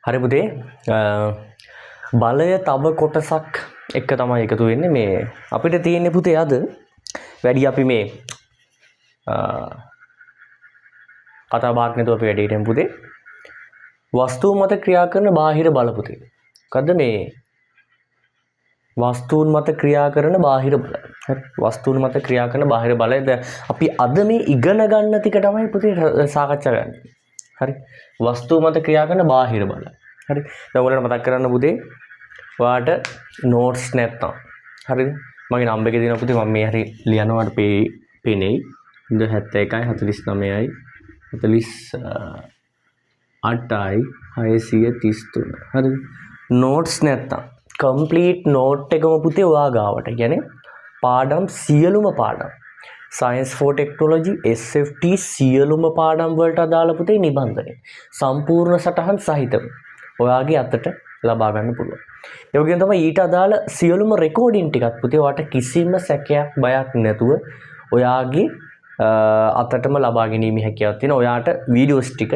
හරි පුතේ බලය තව කොටසක් එක තමයි එකතු වෙන්නේ මේ අපිට තියෙන්නේ පුතේ අද වැඩි අපි මේ කතා බහක් නැතුව අපි වැඩි හිටියන් පුතේ වස්තුන් මත ක්‍රියා කරන බාහිර බල පුතේ මොකද්ද මේ වස්තුන් මත ක්‍රියා කරන බාහිර බල හරි වස්තුන් මත ක්‍රියා කරන බාහිර බලයද අපි අද මේ ඉගෙන ගන්න ටික තමයි පුතේ සාකච්ඡා කරන්නේ හරි වස්තුව මත ක්‍රියා කරන බාහිර බල. හරි. දැන් ඔයාලට මතක් කරන්න පුතේ ඔයාට නෝට්ස් නැත්තම්. හරිද? මගේ නම්බර් එකේ දෙනවා පුතේ මම මේ හරි ලියනවාට පේන්නේ 71යි 49යි 48යි 633. හරිද? නෝට්ස් නැත්තම් කම්ප්ලීට් නෝට් එකම පුතේ ඔයා ගාවට. කියන්නේ පාඩම් සියලුම පාඩම් Science for Technology SFT සියලුම පාඩම් වලට අදාළ පුතේ නිබන්ධනය සම්පූර්ණ සටහන් සහිතව ඔයාගේ අතට ලබා ගන්න පුළුවන්. ඒ වගේම තමයි ඊට අදාළ සියලුම රෙකෝඩින් ටිකත් පුතේ ඔයාට කිසිම සැකයක් බයක් නැතුව ඔයාගේ අතටම ලබා ගැනීමේ හැකියාවක් තියෙනවා. ඔයාට වීඩියෝස් ටික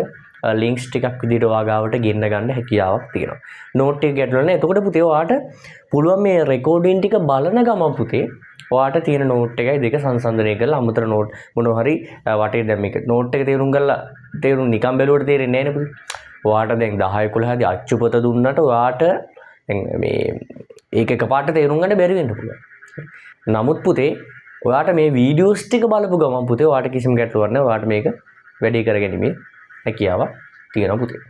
ලින්ක්ස් ටිකක් විදිහට ඔයා ගාවට ගෙන්න ගන්න හැකියාවක් තියෙනවා. නෝට් එක ගැටලුවා නේ. එතකොට පුතේ ඔයාට පුළුවන් මේ රෙකෝඩින් ටික බලන ගමන් පුතේ ඔයාට තියෙන නෝට් එකයි දෙක සංසන්දනය කරලා අමතර නෝට් මොනවා හරි වටේ දැන් මේක නෝට් එක තේරුම් ගන්න තේරුම් නිකන් බැලුවට තේරෙන්නේ නැහැ නේ පුතේ. ඔයාට දැන් 10 11 දී අච්චුපත දුන්නට ඔයාට දැන් මේ ඒක එකපාරට තේරුම් ගන්න බැරි වෙන්න පුළුවන්. නමුත් පුතේ ඔයාට මේ වීඩියෝස් ටික බලපු ගමන් පුතේ ඔයාට කිසිම ගැටලුවක් නැහැ. ඔයාට මේක වැඩි කරගැනීමේ හැකියාවක් තියෙනවා පුතේ.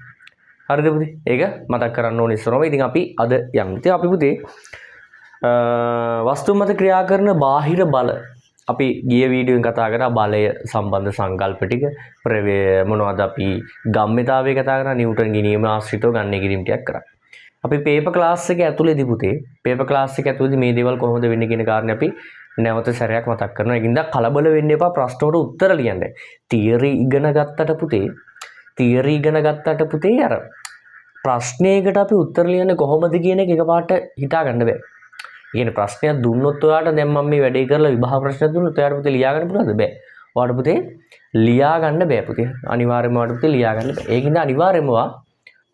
හරිද පුතේ? ඒක මතක් කරන්න ඕනේ ඉස්සරහම. ඉතින් අපි අද යමු. ඉතින් අපි පුතේ වස්තු මත ක්‍රියා කරන බාහිර බල අපි ගිය වීඩියෝෙන් කතා කරා බලය සම්බන්ධ සංකල්ප ටික මොනවද අපි ගම්මිතාවය කතා කරා නිව්ටන්ගේ නියම ආශ්‍රිතව ගන්න කිරීම ටිකක් කරා. අපි පේපර් ක්ලාස් එක ඇතුළේදී පුතේ පේපර් ක්ලාස් එක ඇතුළේදී මේ දේවල් කොහොමද වෙන්නේ කියන කාරණේ අපි නැවත සැරයක් මතක් කරනවා. ඒකින්ද කලබල වෙන්න එපා ප්‍රශ්න වලට උත්තර ලියන්න. තියරි ඉගෙන ගත්තට පුතේ අර ප්‍රශ්නයකට අපි උත්තර ලියන්නේ කොහොමද කියන එක එකපාරට හිතා ගන්න බෑ. කියන ප්‍රශ්නයක් දුන්නොත් ඔයාට දැන් මම මේ වැඩේ කරලා විභාග ප්‍රශ්න දුන්නොත් ඔයාට පුතේ ලියා ගන්න පුළුවන්ද? බෑ. ඔයාට පුතේ ලියා ගන්න බෑ පුතේ. අනිවාර්යයෙන්ම ඔයාට පුතේ ලියා ගන්න බෑ. ඒකින්ද අනිවාර්යයෙන්ම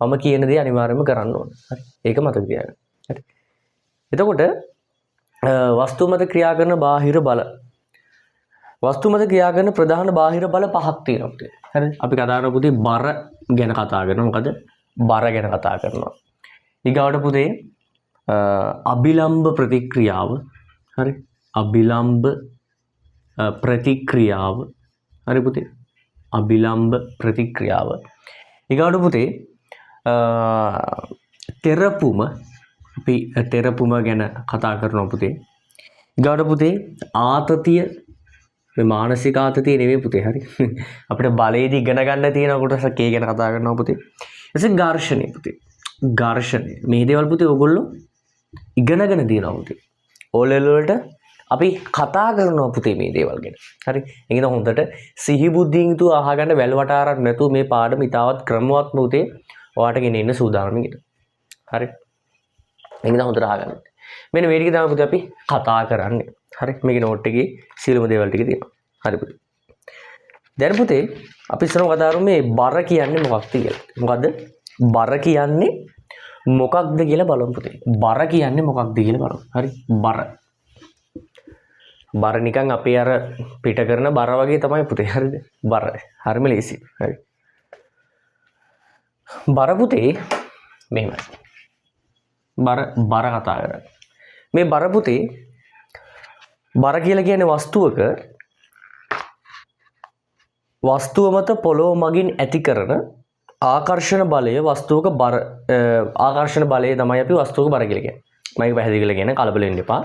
මම කියන දේ අනිවාර්යයෙන්ම කරන්න ඕනේ. හරි. ඒක මතක තියාගන්න. හරි. එතකොට වස්තු මත ක්‍රියා කරන බාහිර බල. වස්තු මත ක්‍රියා කරන ප්‍රධාන බාහිර බල පහක් තියෙනවා පුතේ. හරිද? අපි කතා කරන පුතේ බර ගැන කතා කරනවා. මොකද? බර ගැන කතා කරනවා. ඊගාවට පුතේ අභිලම්භ ප්‍රතික්‍රියාව හරි අභිලම්භ ප්‍රතික්‍රියාව හරි පුතේ අභිලම්භ ප්‍රතික්‍රියාව ඊගාට පුතේ තෙරපුම අපි තෙරපුම ගැන කතා කරනවා පුතේ ඊගාට පුතේ ආතතිය මේ මානසික ආතතිය නෙවෙයි පුතේ හරි අපිට බලයේදී ඉගෙන ගන්න තියෙන කොටසක් ඒ ගැන කතා කරනවා පුතේ ඊට ඝර්ෂණය පුතේ ඝර්ෂණය මේ දේවල් පුතේ ඔයගොල්ලෝ ඉගෙනගෙන තියෙනවා පුතේ. O level වලට අපි කතා කරනවා පුතේ මේ දේවල් ගැන. හරි. ඒකද හොඳට සිහි බුද්ධියෙන් යුතුව අහගන්න වැල්වට ආරක් නැතුව මේ පාඩම ඉතාවත් ක්‍රමවත් පුතේ ඔයාට ගෙන ඉන්න සූදානම් ඉන්න. හරි. ඒකද හොඳට අහගන්න. මෙන්න මේ ටික තමයි පුතේ අපි කතා කරන්නේ. හරි. මේකේ නෝට් එකේ සියලුම දේවල් ටික තියෙනවා. හරි පුතේ. දැන් පුතේ අපි ඉස්සරහ කතා කරමු මේ බර කියන්නේ මොකක්ද කියලා. මොකද්ද? බර කියන්නේ මොකක්ද කියලා බලමු පුතේ. බර කියන්නේ මොකක්ද කියලා බලමු. හරි. බර නිකන් අපේ අර පිට කරන බර වගේ තමයි පුතේ. හරිද? බර. හරිම ලේසි. හරි. බර පුතේ මෙහෙමයි. බර කතා කරන්නේ. මේ බර පුතේ බර කියලා කියන්නේ වස්තුව මත පොළොව මගින් ඇති කරන ආකර්ෂණ බලය වස්තුවක බර ආකර්ෂණ බලය තමයි අපි වස්තුවක බර කියලා කියන්නේ. මම ඒක පැහැදිලි කරලා කියන කලබල වෙන්න එපා.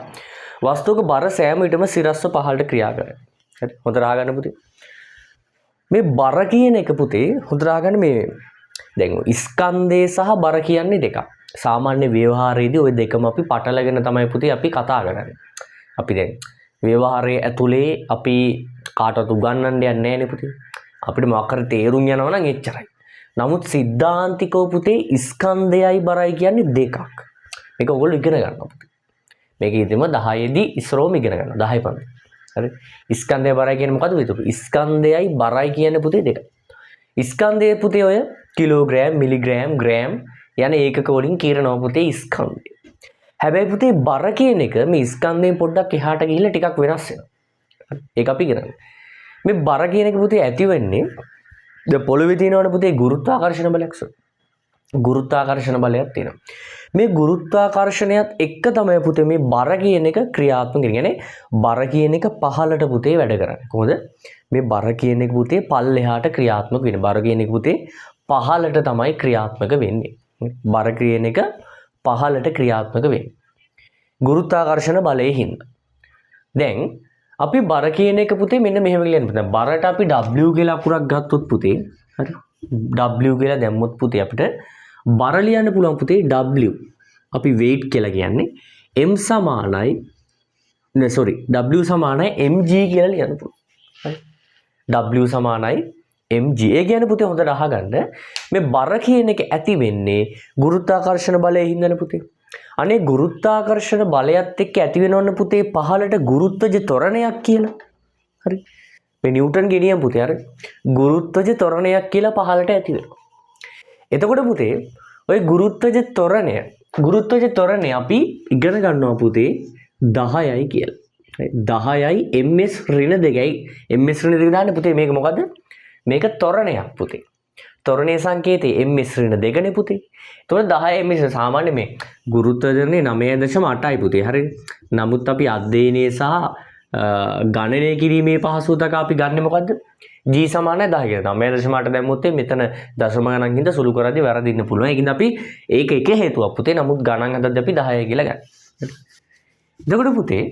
වස්තුවක බර සෑම විටම සිරස්ව පහළට ක්‍රියා කරයි. හරි. හොඳට අහගන්න පුතේ. මේ බර කියන එක පුතේ හොඳට අහගන්න මේ දැන් ස්කන්ධය සහ බර කියන්නේ දෙකක්. සාමාන්‍ය ව්‍යවහාරයේදී ওই දෙකම අපි පටලගෙන තමයි පුතේ අපි කතා කරන්නේ. අපි දැන් ව්‍යවහාරයේ ඇතුලේ අපි කාටවත් උගන්වන්න යන්නේ නැහැ නේ පුතේ. අපිට මොකක් හරි තේරුම් යනවා නම් එච්චරයි. නමුත් සිද්ධාන්තිකව පුතේ ස්කන්ධයයි බරයි කියන්නේ දෙකක්. මේක ඔයගොල්ලෝ ඉගෙන ගන්නවා පුතේ. මේක ඉතින්ම 10 දී ඉස්සරෝම ඉගෙන ගන්නවා 10 පන්ති. හරි. ස්කන්ධය බරයි කියන්නේ මොකද්ද පුතේ? ස්කන්ධයයි බරයි කියන්නේ පුතේ දෙක. ස්කන්ධයේ පුතේ ඔය කිලෝග්‍රෑම් මිලිග්‍රෑම් ග්‍රෑම් යන ඒකක වලින් කියනවා පුතේ ස්කන්ධය. හැබැයි පුතේ බර කියන එක මේ ස්කන්ධයෙන් පොඩ්ඩක් එහාට ගිහිල්ලා ටිකක් වෙනස් වෙනවා. ඒක අපි කරන්නේ. මේ බර කියන එක පුතේ ඇති වෙන්නේ ද පොළවේ තියෙනවනේ පුතේ ගුරුත්වාකර්ෂණ බලයක්. ගුරුත්වාකර්ෂණ බලයක් තියෙනවා. මේ ගුරුත්වාකර්ෂණයත් එක්ක තමයි පුතේ මේ බර කියන එක ක්‍රියාත්මක වෙන්නේ. බර කියන එක පහළට පුතේ වැඩ කරන්නේ. කොහොමද? මේ බර කියන එක පුතේ පල්ලෙහාට ක්‍රියාත්මක වෙන්නේ. බර කියන එක පුතේ පහළට තමයි ක්‍රියාත්මක වෙන්නේ. බර කියන එක පහළට ක්‍රියාත්මක වෙන්නේ. ගුරුත්වාකර්ෂණ බලයෙන් හින්දා. දැන් අපි බර කියන එක පුතේ මෙන්න මෙහෙම කියන්න පුතේ. බරට අපි W කියලා අකුරක් ගත්තොත් පුතේ හරි. W කියලා දැම්මොත් පුතේ අපිට බර ලියන්න පුළුවන් පුතේ W. අපි weight කියලා කියන්නේ M සමානයි W සමානයි mg කියලා ලියන්න පුළුවන්. හරි. W සමානයි mg. ඒ කියන්නේ පුතේ හොඳට අහගන්න මේ බර කියන එක ඇති වෙන්නේ ගුරුත්වාකර්ෂණ බලයෙන් හින්දානේ පුතේ. අනේ ගුරුත්වාකර්ෂණ බලයත් එක්ක ඇති වෙනවන්න පුතේ පහළට ගුරුත්වජ ත්වරණයක් කියලා. හරි. මේ නිව්ටන් ගෙනියන් පුතේ අර ගුරුත්වජ ත්වරණයක් කියලා පහළට ඇති වෙනවා. එතකොට පුතේ ওই ගුරුත්වජ ත්වරණය අපි ඉගෙන ගන්නවා පුතේ 10යි කියලා. 10යි ms ඍණ 2යි. ms ඍණ 2 දාන්න පුතේ මේක මොකද්ද? මේක ත්වරණයක් පුතේ. ත්වරණයේ සංකේතය ms ඍණ 2නේ පුතේ. එතකොට 10 ms සාමාන්‍ය මේ ගුරුත්වජනේ 9.8යි පුතේ. හරිද? නමුත් අපි අධ්‍යයනයේ සහ ගණනය කිරීමේ පහසුවතක අපි ගන්න මොකද්ද? g සමානයි 10 කියලා. 9.8 දැම්මොත් මෙතන දශම ගණන් හින්දා සුළු කරද්දී වැරදින්න පුළුවන්. ඒකින්ද අපි ඒක එක හේතුවක් පුතේ. නමුත් ගණන් හදද්දී අපි 10 කියලා ගන්න. එතකොට පුතේ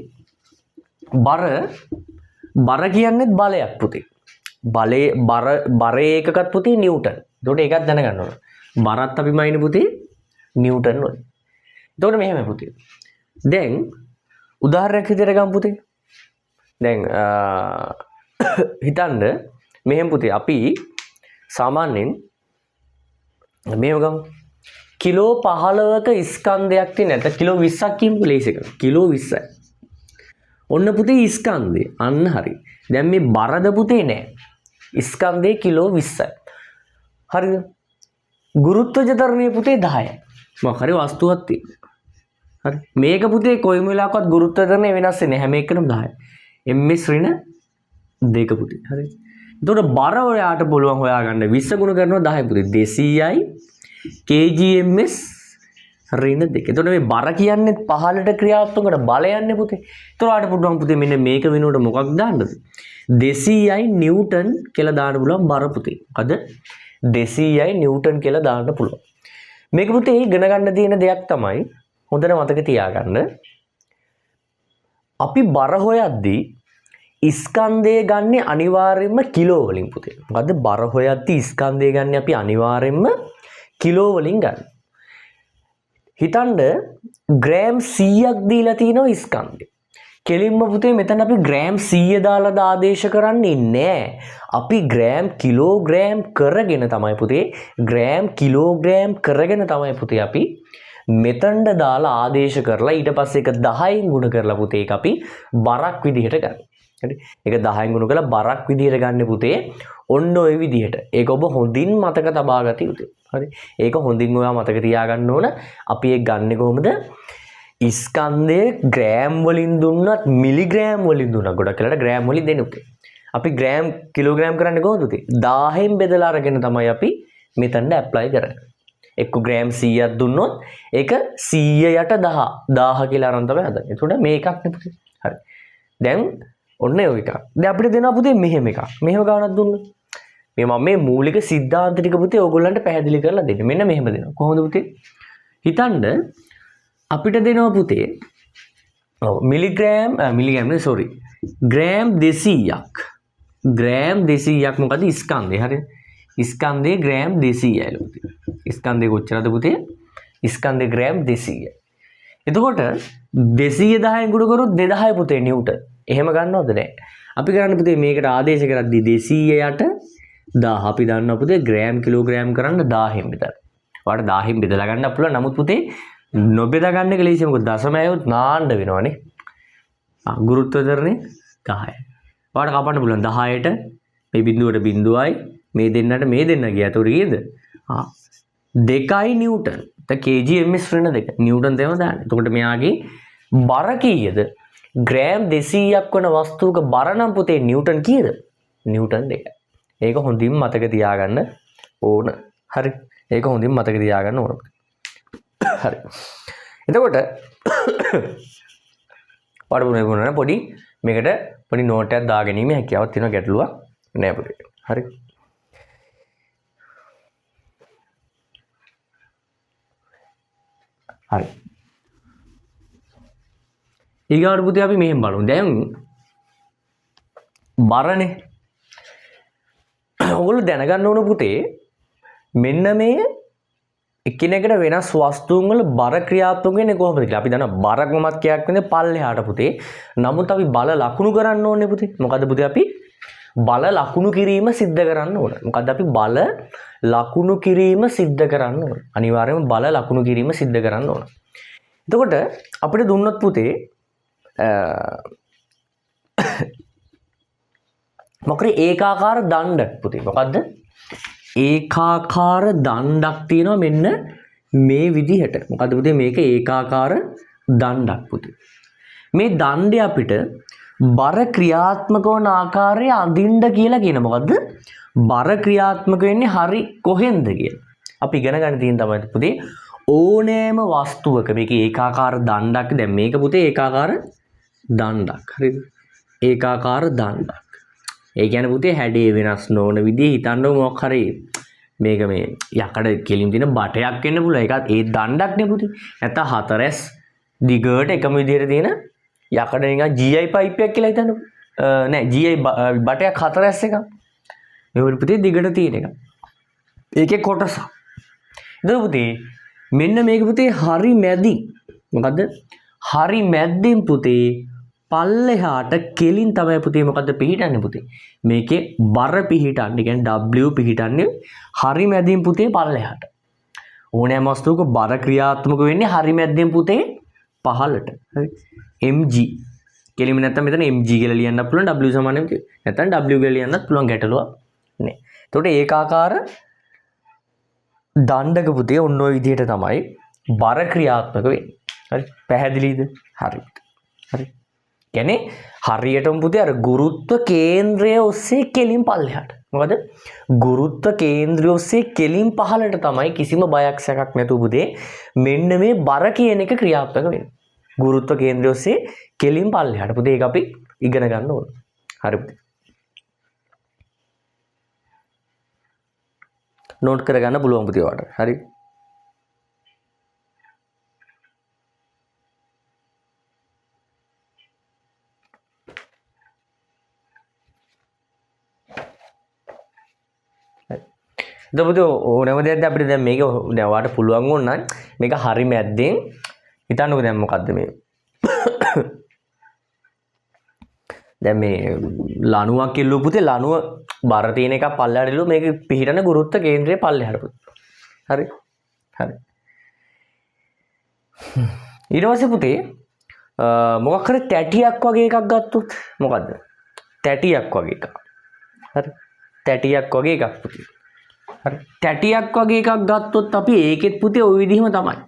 බර කියන්නේ බලයක් පුතේ. බර ඒකකත් පුතේ නිව්ටන්. එතකොට ඒකත් දැනගන්න ඕන. බරත් අපි මයින් පුතේ නිව්ටන් වල. එතකොට මෙහෙම පුතේ. දැන් උදාහරණයක් විදිහට ගමු පුතේ. දැන් හිතන්න මෙහෙම පුතේ අපි සාමාන්‍යයෙන් මේව ගමු. කිලෝ 15ක ස්කන්ධයක් තියෙන නැත්නම් කිලෝ 20ක් කියමුකෝ ලේසි එක. කිලෝ 20යි. ඔන්න පුතේ ස්කන්ධය. අන්න හරි. දැන් මේ බරද පුතේ නෑ. ස්කන්ධේ කිලෝ 20යි. හරිද? ගුරුත්වජ ත්වරණය පුතේ 10යි. මොකක් හරි වස්තුවක් තියෙනවා. හරි. මේක පුතේ කොයිම වෙලාවකවත් ගුරුත්ව ත්වරණය වෙනස් වෙන්නේ හැම එකකම 10යි. ms ඍණ 2 පුතේ. හරි. එතකොට බර ඔයාට පුළුවන් හොයාගන්න 20 ගුණ කරනවා 10 පුතේ 200යි kgms ඍණ 2. එතකොට මේ බර කියන්නේ පහළට ක්‍රියාත්මක කරන බලයන්නේ පුතේ. එතකොට ඔයාට පුළුවන් පුතේ මෙන්න මේක වෙනුවට මොකක්ද දාන්නද? 200යි නිව්ටන් කියලා දාන්න පුළුවන් බර පුතේ. මොකද 200යි නිව්ටන් කියලා දාන්න පුළුවන්. මේක පුතේ ඉගෙන ගන්න තියෙන දෙයක් තමයි හොඳට මතක තියාගන්න. අපි බර හොයද්දී ස්කන්ධය ගන්න අනිවාර්යයෙන්ම කිලෝ වලින් පුතේ. මොකද බර හොයද්දී ස්කන්ධය ගන්න අපි අනිවාර්යයෙන්ම කිලෝ වලින් ගන්න. හිතන්න ග්‍රෑම් 100ක් දීලා තියෙනවා ස්කන්ධය. කෙලින්ම පුතේ මෙතන අපි ග්‍රෑම් 100 දාලාද ආදේශ කරන්නේ නැහැ. අපි ග්‍රෑම් කිලෝග්‍රෑම් කරගෙන තමයි පුතේ ග්‍රෑම් කිලෝග්‍රෑම් කරගෙන තමයි පුතේ අපි මෙතනට දාලා ආදේශ කරලා ඊට පස්සේ ඒක 10න් ගුණ කරලා පුතේ ඒක අපි බරක් විදිහට ගන්න. හරි. ඒක 10න් ගුණ කරලා බරක් විදිහට ගන්න පුතේ. ඔන්න ඔය විදිහට. ඒක ඔබ හොඳින් මතක තබා ගත යුතුයි. හරි. ඒක හොඳින් ඔයා මතක තියාගන්න ඕන. අපි ඒක ගන්නෙ කොහොමද? ස්කන්ධය ග්‍රෑම් වලින් දුන්නත් මිලිග්‍රෑම් වලින් දුන්නත් ගොඩක් වෙලාවට ග්‍රෑම් වලින් දෙන්නේ පුතේ. අපි ග්‍රෑම් කිලෝග්‍රෑම් කරන්නේ කොහොමද පුතේ? 1000න් බෙදලා අරගෙන තමයි අපි මෙතනට ඇප්ලයි කරන්නේ. එක්ක ග්‍රෑම් 100ක් දුන්නොත් ඒක 100 යට 1000 කියලා අරන් තමයි හදන්නේ. එතකොට මේකක් නේ පුතේ. හරි. දැන් ඔන්න ඔය එකක්. දැන් අපිට දෙනවා පුතේ මෙහෙම එකක්. මෙහෙම ගානක් දුන්නොත් මේ මූලික સિદ્ધාන්ත ටික පුතේ ඕගොල්ලන්ට පැහැදිලි කරලා දෙන්න. මෙන්න මෙහෙම දෙනවා. කොහොමද පුතේ? හිතන්න අපිට දෙනවා පුතේ ග්‍රෑම් 200ක්. ග්‍රෑම් 200ක් මොකද ස්කන්ධය. හරිද? ස්කන්ධේ ග්‍රෑම් 200යි පුතේ. ස්කන්ධේ කොච්චරද පුතේ? ස්කන්ධේ ග්‍රෑම් 200යි. එතකොට 210න් ගුණ කරොත් 2000 පුතේ නිව්ටන්. එහෙම ගන්නවද නැහැ. අපි කරන්නේ පුතේ මේකට ආදේශ කරද්දී 200යට 1000 අපි දන්නවා පුතේ ග්‍රෑම් කිලෝග්‍රෑම් කරන්න 1000න් බෙදලා. ඔයාලට 1000න් බෙදලා ගන්න පුළුවන්. නමුත් පුතේ නොබෙදා ගන්න එක ලේසියි. මොකද දශමයොත් නාන්න වෙනවනේ. ගුරුත්ව ත්වරණය 10යි. ඔයාලට කපන්න පුළුවන් 10ට මේ බිඳුවට බිඳුවයි මේ දෙන්නට මේ දෙන්න ගියා. ඒතකොට කීයද? 2යි නිව්ටන්. ද kgms ඍණ දෙක නිව්ටන් දෙව දාන්න. එතකොට මෙයාගේ බර කීයද? ග්‍රෑම් 200ක් වන වස්තුවක බර නම් පුතේ නිව්ටන් කීයද? නිව්ටන් 2. ඒක හොඳින් මතක තියාගන්න ඕන. හරි. ඒක හොඳින් මතක තියාගන්න ඕන. හරි. එතකොට පාඩම වුණා පොඩි මේකට පොඩි නෝට් එකක් දාගැනීමේ හැකියාවක් තියෙනවා ගැටලුවක් නෑ පුතේ. හරි. හරි. ඊගාට පුතේ අපි මෙහෙම බලමු. දැන් බරනේ. ඔයගොල්ලෝ දැනගන්න ඕන පුතේ මෙන්න මේ එකිනෙකට වෙනස් වස්තුන් වල බර ක්‍රියාත්මක වෙන්නේ කොහොමද කියලා. අපි දන්නවා බර ගමත්කයක් වෙන්නේ පල්ලෙහාට පුතේ. නමුත් අපි බල ලකුණු කරන්න ඕනේ පුතේ. මොකද්ද පුතේ අපි බල ලකුණු කිරීම සිද්ධ කරන්න ඕන. මොකද්ද අපි බල ලකුණු කිරීම සිද්ධ කරන්න ඕන. අනිවාර්යයෙන්ම බල ලකුණු කිරීම සිද්ධ කරන්න ඕන. එතකොට අපිට දුන්නොත් පුතේ මොකද ඒකාකාර දණ්ඩක් පුතේ. මොකද්ද? ඒකාකාර දණ්ඩක් තියෙනවා මෙන්න මේ විදිහට. මොකද්ද පුතේ මේක ඒකාකාර දණ්ඩක් පුතේ. මේ දණ්ඩය අපිට බර ක්‍රියාත්මක වන ආකාරය අඳින්න කියලා කියන මොකද්ද? බර ක්‍රියාත්මක වෙන්නේ හරි කොහෙන්ද කියලා. අපි ඉගෙන ගන්න තියෙන තමයි පුතේ ඕනෑම වස්තුවක මේක ඒකාකාර දණ්ඩක්. දැන් මේක පුතේ ඒකාකාර දණ්ඩක්. හරිද? ඒකාකාර දණ්ඩක්. ඒ කියන්නේ පුතේ හැඩේ වෙනස් නොවන විදිහ හිතන්න මොකක් හරි මේක මේ යකඩ කෙලින් තියෙන බටයක් වෙන්න පුළුවන්. ඒකත් ඒ දණ්ඩක් නේ පුතේ. නැත්නම් හතරැස් දිගට එකම විදිහට තියෙන යකඩ නිකන් GI පයිප් එකක් කියලා හිතන්න. නෑ GI බටයක් හතරැස් එකක්. මේ පුතේ දිගට තියෙන එක. ඒකේ කොටස. එතකොට පුතේ මෙන්න මේක පුතේ හරි මැදි. මොකද්ද? හරි මැද්දෙන් පුතේ පල්ලෙහාට කෙලින් තමයි පුතේ මොකද්ද පිහිටන්නේ පුතේ? මේකේ බර පිහිටන්නේ. කියන්නේ W පිහිටන්නේ හරි මැදින් පුතේ පල්ලෙහාට. ඕනෑම වස්තුවක බර ක්‍රියාත්මක වෙන්නේ හරි මැද්දෙන් පුතේ පහළට. හරි. mg කෙලින්ම නැත්තම් මෙතන mg කියලා ලියන්නත් පුළුවන්. W සමාන නැත්තම් W කියලා ලියන්නත් පුළුවන් ගැටලුවක් නෑ. එතකොට ඒකාකාර දණ්ඩක පුතේ ඔන්න ඔය විදිහට තමයි බර ක්‍රියාත්මක වෙන්නේ. හරි. පැහැදිලිද? හරි. හරි. කියන්නේ හරියටම පුතේ අර ගුරුත්ව කේන්ද්‍රය ඔස්සේ කෙලින් පල්ලෙහාට. මොකද ගුරුත්ව කේන්ද්‍රය ඔස්සේ කෙලින් පහළට තමයි කිසිම බයක් සැකක් නැතුව පුතේ මෙන්න මේ බර කියන එක ක්‍රියාත්මක වෙන්නේ. ගුරුත්ව කේන්ද්‍රය ඔස්සේ කෙලින් පල්ලෙහාට. පුතේ ඒක අපි ඉගෙන ගන්න ඕන. හරි පුතේ. නෝට් කරගන්න පුළුවන් පුතේ ඔයාලට. හරි. දබුද ඕනම දෙයක් අපිට දැන් මේක දැන් ඔයාලට පුළුවන් වුණා නම් මේක හරි මැද්දෙන් හිතන්නකෝ දැන් මොකද්ද මේ දැන් මේ ලණුවක් කෙල්ලුව පුතේ ලණුව බර තියෙන එකක් පල්ලෙහාට එළුව මේක පිහිටන ගුරුත්ව කේන්ද්‍රය පල්ලෙහාට පුතේ. හරි. හරි. ඊට පස්සේ පුතේ මොකක් හරි තැටියක් වගේ එකක් ගත්තොත් මොකද්ද? තැටියක් වගේ එකක්. හරි. තැටියක් වගේ එකක් පුතේ. හරි. තැටියක් වගේ එකක් ගත්තොත් අපි ඒකෙත් පුතේ ওই විදිහම තමයි.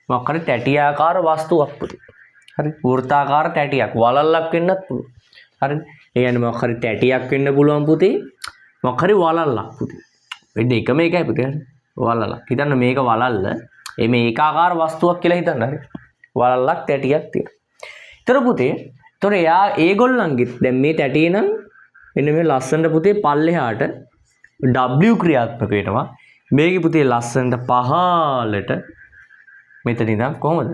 මොකක් හරි තැටියාකාර වස්තුවක් පුතේ. හරි. වෘත්තාකාර තැටියක් වලල්ලක් වෙන්නත් පුළුවන්. හරි. ඒ කියන්නේ මොකක් හරි තැටියක් වෙන්න පුළුවන් පුතේ. මොකක් හරි වලල්ලක් පුතේ. වෙන්නේ එකම එකයි පුතේ. හරි. වලල්ලක්. හිතන්න මේක වලල්ල. මේ ඒකාකාර වස්තුවක් කියලා හිතන්න. හරි. වලල්ලක් තැටියක් තියෙනවා. ඊතර පුතේ. ඊතර එයා ඒගොල්ලන්ගෙත් දැන් මේ තැටිය නම් මෙන්න මේ ලස්සනට පුතේ පල්ලෙහාට W ක්‍රියාත්මක වෙනවා. මේකේ පුතේ ලස්සනට පහළට මෙතන ඉඳන් කොහොමද?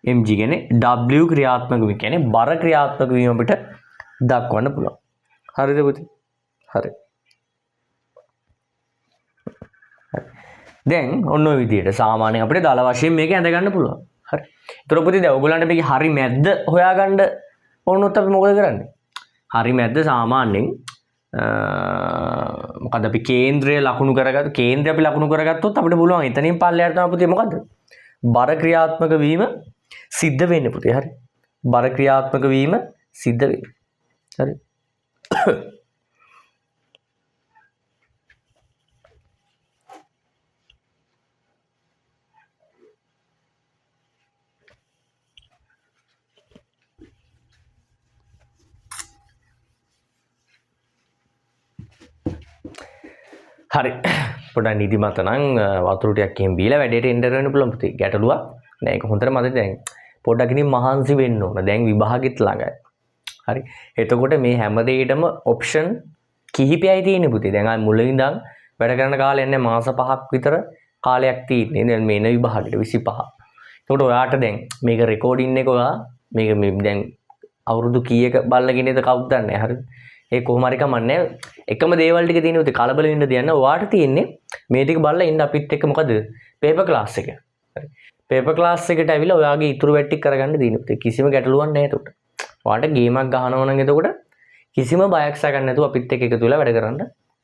mg කියන්නේ W ක්‍රියාත්මක වීම කියන්නේ බර ක්‍රියාත්මක වීම අපිට දක්වන්න පුළුවන්. හරිද පුතේ? හරි. දැන් ඔන්න ඔය විදිහට සාමාන්‍යයෙන් අපිට දල වශයෙන් මේක ඇඳ ගන්න පුළුවන්. හරි. ඒතර පුතේ දැන් ඔයගොල්ලන්ට මේක හරි මැද්ද හොයාගන්න ඕනොත් අපි මොකද කරන්නේ? හරි මැද්ද සාමාන්‍යයෙන් මොකද අපි කේන්ද්‍රය ලකුණු කරගත්ත කේන්ද්‍රය අපි ලකුණු කරගත්තොත් අපිට පුළුවන් එතනින් පල්ලෙහාට තමයි පුතේ මොකද්ද? බර ක්‍රියාත්මක වීම සිද්ධ වෙන්නේ පුතේ. හරි. බර ක්‍රියාත්මක වීම සිද්ධ වෙන්නේ. හරි. හරි පොඩ්ඩක් නිදිමත නම් වතුර ටිකක් එහෙම බීලා වැඩේට එන්න වෙන්න පුළුවන් පුතේ. ගැටලුවක් නෑ. ඒක හොඳට මතක දැන් පොඩ්ඩක් ඉතින් මහන්සි වෙන්න ඕන. දැන් විභාගෙත් ළඟයි. හරි. එතකොට මේ හැම දෙයකටම ඔප්ෂන් කිහිපයයි තියෙන්නේ පුතේ. දැන් ආ මුලින් ඉඳන් වැඩ කරන කාලේ යන්නේ මාස 5ක් විතර කාලයක් තියෙන්නේ. දැන් මේ එන විභාගෙට 25. එතකොට ඔයාට දැන් මේක රෙකෝඩින් එක ඔයා මේක මේ දැන් අවුරුදු කීයක බල්ලගෙන ඉඳ කවුද දන්නේ. හරිද? ඒ කොහොම හරි කමන්නේ එකම දේවල් ටික තියෙන උතේ කලබල වෙන්න දෙයක් නෑ. ඔයාට තියෙන්නේ මේ ටික බලලා ඉන්න අපිත් එක්ක මොකද පේපර් ක්ලාස් එක. හරි. පේපර් ක්ලාස් එකට ඇවිල්ලා ඔයාගේ ඉතුරු වැට් ටික කරගන්න දෙන්න උතේ. කිසිම ගැටලුවක් නෑ එතකොට. ඔයාට ගේමක් ගහනවා නම් එතකොට කිසිම බයක් සැකක් නැතුව අපිත් එක්ක එකතු වෙලා වැඩ කරන්න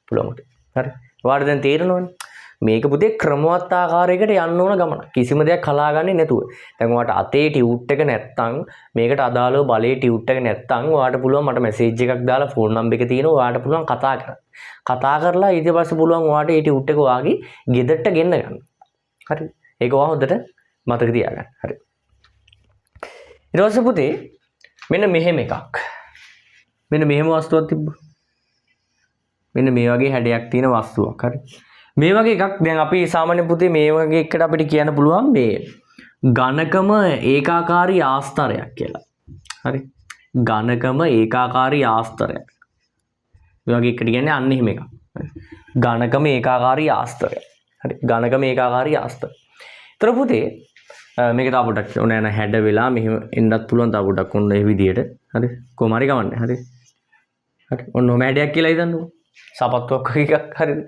පුළුවන් උතේ. හරි. ඔයාට දැන් තේරෙනවනේ. මේක පුතේ ක්‍රමවත් ආකාරයකට යන්න ඕන ගමන. කිසිම දෙයක් කලාගන්නේ නැතුව. දැන් ඔයාට අතේ ටියුට් එක නැත්තම් මේකට අදාළව බලේ ටියුට් එක නැත්තම් ඔයාට පුළුවන් මට මැසේජ් එකක් දාලා ෆෝන් නම්බර් එක තියෙනවා ඔයාට පුළුවන් කතා කරන්න. කතා කරලා ඊට පස්සේ පුළුවන් ඔයාට ඒ ටියුට් එක ඔයාගේ ගෙදරට ගෙන්න ගන්න. හරි. ඒක ඔයා හොඳට මතක තියාගන්න. හරි. ඊට පස්සේ පුතේ මෙන්න මෙහෙම එකක්. මෙන්න මෙහෙම වස්තුවක් තිබ්බා. මෙන්න මේ වගේ හැඩයක් තියෙන වස්තුවක්. හරි. මේ වගේ එකක් දැන් අපි සාමාන්‍ය පුතේ මේ වගේ එකට අපිට කියන්න පුළුවන් මේ ඝනකම ඒකාකාරී ආස්තරයක් කියලා. හරි. ඝනකම ඒකාකාරී ආස්තරයක්. මේ වගේ එකට කියන්නේ අන්න එහෙම එකක්. හරි. ඝනකම ඒකාකාරී ආස්තරය. හරි. ඝනකම ඒකාකාරී ආස්තර. ඒතර පුතේ මේක තව පොඩක් ඕන යන හැඩ වෙලා මෙහෙම එන්නත් පුළුවන් තව පොඩක් ඔන්න ඒ විදියට. හරි. කොහොම හරි ගමන්නේ. හරි. හරි. ඔන්න ඔම හැඩයක් කියලා හිතන්නකෝ. සපත්තුවක් වගේ එකක්. හරිද?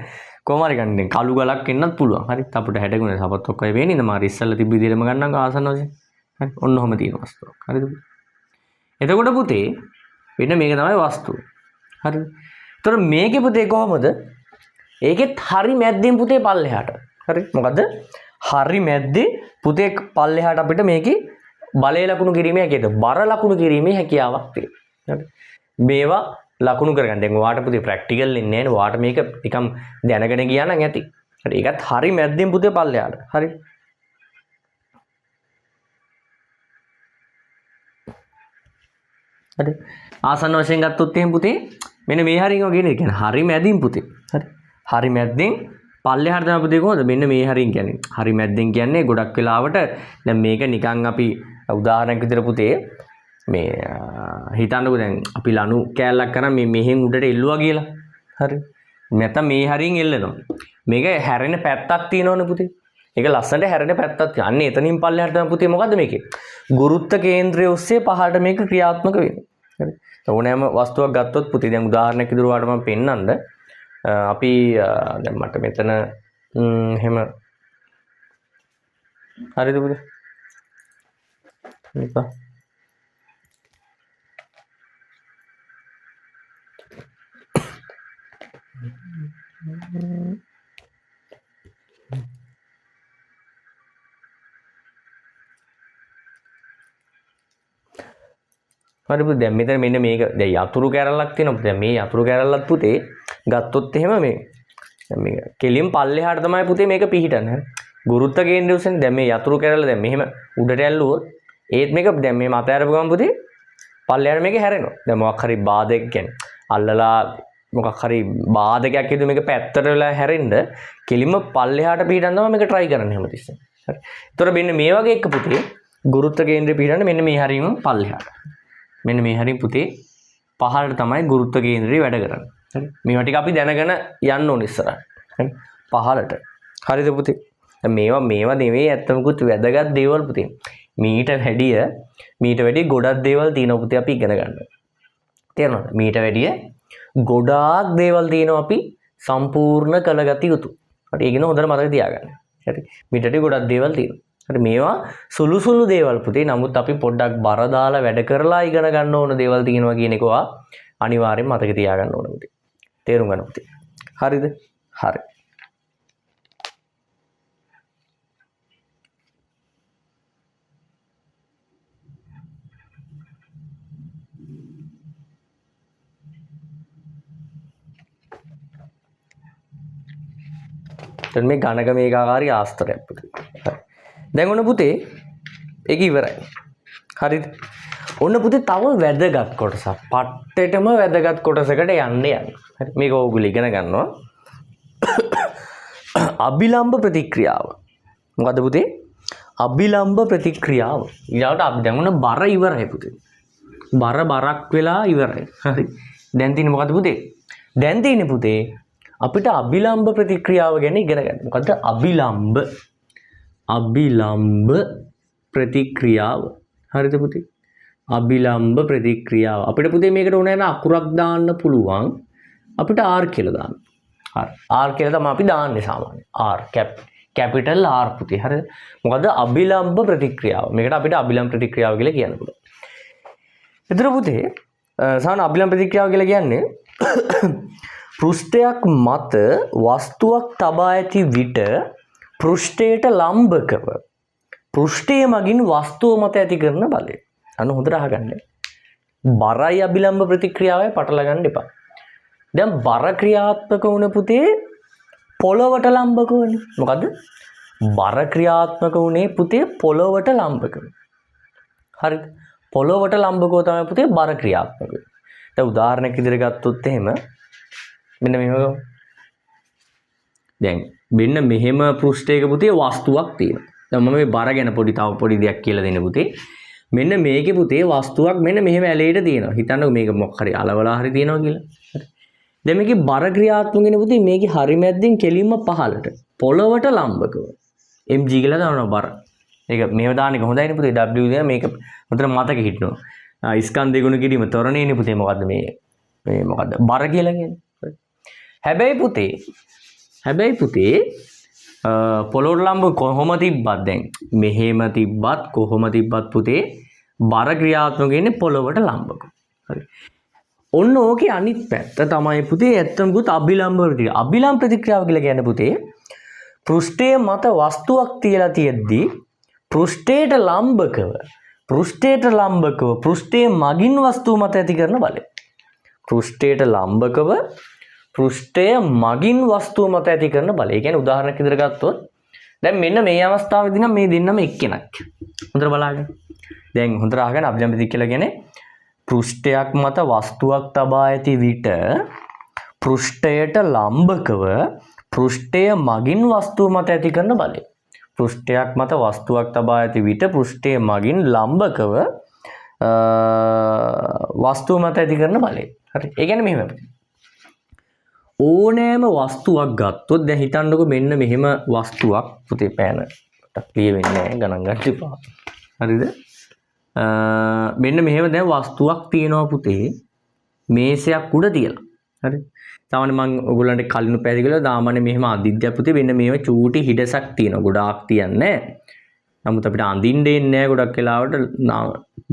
කොහොම හරි ගන්න දැන් කළු ගලක් එන්නත් පුළුවන්. හරි. අපිට හැඩගුණ සපත්තුවක් වගේ වෙන්නේ නේද? මාර ඉස්සල්ලා තිබ්බ විදිහටම ගන්නම් ආසන්න වශයෙන්. හරි. ඔන්න ඔහම තියෙන වස්තුවක්. හරිද? එතකොට පුතේ වෙන මේක තමයි වස්තුව. හරිද? ඒතර මේකේ පුතේ කොහමද? ඒකෙත් හරි මැද්දෙන් පුතේ පල්ලෙහාට. හරි. මොකද්ද? හරි මැද්දේ පුතේ පල්ලෙහාට අපිට මේකේ බලය ලකුණු කිරීමේ හැකියාව, බර ලකුණු කිරීමේ හැකියාවක් තියෙනවා. හරි. මේවා ලකුණු කරගන්න. දැන් ඔයාට පුතේ ප්‍රැක්ටිකල් ඉන්නේ නැහැ. ඔයාට මේක නිකම් දැනගෙන ගියා නම් ඇති. හරි. ඒකත් හරි මැද්දෙන් පුතේ පල්ලෙහාට. හරි. හරි. ආසන්න වශයෙන් ගත්තොත් එහෙනම් පුතේ මෙන්න මේ හරියම කියන්නේ කියන්නේ හරි මැදින් පුතේ. හරි. හරි මැද්දෙන් පල්ලෙහාට තමයි පුතේ කොහොමද? මෙන්න මේ හරියන් කියන්නේ. හරි මැද්දෙන් කියන්නේ ගොඩක් වෙලාවට දැන් මේක නිකන් අපි උදාහරණයක් විදිහට පුතේ මේ හිතන්නකෝ දැන් අපි ලනු කෑල්ලක් කරන් මේ මෙහෙන් උඩට එල්ලුවා කියලා. හරි. නැත්නම් මේ හරියෙන් එල්ලනවා. මේක හැරෙන පැත්තක් තියෙනවනේ පුතේ. ඒක ලස්සනට හැරෙන පැත්තක් තියෙනවා. අන්න එතනින් පල්ලෙහාට තමයි පුතේ මොකද්ද මේකේ? ගුරුත්ව කේන්ද්‍රය ඔස්සේ පහළට මේක ක්‍රියාත්මක වෙන්නේ. හරි. ඕනෑම වස්තුවක් ගත්තොත් පුතේ දැන් උදාහරණයක් විදිහට ඔයාලට මම පෙන්නන්න. අපි දැන් මට මෙතන එහෙම හරිද පුතේ? මේක හරි පුතේ දැන් මෙතන මෙන්න මේක දැන් යතුරු කැරල්ලක් තියෙනවා. දැන් මේ යතුරු කැරල්ලත් පුතේ ගත්තොත් එහෙම මේ කෙලින් පල්ලෙහාට තමයි පුතේ මේක පිහිටන්නේ. ගුරුත්ව කේන්ද්‍රය උස්සන්නේ දැන් මේ යතුරු කැරල්ල දැන් මෙහෙම උඩට ඇල්ලුවොත් ඒත් මේක දැන් මේ මත අරපු ගමන් පුතේ පල්ලෙහාට මේක හැරෙනවා. දැන් මොකක් හරි බාධකයක් කියන්නේ අල්ලලා මොකක් හරි බාධකයක් හේතු මේක පැත්තට වෙලා හැරෙන්න කෙලින්ම පල්ලෙහාට පිහිටන් තමයි මේක try කරන්නේ හැමතිස්සෙම. හරි. ඒතර මෙන්න මේ වගේ එක පුතේ ගුරුත්ව කේන්ද්‍රය පිහිටන්නේ මෙන්න මේ හරියම පල්ලෙහාට. මෙන්න මේ හරිය පුතේ පහළට තමයි ගුරුත්ව කේන්ද්‍රය වැඩ කරන්නේ. හරි. මේවා ටික අපි දැනගෙන යන්න ඕනේ ඉස්සරහට. හරි. පහළට. හරිද පුතේ? මේවා නෙවෙයි ඇත්තමකුත් වැදගත් දේවල් පුතේ. මීට වැඩිය ගොඩක් දේවල් තියෙනවා පුතේ අපි ඉගෙන ගන්න. තේරෙනවද? මීට වැඩිය ගොඩාක් දේවල් තියෙනවා අපි සම්පූර්ණ කළගත යුතු. හරි. ඒක නේ හොඳට මතක තියාගන්න. හරි. මීට වැඩිය ගොඩක් දේවල් තියෙනවා. හරි. මේවා සුළු දේවල් පුතේ. නමුත් අපි පොඩ්ඩක් බර දාලා වැඩ කරලා ඉගෙන ගන්න ඕන දේවල් තියෙනවා කියන එක අනිවාර්යෙන් මතක තියාගන්න ඕන පුතේ. තේරුම් ගන්න පුතේ. හරිද? හරි. දැන් මේ ඝනක මේකාකාරී ආස්තරයක් පුතේ. හරි. දැන් ඔන්න පුතේ ඒක ඉවරයි. හරිද? ඔන්න පුතේ තව වැදගත් කොටසක්. පට්ටෙටම වැදගත් කොටසකට යන්න. හරි. මේක ඕගොල්ලෝ ඉගෙන ගන්නවා. අභිලම්බ ප්‍රතික්‍රියාව. මොකද පුතේ? අභිලම්බ ප්‍රතික්‍රියාව. ඊළඟට අපි දැන් මොන බර ඉවරයි පුතේ. බරක් වෙලා ඉවරයි. හරි. දැන් තියෙන්නේ මොකද පුතේ? දැන් තියෙන්නේ පුතේ අපිට අභිලම්බ ප්‍රතික්‍රියාව ගැන ඉගෙන ගන්න. මොකද්ද අභිලම්බ? අභිලම්බ ප්‍රතික්‍රියාව. හරිද පුතේ? අභිලම්බ ප්‍රතික්‍රියාව. අපිට පුතේ මේකට ඕන වෙන අකුරක් දාන්න පුළුවන්. අපිට R කියලා දාන්න. හරි. R කියලා තමයි අපි දාන්නේ සාමාන්‍යයෙන්. R කැපිටල් R පුතේ. හරිද? මොකද අභිලම්බ ප්‍රතික්‍රියාව. මේකට අපිට අභිලම්බ ප්‍රතික්‍රියාව කියලා කියන්න පුළුවන්. එතන පුතේ සාමාන්‍ය අභිලම්බ ප්‍රතික්‍රියාව කියලා කියන්නේ පෘෂ්ඨයක් මත වස්තුවක් තබා ඇති විට පෘෂ්ඨයට ලම්බකව පෘෂ්ඨයේ මගින් වස්තුව මත ඇති කරන බලය. අන්න හොඳට අහගන්න. බරයි අභිලම්බ ප්‍රතික්‍රියාවයි පටල ගන්න එපා. දැන් බර ක්‍රියාත්මක වුණ පුතේ පොළවට ලම්බකවනේ. මොකද්ද? බර ක්‍රියාත්මක වුණේ පුතේ පොළවට ලම්බකව. හරිද? පොළවට ලම්බකව තමයි පුතේ බර ක්‍රියාත්මක වෙන්නේ. දැන් උදාහරණයක් විදිහට ගත්තොත් එහෙම මෙන්න මෙහෙම. දැන් මෙන්න මෙහෙම පෘෂ්ඨයක පුතේ වස්තුවක් තියෙනවා. දැන් මම මේ බර ගැන තව පොඩි දෙයක් කියලා දෙන්න පුතේ. මෙන්න මේකේ පුතේ වස්තුවක් මෙන්න මෙහෙම ඇලේට තියෙනවා. හිතන්නකෝ මේක මොකක් හරි අලවලා හරි තියෙනවා කියලා. හරි. දැන් මේකේ බර ක්‍රියාත්මක වෙන පුතේ මේකේ හරි මැද්දෙන් කෙලින්ම පහළට පොළවට ලම්බකව mg කියලා දානවා බර. ඒක මේව දාන එක හොඳයිනේ පුතේ. w කියන මේක මතර මතක හිටිනවා. ස්කන්ධය ගුණ කිරීම තරණේනේ පුතේ. මොකද්ද මේ මොකද්ද බර කියලා කියන්නේ. හැබැයි පුතේ පොළොවට ලම්බ කොහොම තිබ්බත් දැන් මෙහෙම තිබ්බත් කොහොම තිබ්බත් පුතේ බර ක්‍රියාත්මක වෙන්නේ පොළොවට ලම්බක. හරි. ඔන්න ඕකේ අනිත් පැත්ත තමයි පුතේ ඇත්තම පුත අභිලම්බ ප්‍රතික්‍රියාව. අභිලම්බ ප්‍රතික්‍රියාව කියලා කියන්නේ පුතේ පෘෂ්ඨයේ මත වස්තුවක් තියලා තියෙද්දී පෘෂ්ඨයට ලම්බකව පෘෂ්ඨයේ මගින් වස්තුව මත ඇති කරන බලය. පෘෂ්ඨයට ලම්බකව පෘෂ්ඨය මගින් වස්තුව මත ඇති කරන බලය. ඒ කියන්නේ උදාහරණයක් විදිහට ගත්තොත් දැන් මෙන්න මේ අවස්ථාවේදී නම් මේ දෙන්නම එක්කෙනක්. හොඳට බලන්න. දැන් හොඳට අහගන්න අභිලම්බ ප්‍රතික්‍රියාව කියන්නේ පෘෂ්ඨයක් මත වස්තුවක් තබා ඇති විට පෘෂ්ඨයට ලම්බකව පෘෂ්ඨය මගින් වස්තුව මත ඇති කරන බලය. පෘෂ්ඨයක් මත වස්තුවක් තබා ඇති විට පෘෂ්ඨය මගින් ලම්බකව වස්තුව මත ඇති කරන බලය. හරි. ඒ කියන්නේ මෙහෙම. ඕනෑම වස්තුවක් ගත්තොත් දැන් හිතන්නකෝ මෙන්න මෙහෙම වස්තුවක් පුතේ පෑනට ක්ලියර් වෙන්නේ නැහැ ගණන් ගන්න එපා. හරිද? මෙන්න මෙහෙම දැන් වස්තුවක් තියෙනවා පුතේ මේසයක් උඩ තියලා. හරි. සාමාන්‍ය මම ඔයගොල්ලන්ට කලින් පැහැදිලි කළා දාමනේ මෙහෙම අදිද්දයක් පුතේ මෙන්න මේව චූටි හිඩසක් තියෙනවා. ගොඩාක් තියන්නේ නැහැ. නමුත් අපිට අඳින්න දෙන්නේ නැහැ ගොඩක් වෙලාවට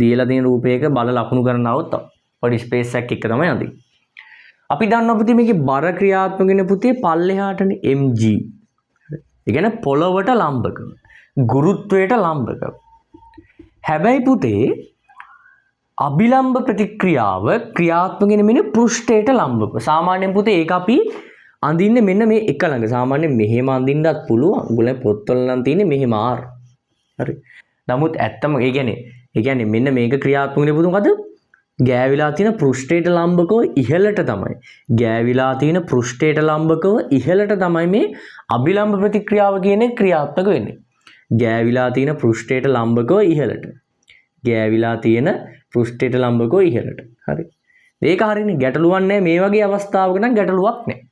දීලා තියෙන රූපයක බල ලකුණු කරනවොත් පොඩි ස්පේස් එකක් එක තමයි අඳින්නේ. අපි දන්නවා පුතේ මේකේ බර ක්‍රියාත්මක වෙන පුතේ පල්ලෙහාටනේ mg. ඒ කියන්නේ පොළවට ලම්බකව. ගුරුත්වයට ලම්බකව. හැබැයි පුතේ අභිලම්බ ප්‍රතික්‍රියාව ක්‍රියාත්මක වෙන මෙන්න පෘෂ්ඨයට ලම්බකව. සාමාන්‍යයෙන් පුතේ ඒක අපි අඳින්නේ මෙන්න මේ එක ළඟ. සාමාන්‍යයෙන් මෙහෙම අඳින්නත් පුළුවන්. උගලේ පොත්වල නම් තියෙන්නේ මෙහෙම R. හරි. නමුත් ඇත්තම ඒ කියන්නේ මෙන්න මේක ක්‍රියාත්මක වෙන්නේ පුතේ මොකද? ගෑවිලා තියෙන පෘෂ්ඨයට ලම්බකව ඉහළට තමයි. ගෑවිලා තියෙන පෘෂ්ඨයට ලම්බකව ඉහළට තමයි මේ අභිලම්බ ප්‍රතික්‍රියාව කියන්නේ ක්‍රියාත්මක වෙන්නේ. ගෑවිලා තියෙන පෘෂ්ඨයට ලම්බකව ඉහළට. ගෑවිලා තියෙන පෘෂ්ඨයට ලම්බකව ඉහළට. හරි. ඒක හරිනේ. ගැටලුවක් නැහැ. මේ වගේ අවස්ථාවක නම් ගැටලුවක් නැහැ.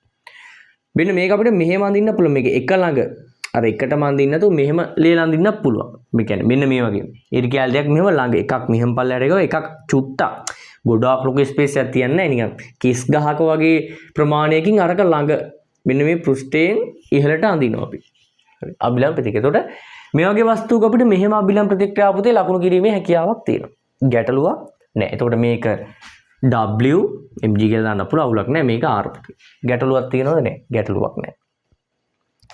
මෙන්න මේක අපිට මෙහෙම අඳින්න පුළුවන්. මේක එක ළඟ අර එකටම අඳින්න නැතුව මෙහෙම ලේලා අඳින්නත් පුළුවන්. මේ කියන්නේ මෙන්න මේ වගේ. ඊට කැලේ දෙයක් මෙහෙම ළඟ එකක් මෙහෙම පල්ලයට එකක් චුට්ටක්. ගොඩාක් ලොකු ස්පේස් එකක් තියන්නේ නැහැ නිකන්. කිස් ගහක වගේ ප්‍රමාණයකින් අරක ළඟ මෙන්න මේ පෘෂ්ඨයෙන් ඉහළට අඳිනවා අපි. හරි. අභිලම්බ ප්‍රතික්‍රියාව. එතකොට මේ වගේ වස්තුවක අපිට මෙහෙම අභිලම්බ ප්‍රතික්‍රියාව පුතේ ලකුණු කිරීමේ හැකියාවක් තියෙනවා. ගැටලුවක් නැහැ. එතකොට මේක W mg කියලා දාන්න පුළුවන් අවුලක් නැහැ. මේක R පුතේ. ගැටලුවක් තියෙනවද නැහැ? ගැටලුවක් නැහැ.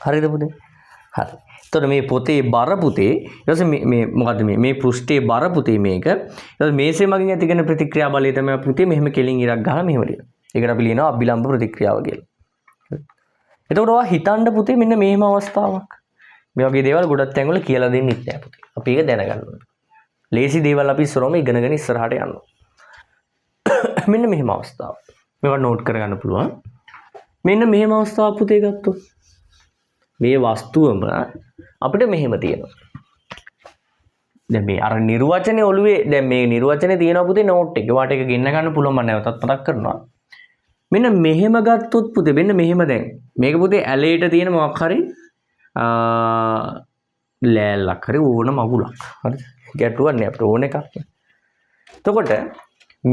හරිද පුතේ? හරි. එතකොට මේ පොතේ බර පුතේ ඊට පස්සේ මේ මොකද්ද මේ පෘෂ්ඨයේ බර පුතේ මේක. ඊට පස්සේ මේසේ මගින් ඇතිවෙන ප්‍රතික්‍රියා බලය තමයි පුතේ මෙහෙම කෙලින් ඉරක් ගහලා මෙහෙම ලියනවා. ඒකට අපි ලියනවා අභිලම්බ ප්‍රතික්‍රියාව කියලා. එතකොට ඔයා හිතන්න පුතේ මෙන්න මේම අවස්ථාවක්. මේ වගේ දේවල් ගොඩක් තැන්වල කියලා දෙන්නෙත් නෑ පුතේ. අපි ඒක දැනගන්න ඕනේ. ලේසි දේවල් අපි ඉස්සරහම ඉගෙනගෙන ඉස්සරහට යනවා. මෙන්න මෙහෙම අවස්ථාවක්. මේවා නෝට් කරගන්න පුළුවන්. මෙන්න මෙහෙම අවස්ථාවක් පුතේ ගත්තොත් මේ වස්තුවම අපිට මෙහෙම තියෙනවා. දැන් මේ අර නිර්වචනේ ඔළුවේ දැන් මේ නිර්වචනේ තියෙනවා පුතේ නෝට් එකේ. වාට එක ගෙන්න ගන්න පුළුවන් මම නැවතත් මතක් කරනවා. මෙන්න මෙහෙම ගත්තොත් පුතේ මෙන්න මෙහෙම දැන් මේක පුතේ ඇලේට තියෙන මොකක් හරි ලෑල්ලක් හරි ඕන මගුලක්. හරිද? ගැටුවක් නෑ අපිට ඕන එකක්. එතකොට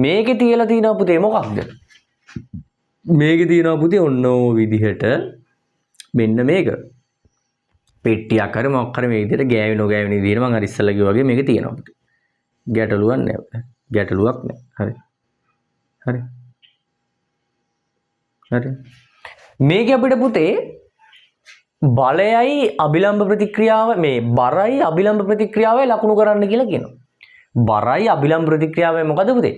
මේකේ තියලා තියෙනවා පුතේ මොකක්ද? මේකේ තියෙනවා පුතේ ඔන්න ඕ විදිහට මෙන්න මේක. පෙට්ටියක් හරි මොකක් හරි මේ විදිහට ගෑවි නොගෑවෙන විදිහට මම අර ඉස්සෙල්ලා කිව්වා වගේ මේක තියෙනවා පුතේ. ගැටලුවක් නෑ. ගැටලුවක් නෑ. හරි. හරි. හරි. මේක අපිට පුතේ බලයයි අභිලම්බ ප්‍රතික්‍රියාව මේ බරයි අභිලම්බ ප්‍රතික්‍රියාවයි ලකුණු කරන්න කියලා කියනවා. බරයි අභිලම්බ ප්‍රතික්‍රියාවයි මොකද පුතේ?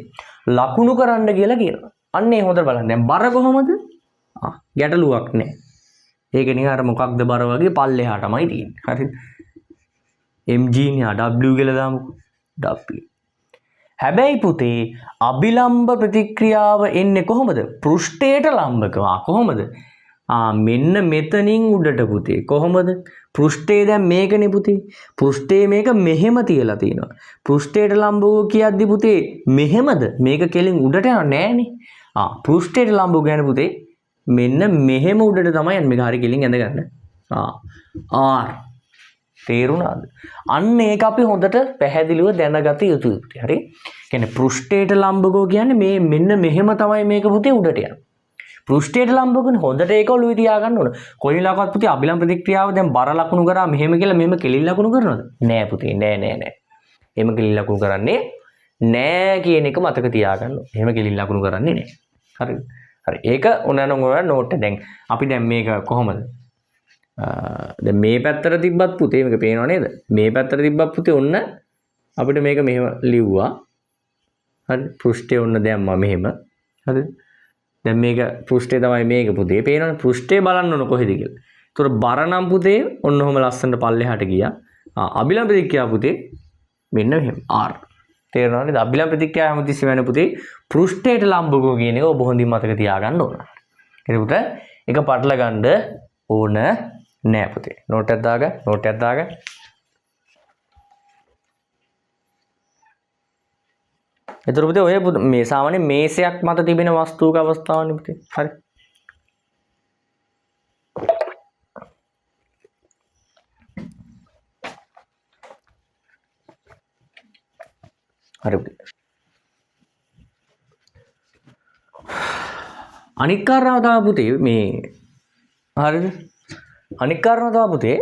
ලකුණු කරන්න කියලා කියනවා. අන්න ඒ හොඳට බලන්න. දැන් බර කොහොමද? ගැටලුවක් නෑ. ඒක නිකන් අර මොකක්ද බර වගේ පල්ලෙහාටමයි තියෙන්නේ. හරිද? mg නේ w කියලා දාමුකෝ. w. හැබැයි පුතේ අභිලම්බ ප්‍රතික්‍රියාව එන්නේ කොහොමද? පෘෂ්ඨයට ලම්බකව. කොහොමද? මෙන්න මෙතනින් උඩට පුතේ. කොහොමද? පෘෂ්ඨය දැන් මේකනේ පුතේ. පෘෂ්ඨයේ මේක මෙහෙම තියලා තියෙනවා. පෘෂ්ඨයට ලම්බව කියද්දි පුතේ මෙහෙමද? මේක කෙලින් උඩට යන්නේ නෑනේ. පෘෂ්ඨයට ලම්බව කියන්නේ පුතේ මෙන්න මෙහෙම උඩට තමයි යන්නේ. මේක හරිය කෙලින් ඇඳගන්න. r තේරුණාද? අන්න ඒක අපි හොඳට පැහැදිලිව දැනගත යුතුයි. හරි? කියන්නේ පෘෂ්ඨයට ලම්බකෝ කියන්නේ මේ මෙන්න මෙහෙම තමයි මේක පුතේ උඩට යන්නේ. පෘෂ්ඨයට ලම්බකෝනේ හොඳට ඒක ඔළුවේ තියාගන්න ඕන. කොයි වෙලාවකවත් පුතේ අභිලම්බ ප්‍රතික්‍රියාව දැන් බර ලකුණු කරා මෙහෙම කියලා මෙහෙම කෙලින් ලකුණු කරනවද? නෑ පුතේ නෑ. එහෙම කෙලින් ලකුණු කරන්නේ නෑ කියන එක මතක තියාගන්න ඕන. එහෙම කෙලින් ලකුණු කරන්නේ නෑ. හරිද? හරි. ඒක උනනම නෝට් එක. දැන් අපි දැන් මේක කොහොමද? දැන් මේ පැත්තට තිබ්බත් පුතේ මේක පේනව නේද? මේ පැත්තට තිබ්බත් පුතේ ඔන්න අපිට මේක මෙහෙම ලිව්වා. හරි. පෘෂ්ඨය ඔන්න දැම්මා මෙහෙම. හරිද? දැන් මේක පෘෂ්ඨය තමයි මේක පුතේ. පේනවනේ පෘෂ්ඨය බලන්න ඕන කොහෙද කියලා. ඒතකොට බර නම් පුතේ ඔන්න ඔහම ලස්සනට පල්ලෙහාට ගියා. අභිලම්බ ප්‍රතික්‍රියාව පුතේ මෙන්න මෙහෙම r. තේරෙනවද? නේද? අභිලම්බ ප්‍රතික්‍රියාව හැමතිස්සෙම වෙන පුතේ පෘෂ්ඨයට ලම්බකෝ කියන එක ඔබ හොඳින් මතක තියාගන්න ඕන. එතකොට ඒක පටල ගන්න ඕන නෑ පුතේ. නෝට් එකක් දාගන්න. එතකොට පුතේ ඔය මේ සාමාන්‍ය මේසයක් මත තිබෙන වස්තුවක අවස්ථාවනේ පුතේ. හරි. හරි පුතේ. අනික් කාරණාව තමයි පුතේ මේ හරිද? අනික් කාරණාව තමයි පුතේ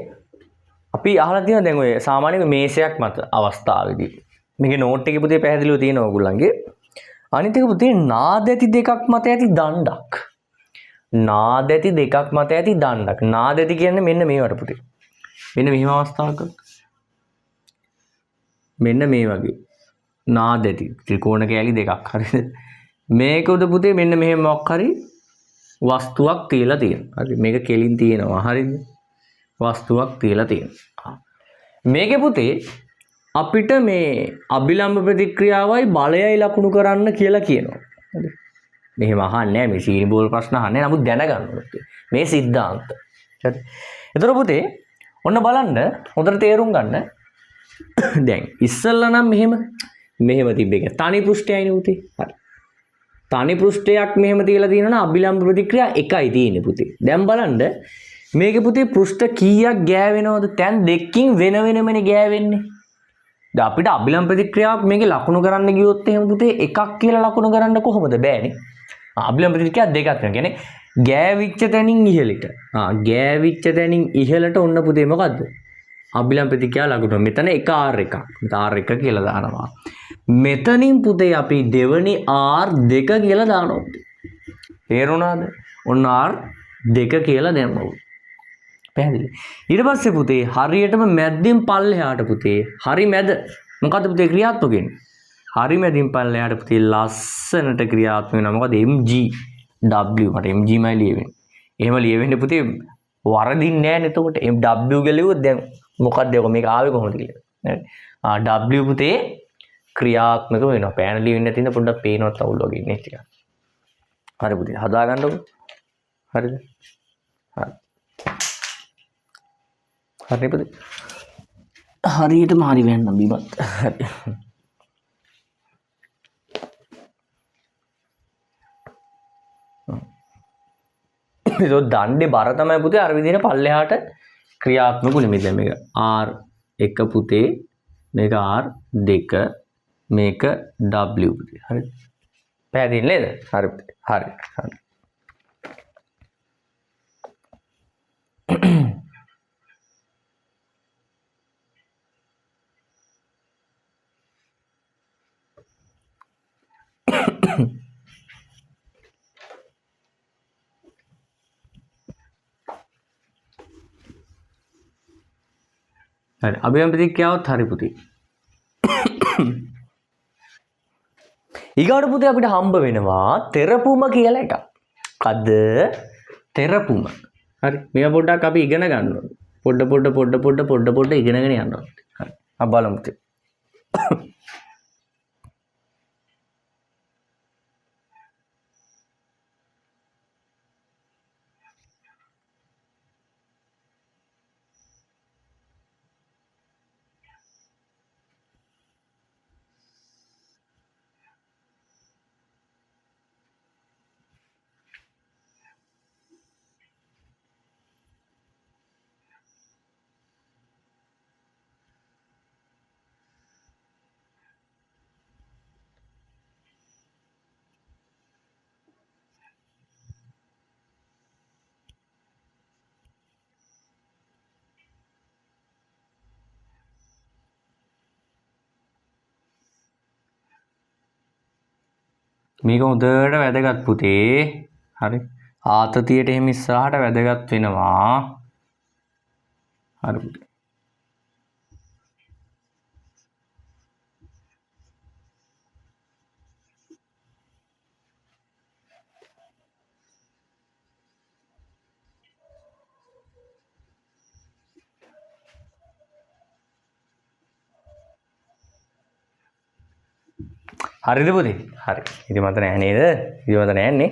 අපි අහලා තියෙන දැන් ඔය සාමාන්‍ය මේසයක් මත අවස්ථාවේදී මේකේ නෝට් එකේ පුතේ පැහැදිලිව තියෙනවා ඔයගොල්ලන්ගේ. අනිත් එක පුතේ නාද ඇති දෙකක් මත ඇති දණ්ඩක්. නාද ඇති දෙකක් මත ඇති දණ්ඩක්. නාද ඇති කියන්නේ මෙන්න මේවට පුතේ. මෙන්න මෙහිම අවස්ථාවක. මෙන්න මේ වගේ. නාද ඇති ත්‍රිකෝණ කෑලි දෙකක් හරිද? මේක උද පුතේ මෙන්න මෙහෙම මොකක් හරි වස්තුවක් තියලා තියෙනවා. හරි. මේක කෙලින් තියෙනවා. හරිද? වස්තුවක් තියලා තියෙනවා. මේකේ පුතේ අපිට මේ අභිලම්බ ප්‍රතික්‍රියාවයි බලයයි ලකුණු කරන්න කියලා කියනවා. හරි. මෙහෙම අහන්නේ නැහැ මේ සීනි බෝල් ප්‍රශ්න අහන්නේ. නමුත් දැනගන්න ඕනේ. මේ સિદ્ધාන්ත. හරි. ඒතර පුතේ ඔන්න බලන්න හොඳට තේරුම් ගන්න. දැන් ඉස්සල්ලා නම් මෙහෙම තිබ්බ එක. තනි පෘෂ්ඨයයිනේ පුතේ. හරි. තනි පෘෂ්ඨයක් මෙහෙම තියලා තියෙනවා නම් අභිලම්බ ප්‍රතික්‍රියා එකයි තියෙන්නේ පුතේ. දැන් බලන්න මේකේ පුතේ පෘෂ්ඨ කීයක් ගෑවෙනවද? තැන් දෙකකින් වෙන වෙනමනේ ගෑවෙන්නේ. දැන් අපිට අභිලම්බ ප්‍රතික්‍රියාවක් මේකේ ලකුණු කරන්න ගියොත් එහෙම පුතේ එකක් කියලා ලකුණු කරන්න කොහොමද බෑනේ. අභිලම්බ ප්‍රතික්‍රියා දෙකක් වෙනවා. කියන්නේ ගෑවිච්ච තැනින් ඉහළට. ගෑවිච්ච තැනින් ඉහළට ඔන්න පුතේ මොකද්ද? අභිලම්බ ප්‍රතික්‍රියාව ලකුණු. මෙතන එක r එකක්. මෙතන r එක කියලා දානවා. මෙතනින් පුතේ අපි දෙවනි r2 කියලා දානවා. තේරුණාද? ඔන්න r2 කියලා දැම්මා. පැහැදිලි. ඊට පස්සේ පුතේ හරියටම මැද්දෙන් පල්ලෙහාට පුතේ හරි මැද මොකද්ද පුතේ ක්‍රියාත්මක වෙන්නේ? හරි මැදින් පල්ලෙහාට පුතේ ලස්සනට ක්‍රියාත්මක වෙනවා. මොකද mg w මට mg මයි ලියවෙන්නේ. එහෙම ලියවෙන්නේ පුතේ වරදින්නේ නැහැ නේ. එතකොට w ගලියුවොත් දැන් මොකක්ද මේක ආවේ කොහොමද කියලා. w පුතේ ක්‍රියාත්මක වෙනවා. පෑන ලියවෙන්නේ නැති ඉඳ පොඩ්ඩක් පේනවත් අවුල් වගේ ඉන්නේ ටික. හරි පුතේ හදා ගන්නකො. හරිද? හරි. හරි පුතේ. හරියටම හරි වෙන්න බිමත්. හරි. ඒක දණ්ඩේ බර තමයි පුතේ අර විදිහට පල්ලෙහාට ක්‍රියාත්මක වෙන්නේ. දැන් මේක R1 පුතේ, මේක R2, මේක W පුතේ. හරි. පැහැදිලි නේද? හරි පුතේ. හරි. හරි. හරි. අභියම් ප්‍රතික්‍රියාවත් හරි පුතේ. ඊගාට පුතේ අපිට හම්බ වෙනවා තෙරපුම කියලා එකක්. මොකද්ද? තෙරපුම. හරි. මේක පොඩ්ඩක් අපි ඉගෙන ගන්න ඕනේ. පොඩ්ඩ ඉගෙනගෙන යන්න ඕනේ. හරි. අපි බලමු පුතේ. මේක හොඳට වැදගත් පුතේ. හරි. ආතතියට එහෙම ඉස්සරහට වැදගත් වෙනවා. හරි පුතේ. හරිද පුතේ? හරි. නිදිමත නැහැ නේද? නිදිමත නැන්නේ.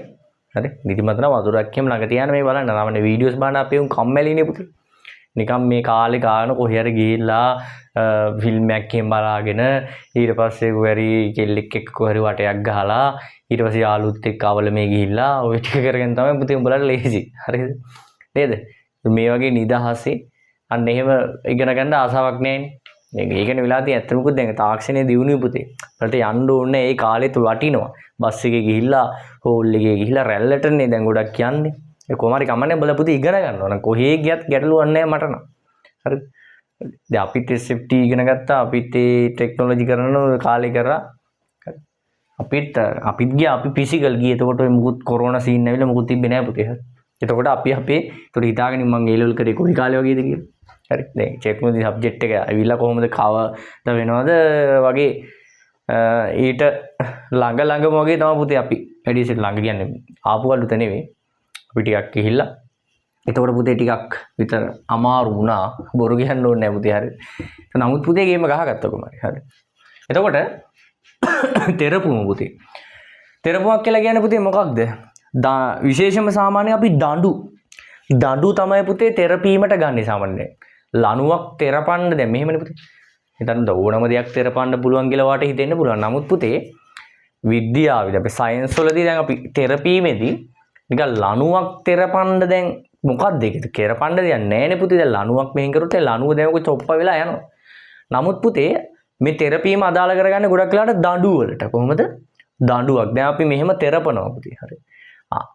හරි. නිදිමත නම් වතුරක් කියම ළඟ තියාන මේ බලන්න. නාමනේ වීඩියෝස් බලන අපේ උන් කම්මැලිනේ පුතේ. නිකම් මේ කාලේ ගාන කොහේ හරි ගිහිල්ලා ෆිල්ම් එකක් එහෙම බලාගෙන ඊට පස්සේ කොහරි කෙල්ලෙක් එක්ක කොහරි වටයක් ගහලා ඊට පස්සේ යාළුවොත් එක්ක අවල මේ ගිහිල්ලා ඔය ටික කරගෙන තමයි පුතේ උඹලට ලේසි. හරිද? නේද? මේ වගේ නිදහසේ අන්න එහෙම ඉගෙන ගන්න ආසාවක් නැහැනේ. ඒකනේ වෙලා තියෙන්නේ. ඇත්තටම මොකද දැන් තාක්ෂණයේ දියුණුව පුතේ. වලට යන්න ඕනේ ඒ කාලෙත් වටිනවා. බස් එකේ ගිහිල්ලා හෝල් එකේ ගිහිල්ලා රැල්ලටනේ දැන් ගොඩක් යන්නේ. ඒ කොහොම හරි කමන්නේ බල පුතේ ඉගෙන ගන්න ඕන. කොහේ ගියත් ගැටලුවක් නැහැ මට නම්. හරිද? දැන් අපිත් SFT ඉගෙන ගත්තා. අපිත් ඒ ටෙක්නොලොජි කරන කාලේ කරා. අපිත් ගියා අපි ෆිසිකල් ගියේ. එතකොට ඔය මුකුත් කොරෝනා සීන් ඇවිල්ලා මුකුත් තිබ්බේ නැහැ පුතේ. හරි. එතකොට අපි අපේ ඒතර හිතාගෙන මම A level කරේ කොයි කාලේ වගේද කියලා. හරි. දැන් ටෙක්නොලොජි සබ්ජෙක්ට් එක ඇවිල්ලා කොහොමද කවද වෙනවද වගේ ඊට ළඟම වගේ තමයි පුතේ අපි එඩිසිට ළඟ කියන්නේ ආපු වලුත නෙවෙයි. අපි ටිකක් ගිහිල්ලා එතකොට පුතේ ටිකක් විතර අමාරු වුණා. බොරු කියන්න ඕනේ නැහැ පුතේ. හරි. නමුත් පුතේ ගේම ගහගත්තා කොහමද? හරි. එතකොට තෙරපුම පුතේ. තෙරපුමක් කියලා කියන්නේ පුතේ මොකක්ද? විශේෂම සාමාන්‍යයෙන් අපි දඬු තමයි පුතේ තෙරපීමට ගන්නේ සාමාන්‍යයෙන්. ලණුවක් තෙරපන්න දැන් මෙහෙමනේ පුතේ. හිතන්න ඕනම දෙයක් තෙරපන්න පුළුවන් කියලා වාට හිතෙන්න පුළුවන්. නමුත් පුතේ විද්‍යාවේදී අපි සයන්ස් වලදී දැන් අපි තෙරපීමේදී නිකන් ලණුවක් තෙරපන්න දැන් මොකක්ද ඒක? තෙරපන්න දෙයක් නැහැ නේ පුතේ. දැන් ලණුවක් මෙහෙන් කරොත් ඒ ලණුව දැන් ඔක චොප්ප වෙලා යනවා. නමුත් පුතේ මේ තෙරපීම අදාළ කරගන්නේ ගොඩක් වෙලාවට දඬු වලට. කොහොමද? දඬුවක්. දැන් අපි මෙහෙම තෙරපනවා පුතේ. හරි.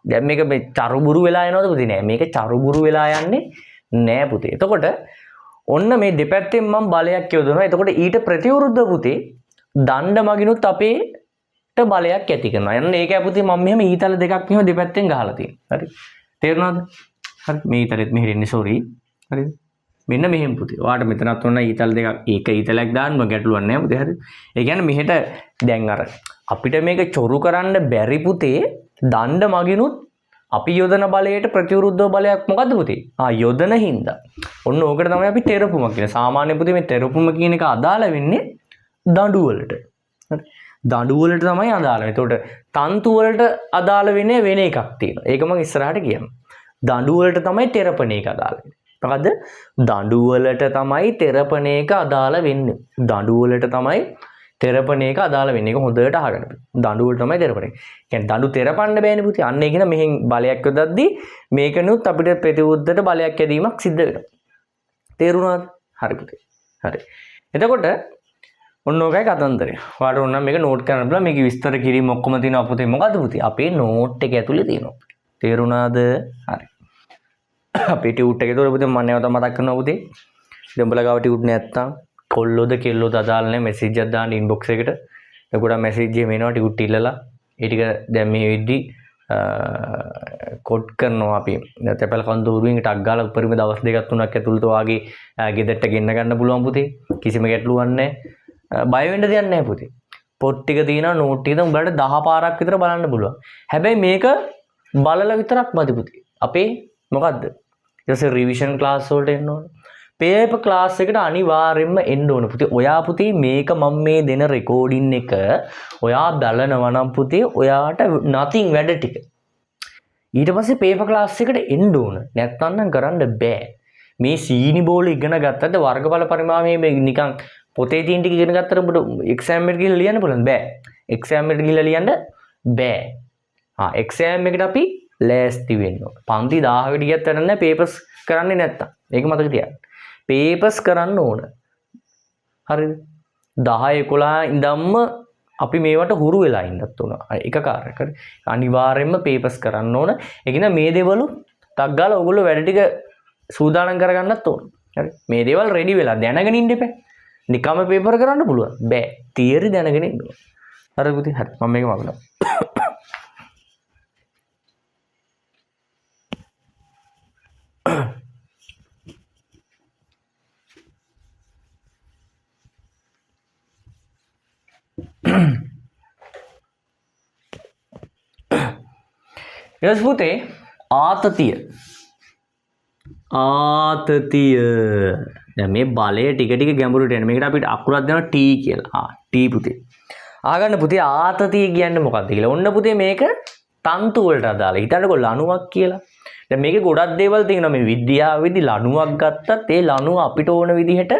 දැන් මේක මේ චරුබුරු වෙලා යනවද පුතේ? නෑ. මේක චරුබුරු වෙලා යන්නේ නෑ පුතේ. එතකොට ඔන්න මේ දෙපැත්තෙන් මම බලයක් යොදනවා. එතකොට ඊට ප්‍රතිවිරුද්ධ පුතේ දණ්ඩ මගිනුත් අපේට බලයක් ඇති කරනවා. යන්න ඒකයි පුතේ මම මෙහෙම ඊතල දෙකක් මෙහෙම දෙපැත්තෙන් ගහලා තියෙනවා. හරි. තේරුණාද? හරි. මේ ඊතලෙත් මෙහෙට එන්නේ සෝරි. හරිද? මෙන්න මෙහෙම පුතේ. ඔයාලට මෙතනත් ඔන්න ඊතල දෙකක් ඒක ඊතලයක් දාන්න ගැටලුවක් නෑ පුතේ. හරිද? ඒ කියන්නේ මෙහෙට දැන් අර අපිට මේක චොරු කරන්න බැරි පුතේ දණ්ඩ මගිනුත් අපි යොදන බලයට ප්‍රතිවිරුද්ධ බලයක් මොකද්ද පුතේ? යොදන හින්දා. ඔන්න ඕකට තමයි අපි තෙරපුම කියන්නේ. සාමාන්‍ය පුතේ මේ තෙරපුම කියන එක අදාළ වෙන්නේ දඬු වලට. හරි. දඬු වලට තමයි අදාළ වෙන්නේ. ඒතකොට තන්තු වලට අදාළ වෙන්නේ වෙන එකක් තියෙනවා. ඒක මම ඉස්සරහට කියන්නම්. දඬු වලට තමයි තෙරපණ එක අදාළ වෙන්නේ. මොකද දඬු වලට තමයි තෙරපන එක අදාළ වෙන්නේ. දඬු වලට තමයි තෙරපන එක අදාළ වෙන්නේ. ඒක හොඳට අහගන්න. දඬු වල තමයි තෙරපන එක. කියන්නේ දඬු තෙරපන්න බෑනේ පුතේ. අන්න ඒක න මෙහෙන් බලයක් යොදද්දී මේකනුත් අපිට ප්‍රතිවිරුද්ධට බලයක් යදීමක් සිද්ධ වෙනවා. තේරුණාද? හරි පුතේ. හරි. එතකොට ඔන්න ඔකයි කතන්දරය. ඔයාලට ඕන නම් මේක නෝට් කරන්න බලන්න. මේකේ විස්තර කිරීම ඔක්කොම තියෙනවා පුතේ. මොකද්ද පුතේ? අපේ නෝට් එක ඇතුලේ තියෙනවා. තේරුණාද? හරි. අපේ ටියුට් එකේ තෝර පුතේ මම නැවත මතක් කරනවා පුතේ. දෙඹල ගාව ටියුට් නැත්තම් කොල්ලෝද කෙල්ලෝද අදාළ නැහැ මැසේජ් එකක් දාන්න ඉන්බොක්ස් එකට. එතකොට මැසේජ් එක එනවා ටියුට් ඉල්ලලා. ඒ ටික දැන් මේ වෙද්දි කොඩ් කරනවා අපි. තැපැල් කන්දෝරුවෙන් ටක් ගාලා උපරිම දවස් දෙකක් තුනක් ඇතුළත වාගේ ගෙදරට ගෙන්න ගන්න පුළුවන් පුතේ. කිසිම ගැටලුවක් නැහැ. බය වෙන්න දෙයක් නැහැ පුතේ. පොත් ටික තියෙනවා නෝට් ටික උඹලට 10 පාරක් විතර බලන්න පුළුවන්. හැබැයි මේක බලලා විතරක් මදි පුතේ. අපේ මොකද්ද? ඊට රිවිෂන් ක්ලාස් වලට එන්න ඕන. පේපර් ක්ලාස් එකට අනිවාර්යෙන්ම එන්න ඕන පුතේ. ඔයා පුතේ මේක මම මේ දෙන රෙකෝඩින් එක ඔයා බලනවා නම් පුතේ ඔයාට nothing වැඩ ටික. ඊට පස්සේ පේපර් ක්ලාස් එකට එන්න ඕන. නැත්නම් නම් කරන්න බෑ. මේ සීනි බෝල ඉගෙන ගත්තද වර්ගඵල පරිමාණය මේ නිකන් පොතේ තියෙන ටික ඉගෙන ගත්තට ඔබට එක්සෑම් එකට ගිහලා ලියන්න පුළුවන් බෑ. එක්සෑම් එකට ගිහලා ලියන්න බෑ. එක්සෑම් එකට අපි ලෑස්ති වෙන්න ඕන. පන්ති 1000කට ගියත් වැඩක් නැහැ පේපර්ස් කරන්නේ නැත්තම්. ඒක මතක තියාගන්න. පේපර්ස් කරන්න ඕන. හරිද? 10 11 ඉඳන්ම අපි මේවට හුරු වෙලා ඉන්නත් උන. එක කාර්යයක්. හරි. අනිවාර්යයෙන්ම පේපර්ස් කරන්න ඕන. ඒ කියන්නේ මේ දේවල් ටක් ගාලා ඔයගොල්ලෝ වැඩ ටික සූදානම් කරගන්නත් ඕන. හරි. මේ දේවල් රෙඩි වෙලා දැනගෙන ඉන්න එපා. නිකම්ම පේපර් කරන්න පුළුවන්. බෑ. තියරි දැනගෙන ඉන්න ඕන. හරි පුතේ. හරි. මම මේක මවනවා. ඊට පුතේ ආතතිය දැන් මේ බලය ටික ටික ගැඹුරට එන මේකට අපිට අකුරක් දෙනවා T කියලා. T පුතේ. ආගන්න පුතේ ආතතිය කියන්නේ මොකක්ද කියලා. ඔන්න පුතේ මේක තන්තු වලට අදාළයි. හිතන්නකෝ ලණුවක් කියලා. දැන් මේකේ ගොඩක් දේවල් තියෙනවා. මේ විද්‍යාවේදී ලණුවක් ගත්තත් ඒ ලණුව අපිට ඕන විදිහට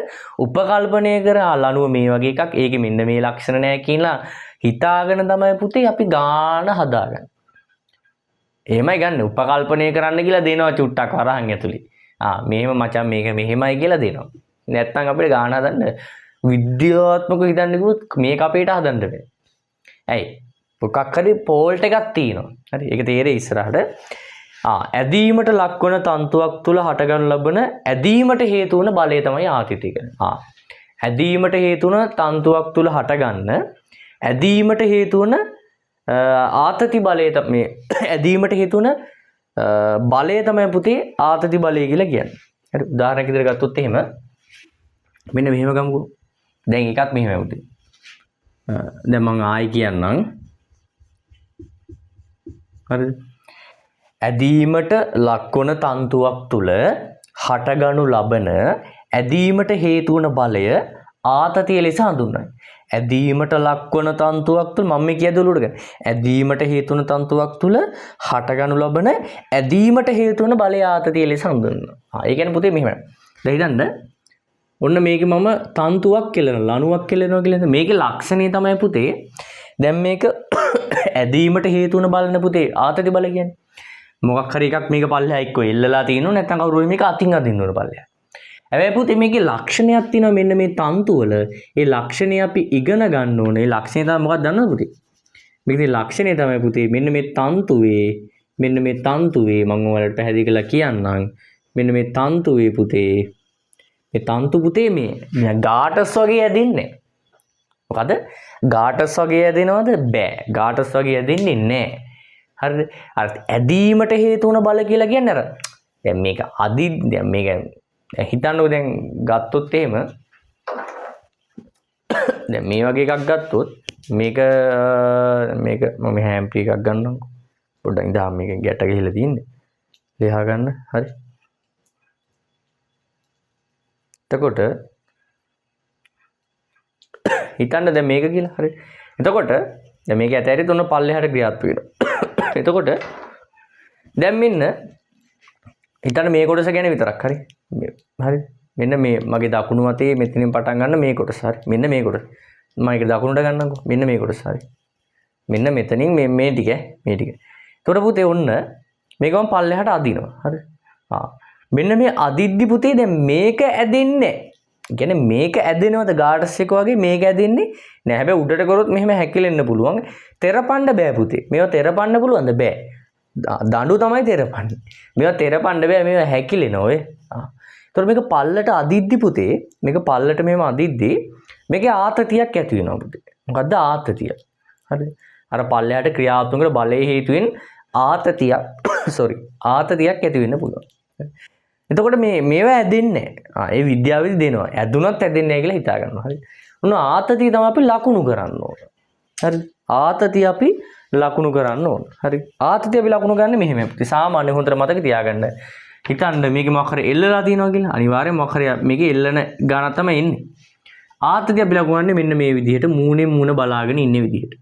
උපකල්පනය කරා ලණුව මේ වගේ එකක්. ඒකේ මෙන්න මේ ලක්ෂණ නැහැ කියලා හිතාගෙන තමයි පුතේ අපි ගාන හදාගන්නේ. එහෙමයි ගන්න උපකල්පනය කරන්න කියලා දෙනවා චුට්ටක් වරහන් ඇතුලේ. මෙහෙම මචං මේක මෙහෙමයි කියලා දෙනවා. නැත්තම් අපිට ගාන හදන්න විද්‍යාත්මකව හිතන්න කිව්වොත් මේක අපේට හදන්න බෑ. ඇයි? මොකක් හරි ෆෝල්ට් එකක් තියෙනවා. හරි. ඒක තේරෙයි ඉස්සරහට. ඇදීමට ලක්වන තන්තුවක් තුල හටගනු ලබන ඇදීමට හේතු වන බලය තමයි ආතතිය කියන්නේ. ඇදීමට හේතු වන තන්තුවක් තුල හටගන්න ඇදීමට හේතු වන ආතති බලය මේ ඇදීමට හේතු වන බලය තමයි පුතේ ආතති බලය කියලා කියන්නේ. හරි උදාහරණයක් විදිහට ගත්තොත් එහෙම මෙන්න මෙහෙම ගමුකෝ. දැන් එකක් මෙහෙමයි පුතේ. දැන් මම ආයි කියන්නම්. හරිද? ඇදීමට ලක්වන තන්තුවක් තුල හටගනු ලබන ඇදීමට හේතු වන බලය ආතතිය ලෙස හඳුන්වනවා. ඇදීමට ලක්වන තන්තුවක් තුල මම මේ කියදලුවට ගන්න. ඇදීමට හේතු වන තන්තුවක් තුල හටගනු ලබන ඇදීමට හේතු වන බලය ආතතිය ලෙස හඳුන්වනවා. ඒ කියන්නේ පුතේ මෙහෙමයි. දැන් හිතන්න ඔන්න මේකේ මම තන්තුවක් කෙලනවා ලණුවක් කෙලනවා කියලා. මේකේ ලක්ෂණය තමයි පුතේ. දැන් මේක ඇදීමට හේතු වන බලන පුතේ ආතති බල කියන්නේ. මොකක් හරි එකක් මේක පල්ලෙහා එක්ක එල්ලලා තිනු නැත්නම් කවුරු හරි මේක අතින් අදින්න ඕන පල්ලෙහා. හැබැයි පුතේ මේකේ ලක්ෂණයක් තියෙනවා මෙන්න මේ තන්තු වල. ඒ ලක්ෂණය අපි ඉගෙන ගන්න ඕනේ. ඒ ලක්ෂණය තමයි මොකක්ද දන්නවද පුතේ? මේකේ ලක්ෂණය තමයි පුතේ මෙන්න මේ තන්තුවේ මම ඔයාලට පැහැදිලි කරලා කියන්නම්. මෙන්න මේ තන්තුවේ පුතේ මේ තන්තු පුතේ මේ ගාටස් වගේ ඇදින්නේ. මොකද ගාටස් වගේ ඇදෙනවද? බෑ. ගාටස් වගේ ඇදෙන්නේ නැහැ. හරිද? අර ඇදීමට හේතු වන බල කියලා කියන්නේ අර දැන් මේක දැන් මේක හිතන්නකෝ දැන් ගත්තොත් එහෙම දැන් මේ වගේ එකක් ගත්තොත් මේක මම හැම්පි එකක් ගන්නම්කෝ. පොඩ්ඩක් ඉඳහම මේක ගැට ගිහලා තියෙන්නේ. ලියා ගන්න. හරි. එතකොට හිතන්න දැන් මේක කියලා. හරි. එතකොට දැන් මේක ඇතැරිත් ඔන්න පල්ලෙහාට ක්‍රියාත්මක වෙනවා. එතකොට දැන් මෙන්න හිතන්න මේ කොටස ගැන විතරක් හරි. හරි. මෙන්න මේ මගේ දකුණු අතේ මෙතනින් පටන් ගන්න මේ කොටස හරි. මෙන්න මේ කොටස. මම ඒක දකුණට ගන්නම්කෝ. මෙන්න මේ කොටස හරි. මෙන්න මෙතනින් මේ ටික මේ ටික. එතකොට පුතේ ඔන්න මේක මම පල්ලෙහාට අදිනවා. හරි. මෙන්න මේ අදිද්දි පුතේ දැන් මේක ඇදෙන්නේ. කියන්නේ මේක ඇදෙනවද ගාටස් එක වගේ මේක ඇදෙන්නේ නෑ. හැබැයි උඩට කරොත් මෙහෙම හැකිලෙන්න පුළුවන්. තෙරපන්න බෑ පුතේ. මේවා තෙරපන්න පුළුවන්ද? බෑ. දඬු තමයි තෙරපන්නේ. මේවා තෙරපන්න බෑ. මේවා හැකිලෙනවා ඔය. එතකොට මේක පල්ලට අදිද්දි පුතේ මේක පල්ලට මෙහෙම අදිද්දි මේකේ ආතතියක් ඇති වෙනවා පුතේ. මොකද්ද ආතතිය? හරිද? අර පල්ලයට ක්‍රියාත්මක වෙන බලයේ හේතුවෙන් ආතතියක් ආතතියක් ඇති වෙන්න පුළුවන්. එතකොට මේවා ඇදෙන්නේ නැහැ. ඒ විද්‍යාවේදී දෙනවා. ඇදුනත් ඇදෙන්නේ නැහැ කියලා හිතා ගන්නවා. හරි. උන ආතතිය තමයි අපි ලකුණු කරන්න ඕන. හරි. ආතතිය අපි ලකුණු කරන්න ඕන. හරි. ආතතිය අපි ලකුණු ගන්න මෙහෙම. සාමාන්‍ය හොඳට මතක තියාගන්න. හිතන්න මේක මොකක් හරි එල්ලලා තියෙනවා කියලා. අනිවාර්යෙන් මොකක් හරි මේකේ එල්ලන ගානක් තමයි එන්නේ. ආතතිය අපි ලකුණු ගන්නේ මෙන්න මේ විදිහට මූණෙන් මූණ බලාගෙන ඉන්න විදිහට.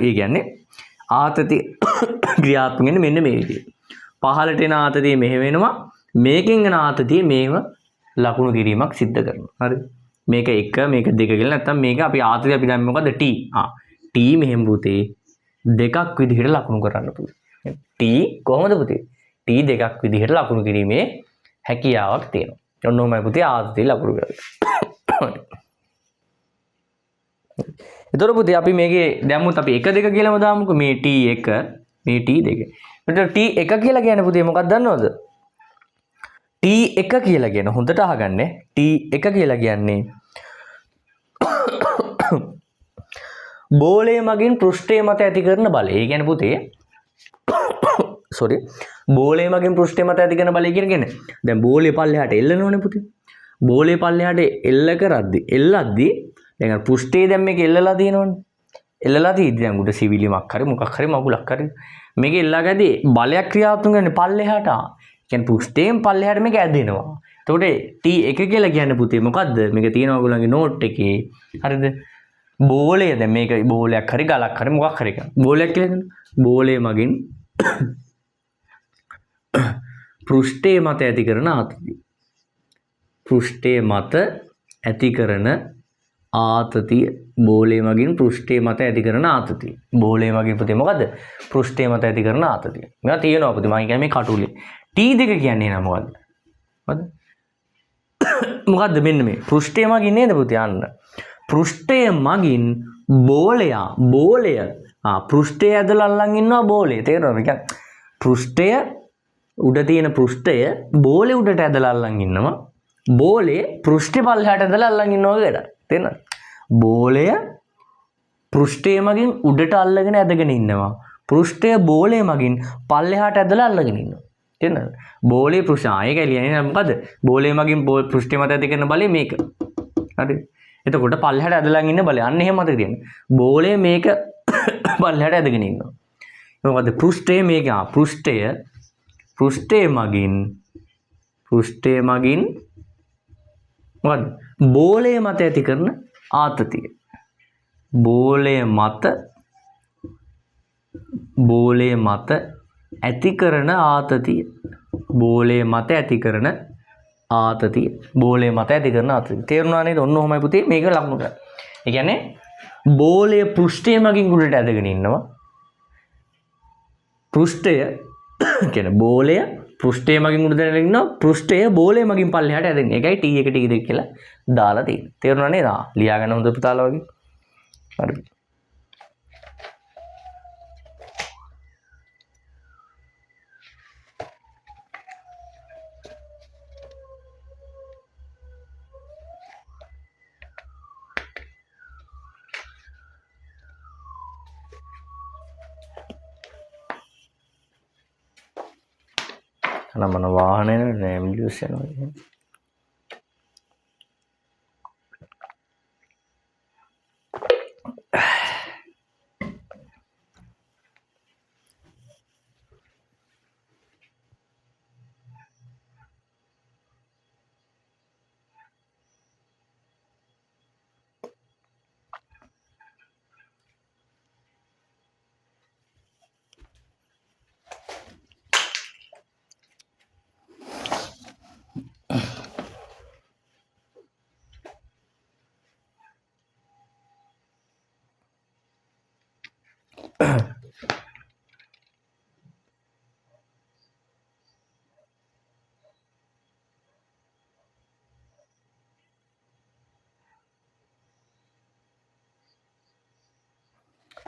ඒ කියන්නේ ආතතිය ක්‍රියාත්මක වෙන්නේ මෙන්න මේ විදිහට. පහළට එන ආතතිය මෙහෙ වෙනවා. මේකෙන් එන ආතතිය මේව ලකුණු කිරීමක් සිද්ධ කරනවා. හරි. මේක 1 මේක 2 කියලා නැත්නම් මේක අපි ආතතිය අපි දැන් මොකද්ද T. T මෙහෙම පුතේ දෙකක් විදිහට ලකුණු කරන්න පුළුවන්. T කොහොමද පුතේ? T දෙකක් විදිහට ලකුණු කිරීමේ හැකියාවක් තියෙනවා. ඔන්න ඔහමයි පුතේ ආතතිය ලකුණු කරන්නේ. එතකොට පුතේ අපි මේකේ දැම්මුත් අපි 1 2 කියලාම දාමුකෝ. මේ T1 මේ T2. එතකොට T1 කියලා කියන්නේ පුතේ මොකක්ද දන්නවද? T1 කියලා කියන හොඳට අහගන්න. T1 කියලා කියන්නේ බෝලය මගින් පෘෂ්ඨය මත ඇති කරන බලය. ඒ කියන්නේ පුතේ බෝලය මගින් පෘෂ්ඨය මත ඇති කරන බලය කියන්නේ දැන් බෝලේ පල්ලෙහාට එල්ලනවනේ පුතේ. බෝලේ පල්ලෙහාට එල්ලද්දි දැන් අර පෘෂ්ඨයේ දැන් මේක එල්ලලා තියෙනවනේ. එල්ලලා තියෙද්දි දැන් උඩ සිවිලිමක් හරි මොකක් හරි මගුලක් හරි මේක එල්ලාගදී බලයක් ක්‍රියාත්මක වෙන්නේ පල්ලෙහාට. කියන්නේ පෘෂ්ඨයෙන් පල්ලෙහාට මේක ඇදෙනවා. එතකොට T1 කියලා කියන්නේ පුතේ මොකද්ද? මේක තියෙනවා ඔයගොල්ලන්ගේ නෝට් එකේ. හරිද? බෝලය දැන් මේක බෝලයක් හරි ගලක් හරි මොකක් හරි එකක්. බෝලයක් කියලා දෙන්න. බෝලය මගින් පෘෂ්ඨයේ මත ඇති කරන ආතතිය. පෘෂ්ඨයේ මත ඇති කරන ආතතිය. බෝලය මගින් පෘෂ්ඨයේ මත ඇති කරන ආතතිය. බෝලය මගින් පුතේ මොකද්ද? පෘෂ්ඨයේ මත ඇති කරන ආතතිය. මේවා තියෙනවා පුතේ. මම කියන්නේ මේ කටුලේ. T2 කියන්නේ නම මොකද්ද? මොකද්ද මෙන්න මේ පෘෂ්ඨය මගින් නේද පුතේ අන්න. පෘෂ්ඨය මගින් බෝලය පෘෂ්ඨය ඇදලා අල්ලන් ඉන්නවා බෝලය. තේරෙනවද? කියන්නේ පෘෂ්ඨය උඩ තියෙන පෘෂ්ඨය බෝලේ උඩට ඇදලා අල්ලන් ඉන්නවා. බෝලේ පෘෂ්ඨය පල්ලෙහාට ඇදලා අල්ලන් ඉන්නවා වගේ. තේරෙනවද? බෝලය පෘෂ්ඨය මගින් උඩට අල්ලගෙන ඇදගෙන ඉන්නවා. පෘෂ්ඨය බෝලය මගින් පල්ලෙහාට ඇදලා අල්ලගෙන ඉන්නවා. තේරෙනවද? බෝලේ පෘෂ්ඨය ඒක කියන්නේ මොකද්ද? බෝලය මගින් පෘෂ්ඨය මත ඇති කරන බලය මේක. හරි. එතකොට පල්ලෙහාට ඇදලා ඉන්න බලය අන්න එහෙම මතක තියන්න. බෝලය මේක පල්ලෙහාට ඇදගෙන ඉන්නවා. මොකද්ද? පෘෂ්ඨය මේක. පෘෂ්ඨය මගින් මොකද්ද? බෝලය මත ඇති කරන ආතතිය. බෝලය මත ඇති කරන ආතතිය. බෝලය මත ඇති කරන ආතතිය. බෝලය මත ඇති කරන ආතතිය. තේරුණා නේද? ඔන්න ඔහමයි පුතේ මේක ලකුණු කරා. ඒ කියන්නේ බෝලය පෘෂ්ඨය මගින් උඩට ඇදගෙන ඉන්නවා. පෘෂ්ඨය කියන්නේ බෝලය පෘෂ්ඨය මගින් උඩට ඇදගෙන ඉන්නවා. පෘෂ්ඨය බෝලය මගින් පල්ලෙහාට ඇදගෙන. ඒකයි T1 T2 කියලා දාලා තියෙන්නේ. තේරුණා නේද? ලියා ගන්න හොඳ පුතාලා වගේ. හරි. మన వాహనే నేను చూసాను.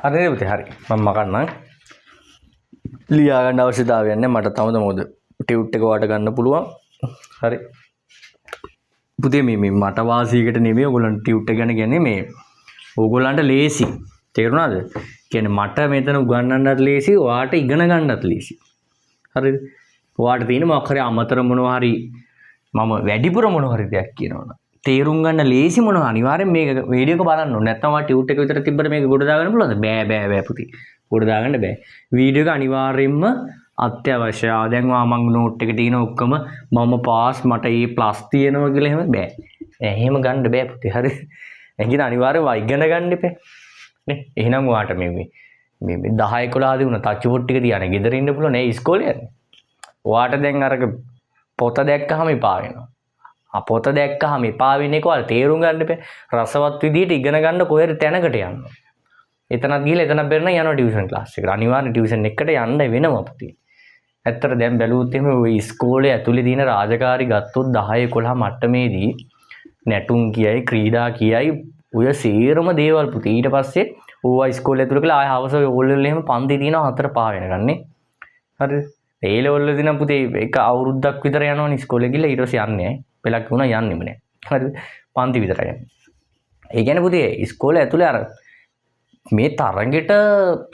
හරි පුතේ හරි මම මකන්නම් ලියා ගන්න අවශ්‍යතාවයක් නැහැ මට තමද මොකද ටියුට් එක වාට ගන්න පුළුවන් හරි පුතේ මේ මට වාසියකට නෙමෙයි ඔයගොල්ලන්ට ටියුට් එක ගැන කියන්නේ මේ ඕගොල්ලන්ට ලේසි තේරුණාද කියන්නේ මට මෙතන උගන්වන්නත් ලේසි ඔයාට ඉගෙන ගන්නත් ලේසි හරිද ඔයාට තියෙන මොකක් හරි අමතර මොනවා හරි මම වැඩිපුර මොනවා හරි දෙයක් කියනවනම් තේරුම් ගන්න ලේසි මොනවා අනිවාර්යෙන් මේක වීඩියෝ එක බලන්න ඕනේ නැත්නම් ඔයා ටියුට් එක විතර තිබ්බට මේක ගොඩ දාගන්න පුළුවන්ද බෑ පුතේ ගොඩ දාගන්න බෑ වීඩියෝ එක අනිවාර්යෙන්ම අත්‍යවශ්‍යයි දැන් මම නෝට් එක තියෙන ඔක්කොම මම පාස් මට A+ තියෙනවා කියලා එහෙම බෑ එහෙම ගන්න බෑ පුතේ හරි එහෙනම් අනිවාර්යෙන්ම ඉගෙන ගන්න එපේ නේ එහෙනම් ඔයාට මේ 10 11 දින ටච් බෝඩ් ටික තියාගෙන ගෙදර ඉන්න පුළුවන් නේ ඉස්කෝලේ යන්නේ ඔයාට දැන් අර පොත දැක්කහම එපා වෙනවා පොත දැක්කහම එපා වෙන එක ඔයාලා තේරුම් ගන්න එපේ රසවත් විදියට ඉගෙන ගන්න කොහෙද තැනකට යන්න එතනත් ගිහලා එතනත් බැරනම් යනවා ටියුෂන් ක්ලාස් එකට අනිවාර්යෙන් ටියුෂන් එකට යන්න වෙනවා පුතේ ඇත්තට දැන් බැලුවොත් එහෙම ওই ඉස්කෝලේ ඇතුලේ තියෙන රාජකාරි ගත්තොත් 10 11 මට්ටමේදී නැටුම් කියයි ක්‍රීඩා කියයි ඔය සේරම දේවල් පුතේ ඊට පස්සේ ඕවා ඉස්කෝලේ ඇතුලේ කියලා ආය හවස ඕල්වල එහෙම පන්ති තියෙනවා 4 5 වෙනකන් නේ හරිද ඒ ලෙවල් වලදී නම් පුතේ එක අවුරුද්දක් විතර යනවනේ ඉස්කෝලේ ගිහලා ඊට පස්සේ යන්නේ නැහැ පෙලක් වුණා යන්නෙම නැහැ හරිද පන්ති විතරයි යන්නේ ඒ කියන්නේ පුතේ ඉස්කෝලේ ඇතුලේ අර මේ තරඟෙට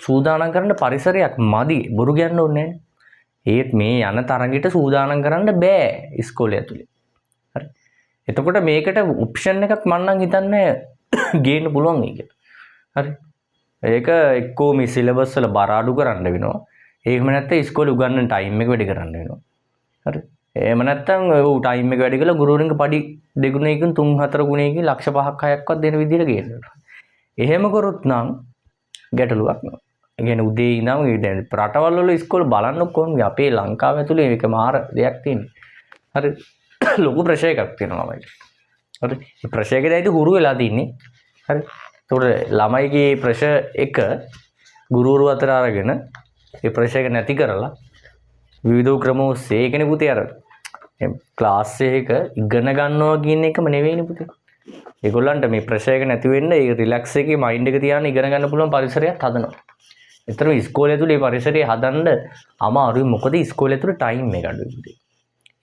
සූදානම් කරන්න පරිසරයක් මදි බොරු කියන්න ඕනේ නැහැ ඒත් මේ යන තරඟෙට සූදානම් කරන්න බෑ ඉස්කෝලේ ඇතුලේ හරි එතකොට මේකට ඔප්ෂන් එකක් මම නම් හිතන්නේ ගේන්න පුළුවන් වෙයි කියලා හරි ඒක එක්කෝ මේ සිලබස් වල බර අඩු කරන්න වෙනවා එහෙම නැත්නම් ඉස්කෝලේ උගන්වන ටයිම් එක වැඩි කරන්න වෙනවා හරි එහෙම නැත්නම් ඔව් ටයිම් එක වැඩි කරලා ගුරුවරුන්ගේ පඩි දෙගුණයකින් 3-4 ගුණයකින් ලක්ෂ 5ක් 6ක්වත් දෙන විදිහට ගේන්න එහෙම කරොත් නම් ගැටලුවක් නෑ ඒ කියන්නේ උදේ ඉඳන් දැන් රටවල් වල ඉස්කෝල බලන්න කොහොමද අපේ ලංකාව ඇතුලේ මේක මාර දෙයක් තියෙනවා හරි ලොකු ප්‍රශ්න එකක් තියෙනවා ළමයි හරි මේ ප්‍රශ්න එකේ දැයිද හුරු වෙලා තින්නේ හරි ඒතකොට ළමයිගේ ප්‍රශ්න එක ගුරුවරු අතර අරගෙන ඒ ප්‍රශ්න එක නැති කරලා විවිධ ක්‍රම ඔස්සේ ඒ කියන්නේ පුතේ අර ක්ලාස් එක ඉගෙන ගන්නවා කියන එකම නෙවෙයිනේ පුතේ ඒගොල්ලන්ට මේ ප්‍රෙෂර් එක නැති වෙන්න ඒ රිලැක්ස් එකේ මයින්ඩ් එක තියාගෙන ඉගෙන ගන්න පුළුවන් පරිසරයක් හදනවා. ඒතර ඉස්කෝලේ ඇතුලේ පරිසරය හදන්න අමාරුයි මොකද ඉස්කෝලේ ඇතුලේ ටයිම් එක අඩුයි පුතේ.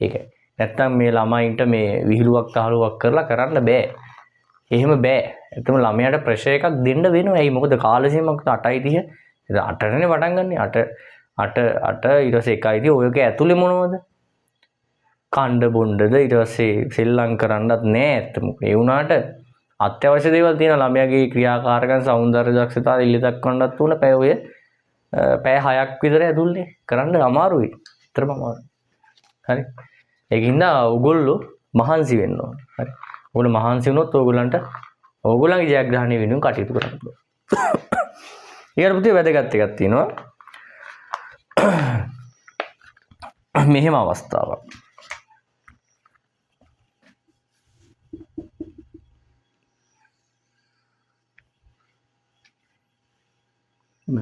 ඒකයි. නැත්තම් මේ ළමයින්ට මේ විහිළුවක් තහලුවක් කරලා කරන්න බෑ. එහෙම බෑ. එතම ළමයාට ප්‍රෙෂර් එකක් දෙන්න වෙනවා. ඇයි මොකද කාල සීමාවක් 8:30 8ටනේ පටන් ගන්න. 8 ඊට පස්සේ 1:30 ඔයක ඇතුලේ මොනවද? කණ්ඩ බොණ්ඩද ඊට පස්සේ සෙල්ලම් කරන්නත් නෑ ඇත්තම ඒ වුණාට අත්‍යවශ්‍ය දේවල් තියෙනවා ළමයාගේ ක්‍රියාකාරකම් සෞන්දර්ය දක්ෂතාව ඉල්ල දක්වන්නත් උන පැය 6ක් විතර ඇතුළේ කරන්න අමාරුයි. අතරම අමාරුයි. හරි. ඒකින්ද ඔයගොල්ලෝ මහන්සි වෙන්න ඕන. හරි. ඔයගොල්ලෝ මහන්සි වුණොත් ඔයගොල්ලන්ගේ ජයග්‍රහණය වෙනුවෙන් කටයුතු කරන්න පුළුවන්. ඊට පුතේ වැදගත් එකක් තියෙනවා. මෙහෙම අවස්ථාවක්.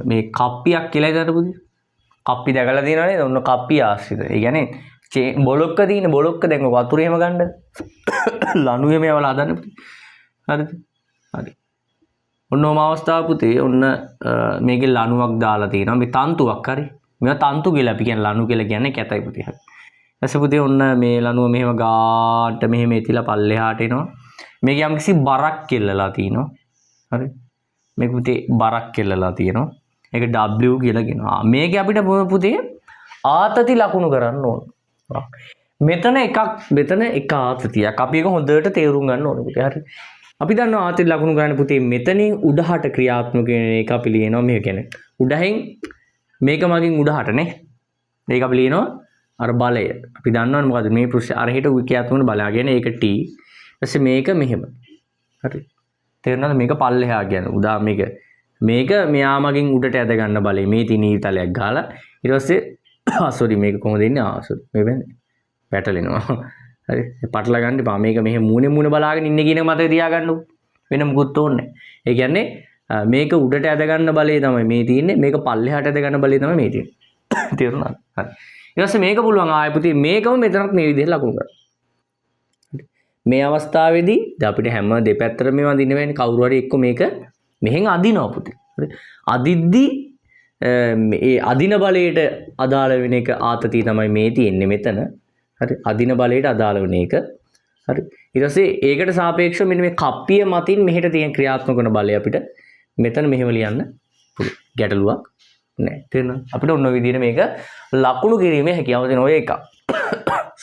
මේ කප්පියක් කියලා හිතන්න පුතේ. කප්පි දැකලා තියෙනව නේද? ඔන්න කප්පිය ආශ්‍රිත. ඒ කියන්නේ බොලොක්ක තියෙන බොලොක්ක දැන් වතුර එහෙම ගන්නද? ලණු එහෙම යවලා හදන්න පුතේ. හරිද? හරි. ඔන්න ඔම අවස්ථාව පුතේ ඔන්න මේකේ ලණුවක් දාලා තියෙනවා. මේ තන්තුවක් හරි. මේවා තන්තු කියලා අපි කියන්නේ ලණු කියලා කියන්නේ කැතයි පුතේ. හරි. ඊපස්සේ පුතේ ඔන්න මේ ලණුව මෙහෙම ගාට මෙහෙම එතිලා පල්ලෙහාට එනවා. මේක යම්කිසි බරක් කෙල්ලලා තිනවා. හරි. මේක පුතේ බරක් කෙල්ලලා තියෙනවා. ඒක W කියලා කියනවා. මේක අපිට පුතේ ආතති ලකුණු කරන්න ඕන. මෙතන එක ආතතියක්. අපි ඒක හොඳට තේරුම් ගන්න ඕනේ පුතේ. හරි. අපි දන්නවා ආතති ලකුණු ගන්න පුතේ මෙතනින් උඩහට ක්‍රියාත්මක වෙන එක අපි ලියනවා මේ කියන්නේ. උඩහෙන් මේක මගින් උඩහටනේ. මේක අපි ලියනවා අර බලය. අපි දන්නවනේ මොකද්ද මේ පෘෂ්ඨ අරහෙට ක්‍රියාත්මක බලය කියන්නේ ඒක T. ඊපස්සේ මේක මෙහෙම. හරි. තේරෙනවද මේක පල්ලෙහා කියන්නේ. උදා මේක මෙයා මගින් උඩට ඇද ගන්න බලය. මේ තිනීතලයක් ගහලා ඊට පස්සේ සෝරි මේක කොහොමද එන්නේ? සෝරි මේ වෙන්නේ. වැටලෙනවා. හරි. පටල ගන්න එපා. මේක මෙහෙම මූණේ බලාගෙන ඉන්නේ කියන එක මතක තියාගන්නකො. වෙන මොකුත් ඕනේ නැහැ. ඒ කියන්නේ මේක උඩට ඇද ගන්න බලය තමයි මේ තියෙන්නේ. මේක පල්ලෙහාට ඇද ගන්න බලය තමයි මේ තියෙන්නේ. තේරුණාද? හරි. ඊට පස්සේ මේක පුළුවන් ආයෙ පුතේ මේකම මෙතනත් මේ විදිහට ලකුණු කරන්න. මේ අවස්ථාවේදී අපිට හැම දෙපැත්තටම මේ වඳින්න වෙන්නේ කවුරු හරි එක්ක මේක මෙහෙන් අදිනවා පුතේ. හරි. අදිද්දි ඒ අදින බලයට අදාළ වෙන එක ආතතිය තමයි මේ තියෙන්නේ මෙතන. හරි. අදින බලයට අදාළ වෙන එක. හරි. ඊට පස්සේ ඒකට සාපේක්ෂව මෙන්න මේ කප්පිය මතින් මෙහෙට තියෙන ක්‍රියාත්මක කරන බලය අපිට මෙතන මෙහෙම ලියන්න පුළුවන්. ගැටලුවක් නැහැ. තේරෙනවද? අපිට ඔන්න ඔය විදිහට මේක ලකුණු කිරීමේ හැකියාව දෙන ඔය එක.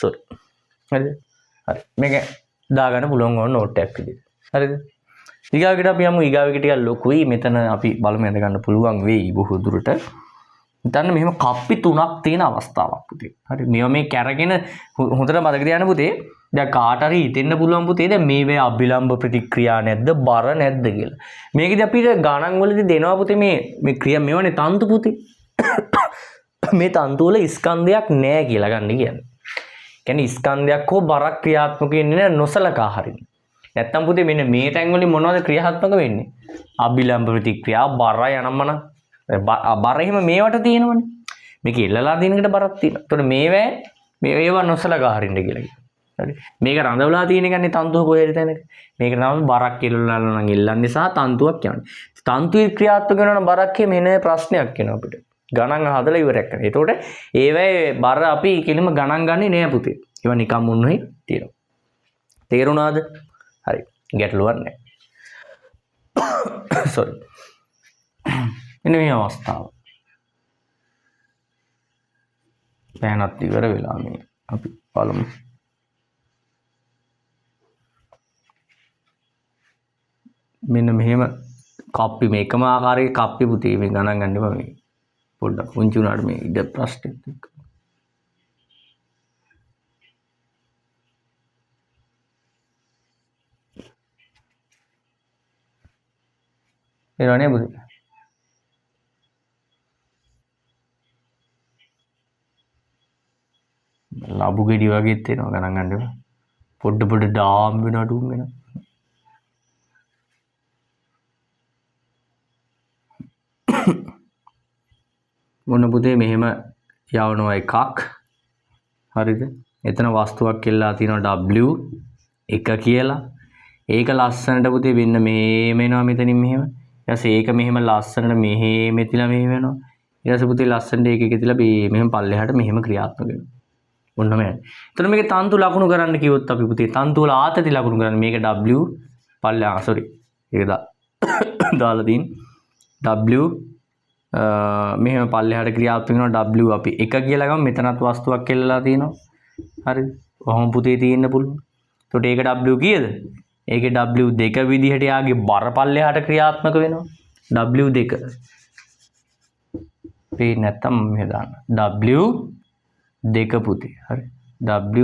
sorry. හරිද? හරි. මේක දාගන්න පුළුවන් ඕන නෝට් එකක් විදිහට. හරිද? ඊගාවකට අපි යමු ඊගාවකට ටිකක් ලොකුයි. මෙතන අපි බලමු ඇඳ ගන්න පුළුවන් වෙයි බොහෝ දුරට. හිතන්න මෙහෙම කප්පි 3ක් තියෙන අවස්ථාවක් පුතේ. හරි. මේවා මේ කැරගෙන හොඳට මතක තියාගන්න පුතේ. දැන් කාට හරි හිතෙන්න පුළුවන් පුතේ දැන් මේ අභිලම්භ ප්‍රතික්‍රියා නැද්ද බර නැද්ද කියලා. මේකදී අපිට ගණන් වලදී දෙනවා පුතේ මේ ක්‍රියා මේවනේ තන්තු පුතේ. මේ තන්තු වල ස්කන්ධයක් නැහැ කියලා ගන්න කියන්නේ. කියන්නේ ස්කන්ධයක් හෝ බරක් ක්‍රියාත්මක වෙන්නේ නැහැ නොසලකා හරින්න. නැත්තම් පුතේ මෙන්න මේ තැන් වලින් මොනවද ක්‍රියාත්මක වෙන්නේ? අභිලම්භ ප්‍රතික්‍රියා බර යනම්මන බර එහෙම මේවට තියෙනවනේ. මේක ඉල්ලලා දින එකට බරක් තියෙනවා. ඒතකොට මේවා නොසලකා හරින්න කියලා කියනවා. හරි. මේක රඳවලා තියෙන එකනේ තන්තුව කොහෙද තැනක. මේක තමයි බරක් ඉල්ලලා නම් ඉල්ලන්නේ සහ තන්තුවක් යන්නේ. තන්තුවේ ක්‍රියාත්මක වෙනවා නම් බරක් එහෙම එන ප්‍රශ්නයක් වෙනවා අපිට. ගණන් හදලා ඉවරයක් කරනවා. ඒතකොට ඒවැයි බර අපි කෙලිම ගණන් ගන්නේ නෑ පුතේ. ඒවා නිකම් මුන්නොයි තියෙනවා. තේරුණාද? හරි. ගැටලුවක් නැහැ. sorry. මෙන්න මේ අවස්ථාව. පැනත් ඉවර වෙලා මේ අපි බලමු. මෙන්න මෙහෙම කප්පි මේකම ආකාරයේ කප්පි පුතේ මේ ගණන් ගන්න එපා මේ. පොඩ්ඩක් පුංචි උනාට මේ ඉඩ ප්‍රශ්නෙත් එක්ක. එනවනේ පුතේ. ලබු ගෙඩි වගේත් එනවා ගණන් ගන්න එපා. පොඩ ඩාම් වෙන අඩුම් වෙන. මොන පුතේ මෙහෙම යවනවා එකක්. හරිද? එතන වස්තුවක් කියලා තියෙනවා W එක කියලා. ඒක ලස්සනට පුතේ වෙන්න මෙහෙම එනවා මෙතනින් මෙහෙම. ඊට පස්සේ ඒක මෙහෙම ලස්සනට මෙහෙම මෙතිලා මෙහෙම වෙනවා. ඊට පස්සේ පුතේ ලස්සනට ඒක එකතිලා මෙහෙම පල්ලෙහාට මෙහෙම ක්‍රියාත්මක වෙනවා. ඔන්නම යන්නේ. එතන මේකේ තන්තු ලකුණු කරන්න කිව්වොත් අපි පුතේ තන්තු වල ආතති ලකුණු කරන්න මේක W පල්ලෙහා sorry. ඒක දාලා තියෙන W මෙහෙම පල්ලෙහාට ක්‍රියාත්මක වෙනවා W අපි එක කියලා ගමු මෙතනත් වස්තුවක් කෙල්ලලා තියෙනවා. හරිද? කොහොම පුතේ තියෙන්න පුළුවන්. එතකොට ඒක W කීයද? ඒකේ W දෙක විදිහට යාගේ බර පල්ලෙහාට ක්‍රියාත්මක වෙනවා. W දෙක. පේන්නේ නැත්තම් මෙහෙ දාන්න. W දෙක පුතේ. හරි.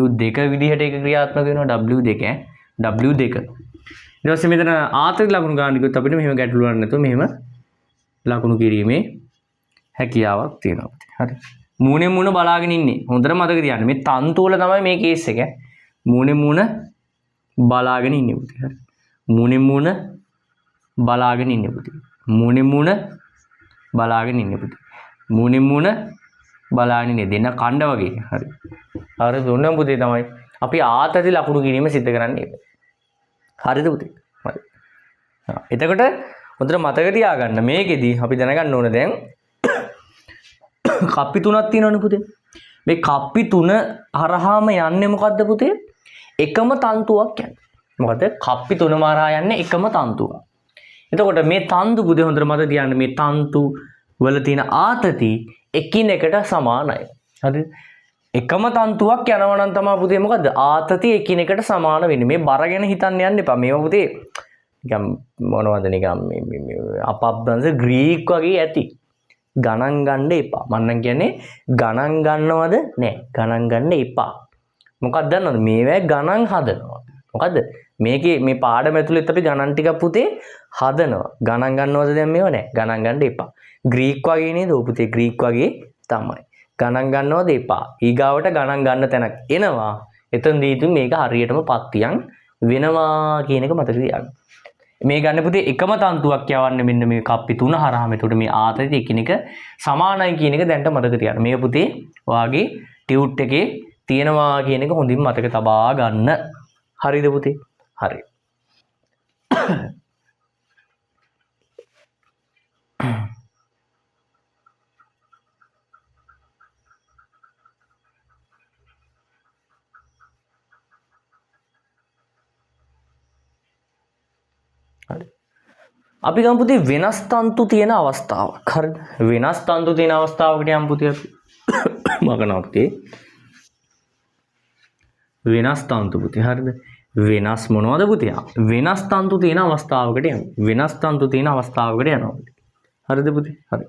W දෙක විදිහට ඒක ක්‍රියාත්මක වෙනවා. W දෙක W දෙක. ඊට පස්සේ මෙතන ආතති ලකුණු ගන්න කිව්වොත් අපිට මෙහෙම ගැටලුවක් නැතුව මෙහෙම ලකුණු කිරීමේ හැකියාවක් තියෙනවා. හරි. මූණේ මූණ බලාගෙන ඉන්නේ. හොඳට මතක තියාගන්න. මේ තන්තු වල තමයි මේ කේස් එක. මූණේ මූණ බලාගෙන ඉන්නේ පුතේ. හරි. මූණේ මූණ බලාගෙන ඉන්නේ පුතේ. මූණේ මූණ බලාගෙන ඉන්නේ පුතේ. මූණේ මූණ බලාගෙන ඉන්නේ දෙන්න කණ්ඩ වගේ. හරි. හරි දුන්නා පුතේ තමයි අපි ආතති ලකුණු කිරීම සිද්ධ කරන්නේ. හරිද පුතේ? හරි. එතකොට හොඳට මතක තියාගන්න මේකෙදි අපි දැනගන්න ඕන දැන් කප්පි තුනක් තියෙනවනේ පුතේ. මේ කප්පි තුන හරහාම යන්නේ මොකද්ද පුතේ? එකම තන්තුවක් යන්නේ. මොකද කප්පි තුනම හරහා යන්නේ එකම තන්තුවක්. එතකොට මේ තන්තු පුතේ හොඳට මතක තියාගන්න මේ තන්තු වල තියෙන ආතති එකිනෙකට සමානයි. හරිද? එකම තන්තුවක් යනවා නම් තමයි පුතේ මොකද්ද? ආතති එකිනෙකට සමාන වෙන්නේ. මේ බර ගැන හිතන්න යන්න එපා. මේවා පුතේ නිකම් මොනවද නිකම් මේ අපබ්බන්ස ග්‍රීක් වගේ ඇති. ගණන් ගන්න එපා. මම නම් කියන්නේ ගණන් ගන්නවද? නෑ. ගණන් ගන්න එපා. මොකක්ද දන්නවද? මේවා ගණන් හදනවා. මොකද්ද? මේකේ මේ පාඩම ඇතුළෙත් අපි ගණන් ටිකක් පුතේ හදනවා. ගණන් ගන්නවද දැන් මේව නෑ. ගණන් ගන්න එපා. ග්‍රීක් වගේ නේද? පුතේ ග්‍රීක් වගේ තමයි. ගණන් ගන්නවද එපා. ඊගාවට ගණන් ගන්න තැනක් එනවා. එතනදී මේක හරියටම පත්තියන් වෙනවා කියන එක මතක තියාගන්න. මේ ගන්න පුතේ එකම තන්තුවක් යවන්නේ මෙන්න මේ කප්පි තුන හරහාම. එතකොට මේ ආතති එකිනෙක සමානයි කියන එක දැනට මතක තියාගන්න. මේ පුතේ ඔයාගේ ටියුට් එකේ තියෙනවා කියන එක හොඳින් මතක තබා ගන්න. හරිද පුතේ? හරි. හරි. අපි ගමු පුතේ වෙනස් තන්තු තියෙන අවස්ථාවක්. හරිද? වෙනස් තන්තු තියෙන අවස්ථාවකට යමු පුතේ අපි. මගනවා පුතේ. වෙනස් තන්තු පුතේ. හරිද? වෙනස් මොනවද පුතේ? වෙනස් තන්තු තියෙන අවස්ථාවකට යමු. වෙනස් තන්තු තියෙන අවස්ථාවකට යනවා පුතේ. හරිද පුතේ? හරි.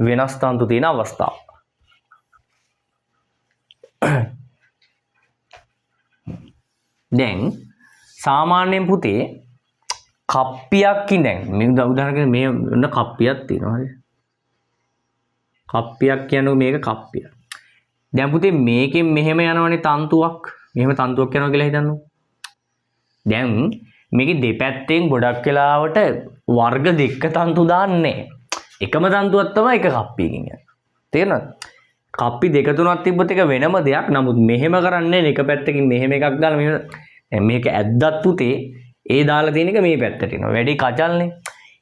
වෙනස් තන්තු තියෙන අවස්ථාව. දැන් සාමාන්‍යයෙන් පුතේ කප්පියක් ඉඳන් මේ උදාහරණයක් මේ ඔන්න කප්පියක් තියෙනවා හරි. කප්පියක් කියන්නේ මේක කප්පිය. දැන් පුතේ මේකෙන් මෙහෙම යනවනේ තන්තුවක්. මෙහෙම තන්තුවක් යනවා කියලා හිතන්නකො. දැන් මේකේ දෙපැත්තෙන් ගොඩක් වෙලාවට වර්ග දෙක තන්තු දාන්නේ. එකම තන්තුවක් තමයි එක කප්පියකින් යන්නේ. තේරෙනවද? කප්පි දෙක තුනක් තිබ්බොත් එක වෙනම දෙයක්. නමුත් මෙහෙම කරන්නේ එක පැත්තකින් මෙහෙම එකක් දාලා මෙහෙම මේක ඇද්දත් පුතේ ඒ දාලා තියෙන එක මේ පැත්තට එනවා. වැඩි කචල්නේ.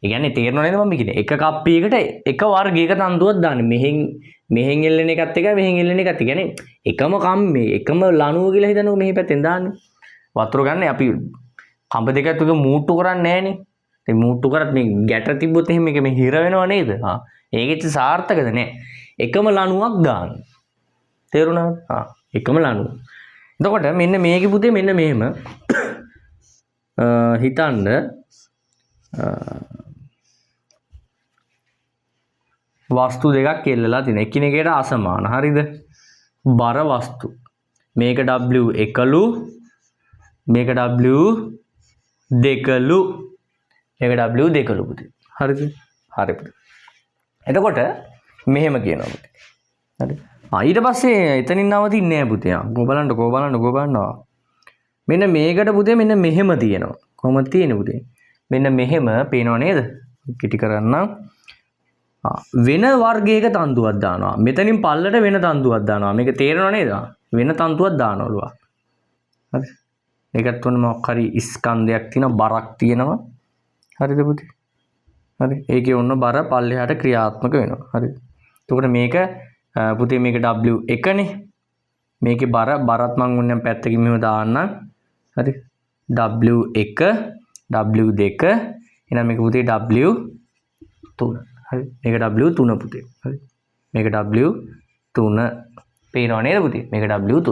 ඒ කියන්නේ තේරෙනව නේද මම කියන්නේ? එක කප්පියකට එක වර්ගයක තන්තුවක් දාන්නේ. මෙහෙන් එල්ලෙන එකත් එකයි මෙහෙන් එල්ලෙන එකත්. ඒ කියන්නේ එකම කම්මේ එකම ලණුව කියලා හිතනකො මෙහි පැත්තෙන් දාන්නේ. වතුර ගන්න අපි කම්බ දෙකත් එක මූට්ටු කරන්නේ නැහනේ. ඒ මූට්ටු කරත් මේ ගැට තිබ්බොත් එහෙම මේක මේ හිර වෙනව නේද? හා. ඒකෙත් සාර්ථකද නැහැ. එකම ලණුවක් දාන්න. තේරුණාද? එකම ලණුව. එතකොට මෙන්න මේකේ පුතේ මෙන්න මෙහෙම හිතන්න වස්තු දෙකක් එල්ලලා තියෙන. එකිනෙකට අසමාන. හරිද? බර වස්තු. මේක W1ලු මේක W2ලු මේක W2ලු පුතේ. හරිද? හරි පුතේ. එතකොට මෙහෙම කියනවා පුතේ. හරි. ඊට පස්සේ එතනින් නවතින්නේ නැහැ පුතේ. බලන්න. මෙන්න මේකට පුතේ මෙන්න මෙහෙම තියෙනවා. කොහොමද තියෙන්නේ පුතේ? මෙන්න මෙහෙම පේනව නේද? කිටි කරන්න. වෙන වර්ගයක තන්තුවක් දානවා. මෙතනින් පල්ලට වෙන තන්තුවක් දානවා. මේක තේරෙනව නේද? වෙන තන්තුවක් දානවලු. හරි. ඒකත් වොන්න මොකක් හරි ස්කන්ධයක් තියෙනවා, බරක් තියෙනවා. හරිද පුතේ? හරි. ඒකේ ඔන්න බර පල්ලෙහාට ක්‍රියාත්මක වෙනවා. හරි. එතකොට මේක පුතේ මේක W1 නේ. මේකේ බරත් මම උන්නම් පැත්තකින් මෙහෙම දාන්නම්. හරි. W1 W2 එහෙනම් මේක පුතේ W3. හරි. මේක W3 පුතේ. හරි. මේක W3 පේනව නේද පුතේ? මේක W3.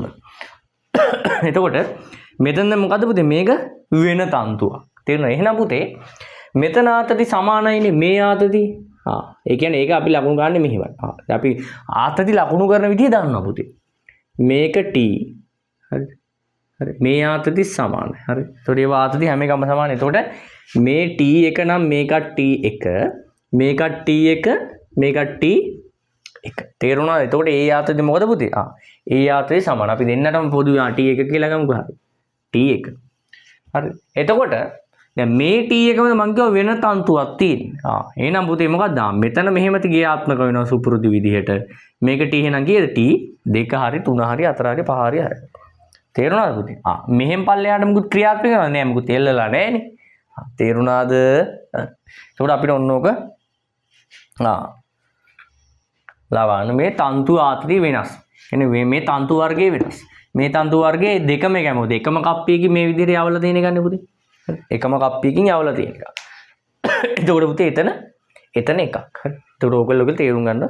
එතකොට මෙතන මොකද්ද පුතේ? මේක වෙන තන්තුවක්. තේරෙනවද? එහෙනම් පුතේ මෙතන ආතති සමානයිනේ මේ ආතති. ඒ කියන්නේ ඒක අපි ලකුණු ගන්න මෙහෙමයි. අපි ආතති ලකුණු කරන විදිය දන්නවා පුතේ. මේක T. හරි. හරි. මේ ආතති සමානයි. හරි. එතකොට ඒවා ආතති හැම එකම සමානයි. එතකොට මේ T1 නම් මේකත් T1, මේකත් T1, මේකත් T1. තේරුණාද? එතකොට ඒ ආතති මොකද පුතේ? ඒ ආතති සමාන. අපි දෙන්නටම පොදු T1 කියලා ගමුකෝ. හරි. T1. හරි. එතකොට දැන් මේ T1කම මම කියව වෙන තන්තුවක් තියෙනවා. එහෙනම් පුතේ මොකක්ද? මෙතන මෙහෙම ක්‍රියාත්මක වෙනවා සුපුරුදු විදිහට. මේක T එහෙනම් කීයද? T 2 හරි 3 හරි 4 හරි 5 හරි හරි. තේරුණාද පුතේ? මෙහෙම පල්ලෙහාට මුකුත් ක්‍රියාත්මක වෙනවද? නෑ මුකුත් එල්ලලා නෑනේ. තේරුණාද? එතකොට අපිට ඔන්න ඕක ලබන්න මේ තන්තු ආතතිය වෙනස්. කියන්නේ මේ තන්තු වර්ගයේ වෙනස්. මේ තන්තු වර්ගයේ දෙකම එකම මොකද? එකම කප්පියකින් මේ විදිහට යවලා තියෙන එකනේ පුතේ. එකම කප්පියකින් යවලා තියෙන එක. එතකොට පුතේ එතන එකක්. හරි. එතකොට ඕගොල්ලෝ තේරුම් ගන්න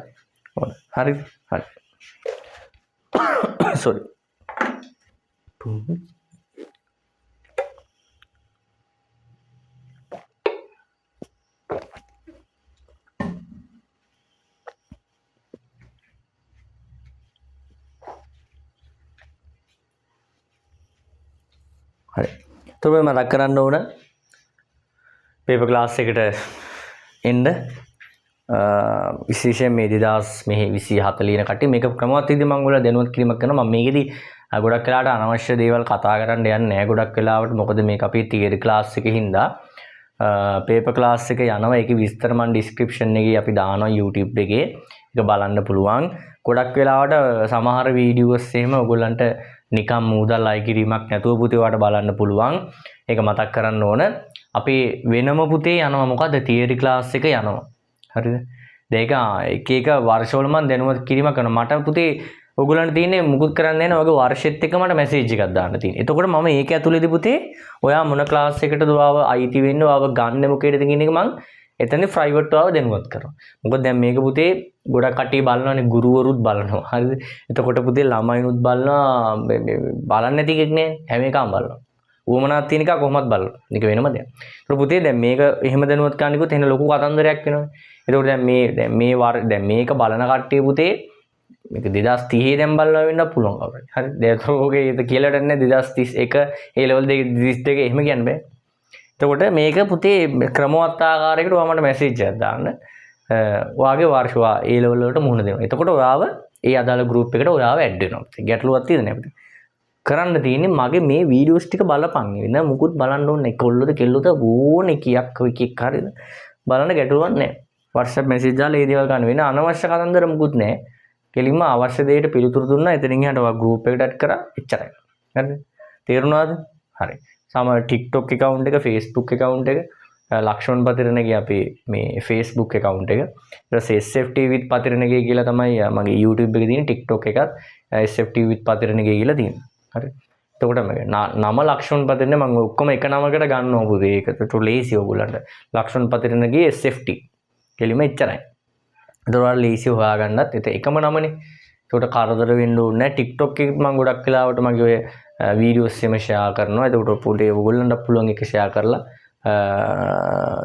ඕන. හරිද? හරි. sorry. හරි. එතකොට මතක් කරන්න ඕන පේපර් ක්ලාස් එකට එන්න විශේෂයෙන් මේ 2024 ලියන කට්ටිය මේක ක්‍රමවත් විදිහට මම ඔයාලා දැනුවත් කිරීමක් කරනවා. මම මේකෙදි ගොඩක් වෙලාවට අනවශ්‍ය දේවල් කතා කරන්න යන්නේ නැහැ. ගොඩක් වෙලාවට මොකද මේක අපි තියරි ක්ලාස් එකේ හින්දා පේපර් ක්ලාස් එක යනවා. ඒකේ විස්තර මම ඩිස්ක්‍රිප්ෂන් එකේ අපි දානවා YouTube එකේ. ඒක බලන්න පුළුවන්. ගොඩක් වෙලාවට සමහර වීඩියෝස් එහෙම ඔයගොල්ලන්ට නිකම් මූදල් අය කිරීමක් නැතුව පුතේ ඔයාලට බලන්න පුළුවන්. ඒක මතක් කරන්න ඕන. අපි වෙනම පුතේ යනවා මොකද්ද? තියරි ක්ලාස් එක යනවා. හරිද? ඒක එක එක වර්ෂවල මම දැනුවත් කිරීමක් කරනවා. මට පුතේ ඔයගොල්ලන්ට තියෙන්නේ මුකුත් කරන්න නැහැ නේ. ඔයගේ වර්ෂෙත් එක්ක මට මැසේජ් එකක් දාන්න තියෙන්නේ. එතකොට මම ඒක ඇතුළේදී පුතේ ඔයා මොන ක්ලාස් එකකටද ඔයාව අයිති වෙන්නේ ඔයාව ගන්න මොකේද කියන එක මං එතනදී ප්‍රයිවට් ඔයාව දැනුවත් කරනවා. මොකද දැන් මේක පුතේ ගොඩක් කට්ටිය බලනවානේ ගුරුවරුත් බලනවා. හරිද? එතකොට පුතේ ළමයිනුත් බලනවා බලන්නේ නැති එකක් නෑ. හැම එකම බලනවා. උවමනාවක් තියෙන එක කොහොමවත් බලනවා. මේක වෙනම දෙයක්. ඒතර පුතේ දැන් මේක එහෙම දැනුවත් කරන්නකොත් එහෙන ලොකු කතන්දරයක් වෙනවා. එතකොට දැන් මේක බලන කට්ටිය පුතේ මේක 2030 දැන් බලනවා වෙන්න පුළුවන් අපිට. හරි. දැන් ඔගේ ඒක කියලා දෙන්නේ 2031 ඒ ලෙවල් 22 එහෙම කියන්න බෑ. එතකොට මේක පුතේ ක්‍රමවත් ආකාරයකට ඔයා මට මැසේජ් එකක් දාන්න. ඔයාගේ වර්ෂවා ඒ ලෙවල් වලට මුහුණ දෙනවා. එතකොට ඔයාව ඒ අදාළ ගෲප් එකට ඔයාව ඇඩ් වෙනවා. ගැටලුවක් තියෙද නැද්ද? කරන්න තියෙන්නේ මගේ මේ වීඩියෝස් ටික බලපන්. වෙන මුකුත් බලන්න ඕනේ නැහැ. කොල්ලොද කෙල්ලොද ඕනේ කීයක් එකක් හරියද? බලන්න ගැටලුවක් නැහැ. WhatsApp මැසේජ් දාලා ඒ දේවල් ගන්න වෙන අනවශ්‍ය කතන්දර මුකුත් නැහැ. කෙලින්ම අවශ්‍ය දෙයට පිළිතුරු දුන්නා. එතනින් එහාට ඔයා ගෲප් එකට ඇඩ් කරා. එච්චරයි. හරිද? තේරුණාද? හරි. සමහර TikTok account එක, Facebook account එක, ලක්ෂ්මන් පතිරණගේ අපේ මේ Facebook account එක. ඊට පස්සේ SFT with පතිරණගේ කියලා තමයි මගේ YouTube එකේ තියෙන TikTok එකත් SFT with පතිරණගේ කියලා තියෙනවා. හරි. එතකොට නම ලක්ෂ්මන් පතිරණ මම ඔක්කොම එක නමකට ගන්නවා පුතේ. ඒකට ලේසි ඔයගොල්ලන්ට. ලක්ෂ්මන් පතිරණගේ SFT. කෙලිම එච්චරයි. එතකොට ලේසි හොයාගන්නත් එකම නමනේ. ඒකට කරදර වෙන්න ඕනේ නැහැ. TikTok එකේ මම ගොඩක් වෙලාවට මගේ ඔය වීඩියෝස් එම ෂෙයා කරනවා. එතකොට පුතේ ඔයගොල්ලන්ට පුළුවන් එක ෂෙයා කරලා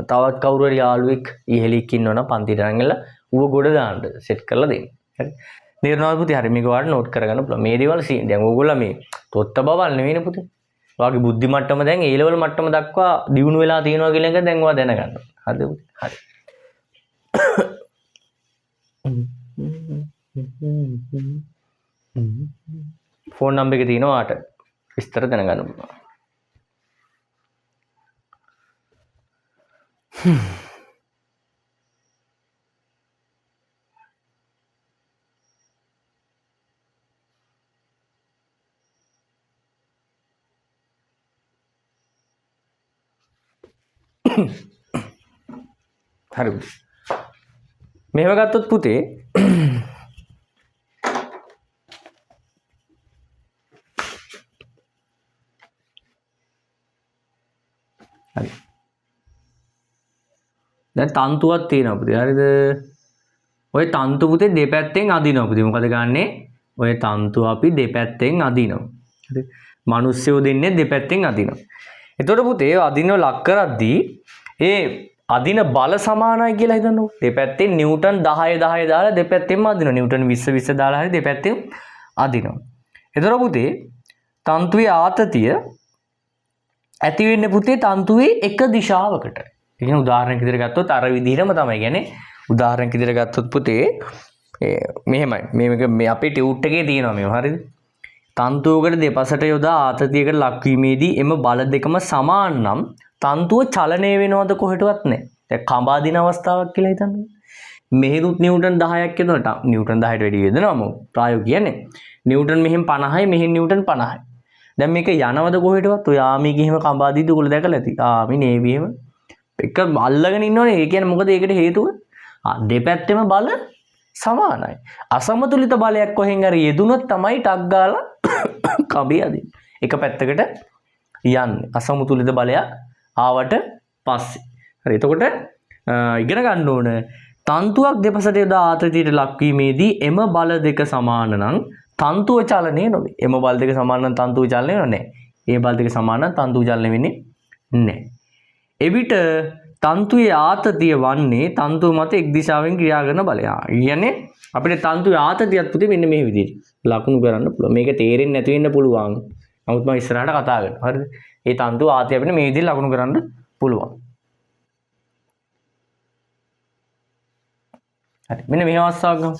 තවත් කවුරු හරි යාළුවෙක් ඉහෙලික් ඉන්නවනම් පන්තිට අරන්ගලා ඌව ගොඩ දාන්න සෙට් කරලා දෙන්න. හරි. තේරෙනවද පුතේ? හරි මේක ඔයාලට නෝට් කරගන්න පුළුවන්. මේ දේවල් දැන් ඕගොල්ලෝ මේ තොත්ත බවල් නෙවෙයිනේ පුතේ. ඔයාගේ බුද්ධි මට්ටම දැන් ඒ ලෙවල් මට්ටම දක්වා දියුණු වෙලා තියෙනවා කියලා එක දැන් ඔයා දැනගන්න. හරිද පුතේ? හරි. ෆෝන් නම්බර් එක තියෙනවා ආට විස්තර දැනගන්න පුළුවන්. හරි. මෙහෙම ගත්තොත් පුතේ හරි. දැන් තන්තුවක් තියෙනවා පුතේ. හරිද? ඔය තන්තු පුතේ දෙපැත්තෙන් අදිනවා පුතේ. මොකද ගන්නෙ? ඔය තන්තු අපි දෙපැත්තෙන් අදිනවා. හරි. මිනිස්සුયો දෙන්නේ දෙපැත්තෙන් අදිනවා. එතකොට පුතේ අදිනව ලක් කරද්දී ඒ අදින බල සමානයි කියලා හිතන්නකො. දෙපැත්තෙන් නිව්ටන් 10 10 දාලා දෙපැත්තෙන්ම අදිනවා. නිව්ටන් 20 20 දාලා හරි දෙපැත්තෙන් අදිනවා. එතකොට පුතේ තන්තුවේ ආතතිය ඇති වෙන්නේ පුතේ තන්තුවේ එක දිශාවකට. ඒ කියන්නේ උදාහරණයක් විදිහට ගත්තොත් අර විදිහටම තමයි. කියන්නේ උදාහරණයක් විදිහට ගත්තොත් පුතේ මෙහෙමයි. මේ අපේ ටියුට් එකේ තියෙනවා මේව. හරිද? තන්තුවකට දෙපසට යොදා ආතතියකට ලක්වීමේදී එම බල දෙකම සමාන නම් තන්තුව චලනය වෙනවද කොහෙටවත් නැහැ. දැන් කඹ අදින අවස්ථාවක් කියලා හිතන්න. මෙහෙනුත් නිව්ටන් 10ක් යනවා. නිව්ටන් 10ට වැඩි වෙනවම ප්‍රායෝගික කියන්නේ. නිව්ටන් මෙහෙන් 50යි මෙහෙන් නිව්ටන් 50යි. දැන් මේක යනවද කොහෙටවත්? ඔය ආමි ගිහිම කඹ අදිද්දි ඔයගොල්ලෝ දැකලා ඇති. ආමි නේවි එහෙම එක අල්ලගෙන ඉන්නවනේ. ඒ කියන්නේ මොකද ඒකට හේතුව? දෙපැත්තෙම බල සමානයි. අසමතුලිත බලයක් කොහෙන් හරි යෙදුනොත් තමයි ටක් ගාලා කඹේ අදින්නේ. එක පැත්තකට යන්නේ. අසමතුලිත බලයක් ආවට පස්සේ. හරි. එතකොට ඉගෙන ගන්න ඕන තන්තුවක් දෙපසට යොදා ආතතියට ලක්වීමේදී එම බල දෙක සමාන නම් තන්තුව චලනය නොවේ. එම බල දෙක සමාන නම් තන්තුව චලනය නැහැ. ඒ බල දෙක සමාන නම් තන්තුව චලනය වෙන්නේ නැහැ. එවිට තන්තුවේ ආතතිය වන්නේ තන්තුව මත එක් දිශාවෙන් ක්‍රියා කරන බලය. කියන්නේ අපිට තන්තුවේ ආතතියක් පුතේ මෙන්න මේ විදිහට ලකුණු කරන්න පුළුවන්. මේක තේරෙන්නේ නැති වෙන්න පුළුවන්. නමුත් මම ඉස්සරහට කතා කරනවා. හරිද? ඒ තන්තුව ආතතිය අපිට මේ විදිහට ලකුණු කරන්න පුළුවන්. හරි. මෙන්න මේ අවස්ථාවක් ගමු.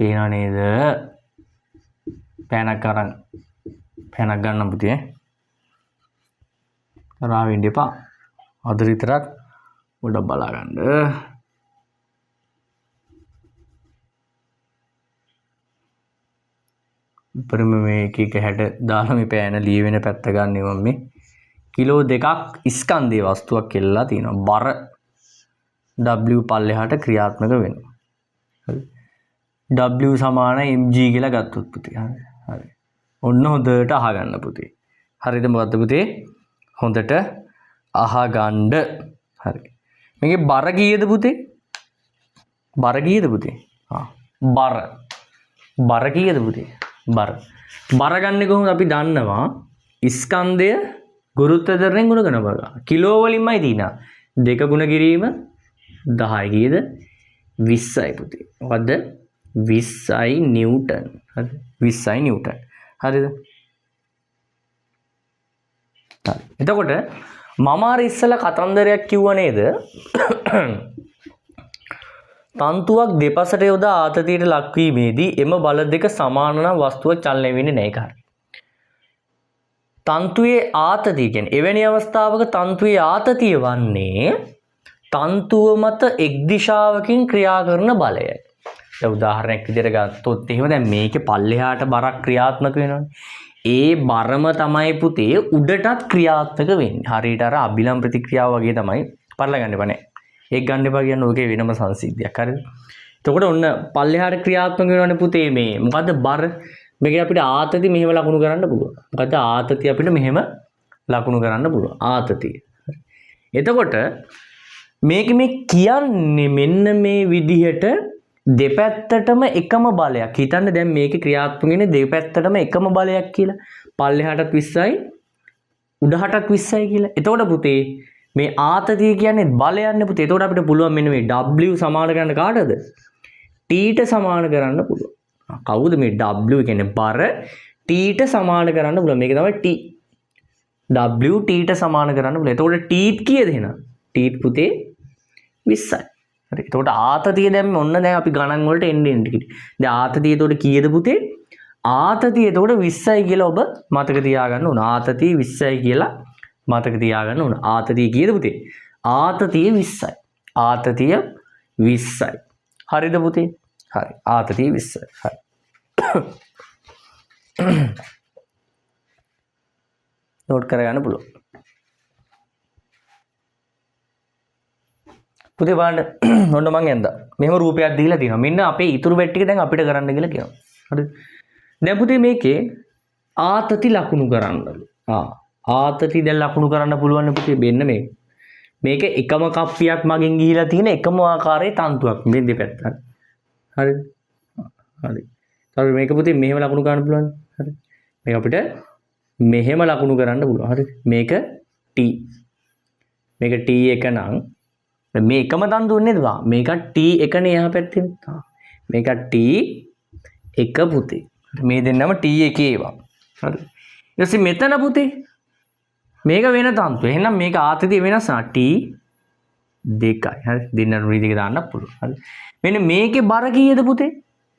පේනව නේද? පෑනක් අරන් පෑනක් ගන්න පුතේ. රා වෙන්න එපා. අද විතරක් පොඩ්ඩක් බලා ගන්න. උපරිම මේ එක එක හැඩ දාලා මේ පෑන ලියවෙන පැත්ත ගන්න මම මේ කිලෝ 2ක් ස්කන්ධයේ වස්තුවක් කෙල්ලලා තියෙනවා. බර W පල්ලෙහාට ක්‍රියාත්මක වෙනවා. හරි. W සමාන mg කියලා ගත්තොත් පුතේ. හරි. ඔන්න හොඳට අහගන්න පුතේ. හරිද මොකද්ද පුතේ? හොඳට අහගන්න. හරි. මේකේ බර කීයද පුතේ? බර කීයද පුතේ? බර කීයද පුතේ? බර ගන්න කොහොමද? අපි දන්නවා ස්කන්ධය ගුරුත්ව තරයෙන් ගුණ කරන බර. කිලෝ වලින්මයි දිනා. 2 ගුණ කිරීම 10 කීයද? 20යි පුතේ. මොකද්ද? 20යි නිව්ටන්. හරි. 20යි නිව්ටන්. හරිද? හරි. එතකොට මම අර ඉස්සලා කතන්දරයක් කිව්වා නේද? තන්තුවක් දෙපසට යොදා ආතතියට ලක්වීමේදී එම බල දෙක සමාන නම් වස්තුව චලනය වෙන්නේ නැහැ. ඒක හරි. තන්තුවේ ආතතිය කියන්නේ එවැනි අවස්ථාවක තන්තුවේ ආතතිය වන්නේ තන්තුව මත එක් දිශාවකින් ක්‍රියා කරන බලයයි. දැන් උදාහරණයක් විදිහට ගත්තොත් එහෙම දැන් මේකේ පල්ලෙහාට බරක් ක්‍රියාත්මක වෙනවනේ. ඒ බරම තමයි පුතේ උඩටත් ක්‍රියාත්මක වෙන්නේ. හරියට අර අභිලම් ප්‍රතික්‍රියාව වගේ තමයි. පරලා ගන්න එපා නේ. ඒක ගන්න එපා කියන්නේ ඔකේ වෙනම සංසිද්ධියක්. හරිද? එතකොට ඔන්න පල්ලෙහාට ක්‍රියාත්මක වෙනවනේ පුතේ මේ. මොකද්ද බර? මේක අපිට ආතති මෙහෙම ලකුණු කරන්න පුළුවන්. මොකද්ද ආතති අපිට මෙහෙම ලකුණු කරන්න පුළුවන්. ආතතිය. එතකොට මේක මේ කියන්නේ මෙන්න මේ විදිහට දෙපැත්තටම එකම බලයක්. හිතන්න දැන් මේකේ ක්‍රියාත්මක වෙන්නේ දෙපැත්තටම එකම බලයක් කියලා. පල්ලෙහාටත් 20යි උඩහටත් 20යි කියලා. එතකොට පුතේ මේ ආතතිය කියන්නේ බලයන්නේ පුතේ. එතකොට අපිට පුළුවන් මෙන්න මේ W සමාන කරන්න කාටද? T ට සමාන කරන්න පුළුවන්. කවුද මේ W කියන්නේ බර T ට සමාන කරන්න පුළුවන්. මේක තමයි T. W T ට සමාන කරන්න පුළුවන්. එතකොට T කීයද එහෙනම්? T පුතේ 20යි. හරි. එතකොට ආතතිය දැන් ඔන්න දැන් අපි ගණන් වලට එන්නේ ටික. දැන් ආතතිය එතකොට කීයද පුතේ? ආතතිය එතකොට 20යි කියලා ඔබ මතක තියාගන්න ඕන. ආතතිය 20යි කියලා මතක තියාගන්න ඕන. ආතතිය කීයද පුතේ? ආතතිය 20යි. ආතතිය 20යි. හරිද පුතේ? හරි. ආතතිය 20යි. හරි. නෝට් කරගන්න පුළුවන්. පුතේ බලන්න ඔන්න මං ඇඳා. මෙහෙම රූපයක් දීලා තියෙනවා. මෙන්න අපේ ඉතුරු වැට් ටික දැන් අපිට කරන්න කියලා කියනවා. හරිද? දැන් පුතේ මේකේ ආතති ලකුණු කරන්නලු. ආතති දැන් ලකුණු කරන්න පුළුවන් නේ පුතේ. මෙන්න මේක එකම කප්පියක් මගෙන් ගිහිලා තියෙන එකම ආකාරයේ තන්තුවක් මේ දෙපැත්ත. හරිද? හරි. ඊට මේක පුතේ මෙහෙම ලකුණු කරන්න පුළුවන්. හරි. මේක අපිට මෙහෙම ලකුණු කරන්න පුළුවන්. හරි. මේක T. මේක T එක නම් මේ එකම තන්තුව නේද? මේක T එකනේ එහා පැත්තේ. මේක T එක පුතේ. මේ දෙන්නම T එකේ ඒවා. හරි. ඊට පස්සේ මෙතන පුතේ මේක වෙන තන්තුව. එහෙනම් මේක ආතතිය වෙනස් T 2යි. හරි. දෙන්න රුධි දෙක දාන්න පුළුවන්. හරි. මෙන්න මේකේ බර කීයද පුතේ?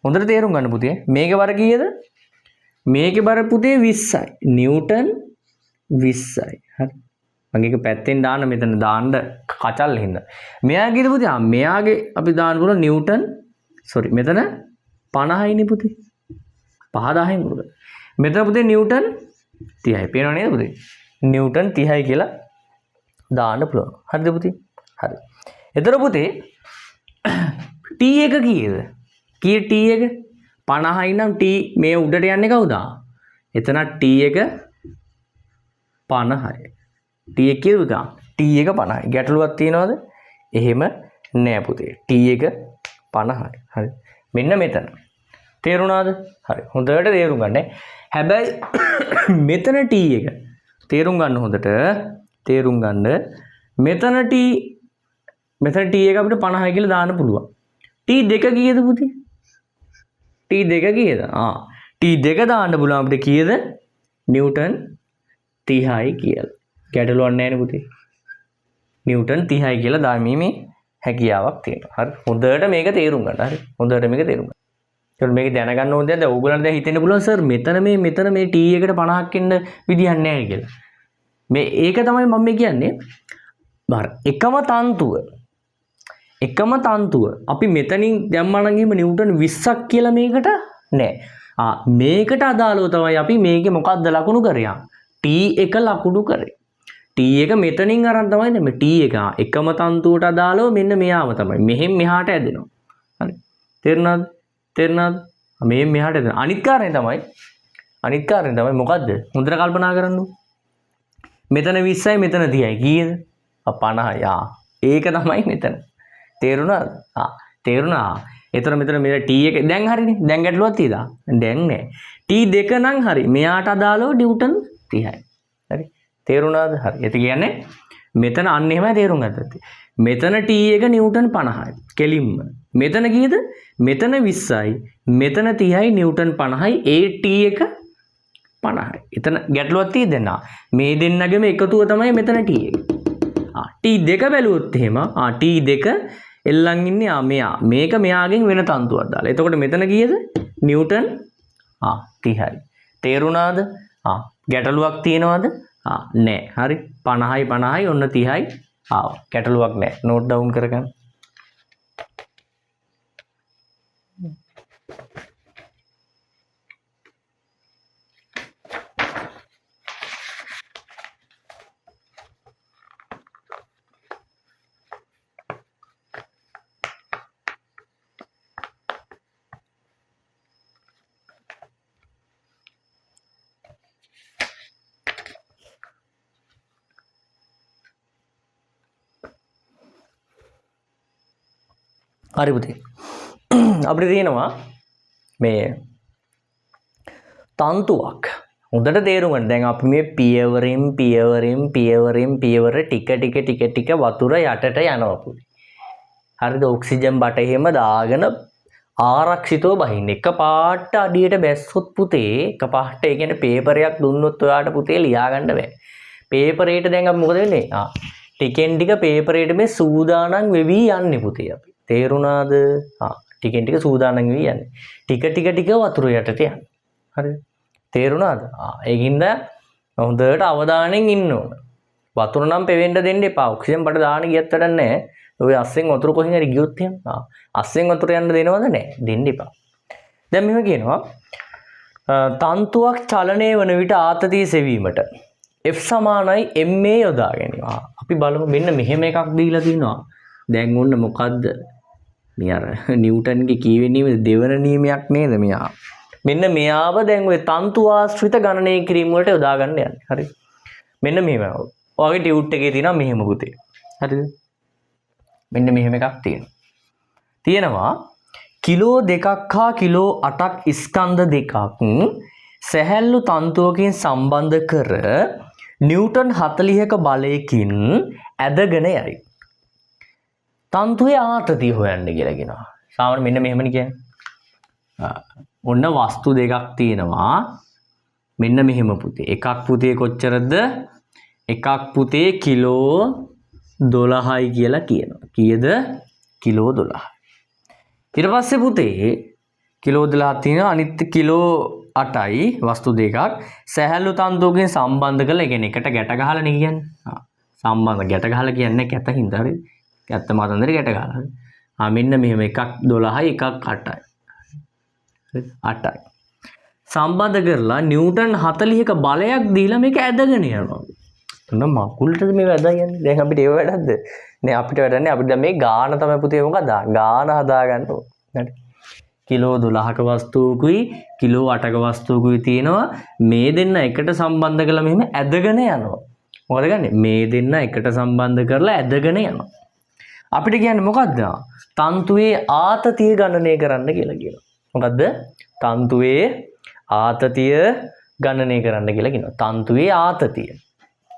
හොඳට තේරුම් ගන්න පුතේ. මේකේ බර කීයද? මේකේ බර පුතේ 20යි. නිව්ටන් 20යි. හරි. මම එක පැත්තෙන් දාන්න මෙතන දාන්න කචල් හින්දා. මෙයාගේද පුතේ? මෙයාගේ අපි දාන්න පුළුවන් නිව්ටන් මෙතන 50යි නේ පුතේ. 5000යි මොකද? මෙතන පුතේ නිව්ටන් 30යි. පේනව නේද පුතේ? නිව්ටන් 30යි කියලා දාන්න පුළුවන්. හරිද පුතේ? හරි. එතන පුතේ T එක කීයද? කීය T එක? 50යි නම් T මේ උඩට යන්නේ කවුද? එතන T එක 50යි. T එක කියුද? T එක 50යි. ගැටලුවක් තියනවද? එහෙම නෑ පුතේ. T එක 50යි. හරි. මෙන්න මෙතන. තේරුණාද? හරි. හොඳට තේරුම් ගන්න. හැබැයි මෙතන T එක තේරුම් ගන්න හොඳට. තේරුම් ගන්න. මෙතන T එක අපිට 50යි කියලා දාන්න පුළුවන්. T දෙක කීයද පුතේ? T දෙක කීයද? T දෙක දාන්න පුළුවන් අපිට කීයද? නිව්ටන් 30යි කියලා. ගැටලුවක් නැහැ නේ පුතේ. නිව්ටන් 30යි කියලා දාමීමේ හැකියාවක් තියෙනවා. හරි. හොඳට මේක තේරුම් ගන්න. හරි. හොඳට මේක තේරුම් ගන්න. ඒත් මේක දැනගන්න ඕනේ දැන් ඕගොල්ලන්ට දැන් හිතෙන්න පුළුවන් සර් මෙතන මේ T එකට 50ක් එන්න විදිහක් නැහැ කියලා. මේ ඒක තමයි මම කියන්නේ. බාර එකම තන්තුව අපි මෙතනින් දැම්මා නම් එහෙම නිව්ටන් 20ක් කියලා මේකට නෑ. මේකට අදාළව තමයි අපි මේකේ මොකක්ද ලකුණු කරේ? T1 ලකුණු කරේ. T1 මෙතනින් අරන් තමයි මේ T1 එකම තන්තුවට අදාළව මෙන්න මෙයාම තමයි. මෙහෙන් මෙහාට ඇදෙනවා. හරි. තේරුණාද? මෙහෙන් මෙහාට ඇදෙනවා. අනිත් කාරණේ තමයි මොකද්ද? හොඳට කල්පනා කරන්න. මෙතන 20යි මෙතන 30යි කීයද? 50යි. ඒක තමයි මෙතන. තේරුණාද? තේරුණා. එතන මෙතන මේ T1 දැන් හරිනේ. දැන් ගැටලුවක් තියෙද? දැන් නෑ. T2 නම් හරි. මෙයාට අදාළව නිව්ටන් 30යි. හරි. තේරුණාද? හරි. ඒක කියන්නේ මෙතන අන්න එහෙමයි තේරුම් ගත්තත්. මෙතන T1 නිව්ටන් 50යි. කෙලින්ම. මෙතන කීයද? මෙතන 20යි. මෙතන 30යි නිව්ටන් 50යි. ඒ T1 50යි. එතන ගැටලුවක් තියෙද නා? මේ දෙන්නගෙම එකතුව තමයි මෙතන T1. T2 බැලුවොත් එහෙම T2 එල්ලන් ඉන්නේ මෙයා. මේක මෙයාගෙන් වෙන තන්තුවක් දාලා. එතකොට මෙතන කීයද? නිව්ටන් 30යි. තේරුණාද? ගැටලුවක් තියෙනවද? නෑ. හරි. 50යි ඔන්න 30යි. ගැටලුවක් නෑ. නෝට් ඩවුන් කරගන්න. හරි පුතේ. අපිට තියෙනවා මේ තන්තුවක්. හොඳට තේරුම් ගන්න. දැන් අපි මේ පියවරෙන් පියවර ටික වතුර යටට යනවා පුතේ. හරිද? ඔක්සිජන් බට එහෙම දාගෙන ආරක්ෂිතව බහින්න. එක පාට අඩියට බැස්සොත් පුතේ එක පාට ඒ කියන්නේ පේපරයක් දුන්නොත් ඔයාට පුතේ ලියා ගන්න බෑ. පේපරේට දැන් අපි මොකද වෙන්නේ? ටිකෙන් ටික පේපරේට මේ සූදානම් වෙවි යන්නේ පුතේ අපි. තේරුණාද? ටිකෙන් ටික සූදානම් වෙවි යන්නේ. ටික වතුර යටට යන්නේ. හරිද? තේරුණාද? ඒකින්ද හොඳට අවධානයෙන් ඉන්න ඕන. වතුර නම් පෙවෙන්න දෙන්න එපා. ඔක්සිජන් බට දාන්න ගියත් වැඩක් නැහැ. ඔය අස්සෙන් වතුර කොහෙන් හරි ගියොත් එහෙම අස්සෙන් වතුර යන්න දෙනවද? නැහැ. දෙන්න එපා. දැන් මෙහෙම කියනවා තන්තුවක් චලනය වන විට ආතතිය සෙවීමට F සමානයි ma යොදා ගැනීම. අපි බලමු මෙන්න මෙහෙම එකක් දීලා තිනවා. දැන් ඔන්න මොකද්ද? මේ අර නිව්ටන්ගේ කීවේ නියම දෙවන නියමයක් නේද මෙයා. මෙන්න මෙයාව දැන් ඔය තන්තු ආශ්‍රිත ගණනය කිරීම වලට යොදා ගන්න යන්නේ. හරි. මෙන්න මෙහෙම. ඔයගේ ටියුට් එකේ තියෙනවා මෙහෙම පුතේ. හරිද? මෙන්න මෙහෙම එකක් තියෙනවා. කිලෝ 2ක් හා කිලෝ 8ක් ස්කන්ධ දෙකක් සැහැල්ලු තන්තුවකින් සම්බන්ධ කර නිව්ටන් 40ක බලයකින් ඇදගෙන යයි. තන්තුවේ ආතතිය හොයන්න කියලා කියනවා. සාමාන්‍ය මෙන්න මෙහෙමනේ කියන්නේ. ඔන්න වස්තු දෙකක් තියෙනවා. මෙන්න මෙහෙම පුතේ. එකක් පුතේ කොච්චරද? එකක් පුතේ කිලෝ 12යි කියලා කියනවා. කීයද? කිලෝ 12. ඊට පස්සේ පුතේ කිලෝ 12ක් තියෙනවා. අනිත් කිලෝ 8යි වස්තු දෙකක් සැහැල්ලු තන්තුවකින් සම්බන්ධ කරලා කියන්නේ එකට ගැට ගහලා නේ කියන්නේ. සම්බන්ධ ගැට ගහලා කියන්නේ කැත හින්දා හරිද? ඇත්ත මාතන්දර ගැට ගහලා. මෙන්න මෙහෙම එකක් 12යි එකක් 8යි. හරිද? 8යි. සම්බන්ධ කරලා නිව්ටන් 40ක බලයක් දීලා මේක ඇදගෙන යනවා. එන්න මකුලටද මේ වැඩ යන්නේ? දැන් අපිට ඒව වැඩක්ද? නේ අපිට වැඩන්නේ අපිට දැන් මේ ගාන තමයි පුතේ මොකක්ද? ගාන හදා ගන්න ඕන. හරි. කිලෝ 12ක වස්තුවකුයි කිලෝ 8ක වස්තුවකුයි තියෙනවා. මේ දෙන්න එකට සම්බන්ධ කරලා මෙහෙම ඇදගෙන යනවා. මොකද ගන්නෙ? මේ දෙන්න එකට සම්බන්ධ කරලා ඇදගෙන යනවා. අපිට කියන්නේ මොකද්ද? තන්තුවේ ආතතිය ගණනය කරන්න කියලා කියනවා. මොකද්ද? තන්තුවේ ආතතිය ගණනය කරන්න කියලා කියනවා. තන්තුවේ ආතතිය.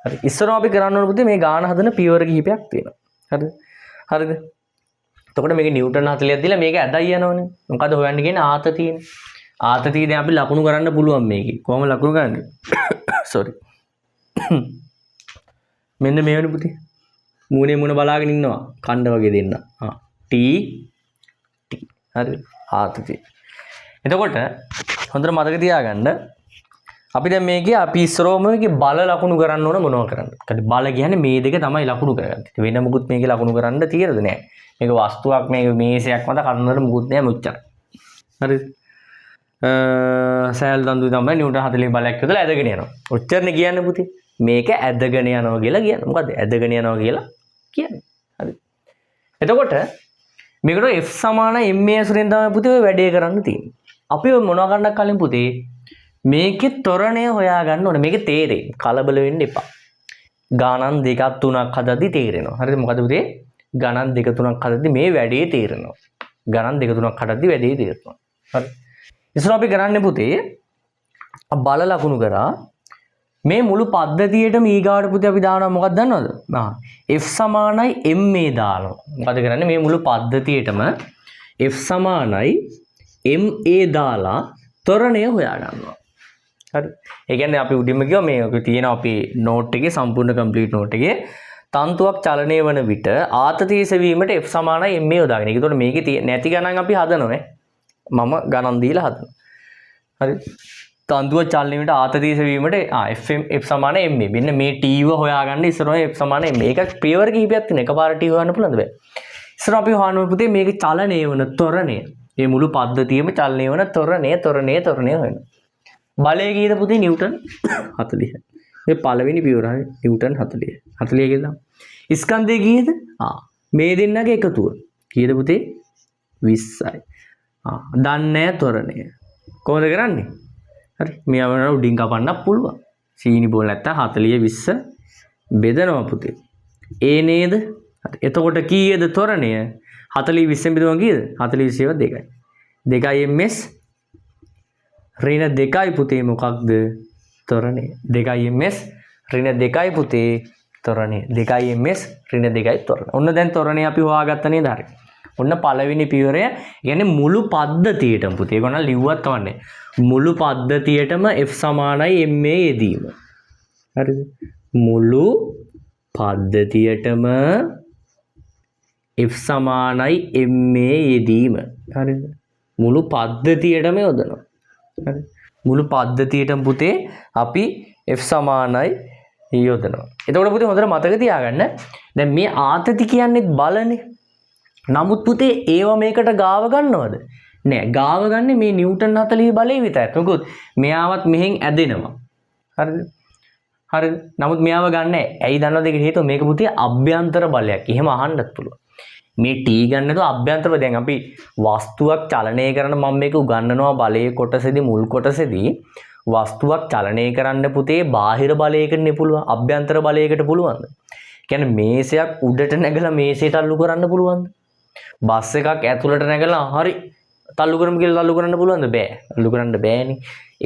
හරි. ඉස්සරහ අපි කරන්න ඕන පුතේ මේ ගාන හදන පියවර කිහිපයක් තියෙනවා. හරිද? හරිද? එතකොට මේක නිව්ටන් 40ක් දීලා මේක ඇදයි යනවනේ. මොකද හොයන්න කියන්නේ ආතතියනේ. ආතතිය දැන් අපි ලකුණු කරන්න පුළුවන් මේකේ. කොහොම ලකුණු කරන්නේ? sorry. මෙන්න මේ වෙන පුතේ. මූණේ මුණ බලාගෙන ඉන්නවා. කණ්ඩ වගේ දෙන්න. T හරි ආතතිය. එතකොට හොඳට මතක තියාගන්න අපි දැන් මේකේ අපි ඉස්සරෝම මේකේ බල ලකුණු කරන්න ඕන මොනවා කරන්න. බල කියන්නේ මේ දෙක තමයි ලකුණු කරගන්නේ. වෙන මොකුත් මේකේ ලකුණු කරන්න තියෙද නෑ. මේක වස්තුවක් මේක මේසයක් මත කන්නට මොකුත් නෑ මුච්චර. හරිද? සෑල් දන්දු තමයි නිව්ටන් 40 බලයක් විතර ඇදගෙන යනවා. ඔච්චරනේ කියන්නේ පුතේ. මේක ඇදගෙන යනවා කියලා කියන්නේ. මොකද්ද ඇදගෙන යනවා කියලා කියන්නේ. හරිද? එතකොට මේකට F සමාන ma ඇසුරෙන් තමයි පුතේ ඔය වැඩේ කරන්න තියෙන්නේ. අපි මොනවා කරන්නක් කලින් පුතේ මේකේ ත්වරණය හොයාගන්න ඕනේ. මේකේ තේරෙයි. කලබල වෙන්න එපා. ගණන් දෙකක් තුනක් හදද්දි තේරෙනවා. හරිද? මොකද පුතේ? ගණන් දෙක තුනක් හදද්දි මේ වැඩේ තේරෙනවා. ගණන් දෙක තුනක් හදද්දි වැඩේ තේරෙනවා. හරි. ඉතින් අපි කරන්නේ පුතේ බල ලකුණු කරා මේ මුළු පද්ධතියටම ඊගාට පුතේ අපි දානවා මොකක්ද දන්නවද? F සමානයි ma දානවා. මොකද කරන්නේ මේ මුළු පද්ධතියටම F සමානයි ma දාලා ත්වරණය හොයා ගන්නවා. හරි. ඒ කියන්නේ අපි උඩින්ම කිව්වා මේ තියෙන අපේ නෝට් එකේ සම්පූර්ණ කම්ප්ලීට් නෝට් එකේ තන්තුවක් චලනය වන විට ආතතිය සෙවීමට F සමානයි ma යොදාගෙන. ඒකතකොට මේකේ නැති ගණන් අපි හදනවා. මම ගණන් දීලා හදනවා. හරි. තන්තුව චලනය වීමට ආතතිය සෙවීමට F සමාන ma. මෙන්න මේ t ව හොයාගන්න ඉස්සරහා F සමාන ma. මේක පියවර කිහිපයක් තියෙන. එකපාරට t හොයන්න පුළුවන්ද බෑ. ඉස්සරහා අපි හොයන්න පුතේ මේක චලනය වන ත්වරණය. මේ මුළු පද්ධතියම චලනය වන ත්වරණය හොයනවා. බලය කීයද පුතේ? නිව්ටන් 40. මේ පළවෙනි පියවර හරි නිව්ටන් 40. 40 කියලා. ස්කන්ධය කීයද? මේ දෙන්නගේ එකතුව. කීයද පුතේ? 20යි. දන්නේ ත්වරණය. කොහොමද කරන්නේ? හරි. මේ අවන උඩින් කපන්නත් පුළුවන්. සීනි බෝල නැත්තම් 40 20 බෙදනවා පුතේ. ඒ නේද? හරි. එතකොට කීයද ත්වරණය? 40 20 බෙදුවා කීයද? 40 20 2යි. 2යි ms ඍණ 2යි පුතේ මොකක්ද? ත්වරණය. 2යි ms ඍණ 2යි පුතේ ත්වරණය. 2යි ms ඍණ 2යි ත්වරණය. ඔන්න දැන් ත්වරණය අපි හොයාගත්ත නේද? හරි. ඔන්න පළවෙනි පියවරය කියන්නේ මුළු පද්ධතියටම පුතේ. ඒක නම් ලිව්වත් කවන්නේ. මුළු පද්ධතියටම F සමානයි ma යෙදීම. හරිද? මුළු පද්ධතියටම F සමානයි ma යෙදීම. හරිද? මුළු පද්ධතියටම යොදනවා. හරි. මුළු පද්ධතියටම පුතේ අපි F සමානයි යොදනවා. එතකොට පුතේ හොඳට මතක තියාගන්න. දැන් මේ ආතති කියන්නේත් බලනේ. නමුත් පුතේ ඒව මේකට ගාව ගන්නවද? නෑ. ගාව ගන්නේ මේ නිව්ටන් 40 බලය විතරයි. මොකද මෙයාවත් මෙහෙන් ඇදෙනවා. හරිද? හරිද? නමුත් මෙයාව ගන්නෑ. ඇයි දන්නවද? ඒකට හේතුව මේක පුතේ අභ්‍යන්තර බලයක්. එහෙම අහන්නත් පුළුවන්. මේ t ගන්නද අභ්‍යන්තර බල. දැන් අපි වස්තුවක් චලනය කරන මම මේක උගන්වනවා බලයේ කොටසේදී මුල් කොටසේදී වස්තුවක් චලනය කරන්න පුතේ බාහිර බලයකට නෙපුළුවන්. අභ්‍යන්තර බලයකට පුළුවන්ද? කියන්නේ මේසයක් උඩට නැගලා මේසයට අල්ලු කරන්න පුළුවන්ද? බස් එකක් ඇතුළට නැගලා හරි තල්ලු කරමු කියලා තල්ලු කරන්න පුළුවන්ද? බෑ. තල්ලු කරන්න බෑනේ.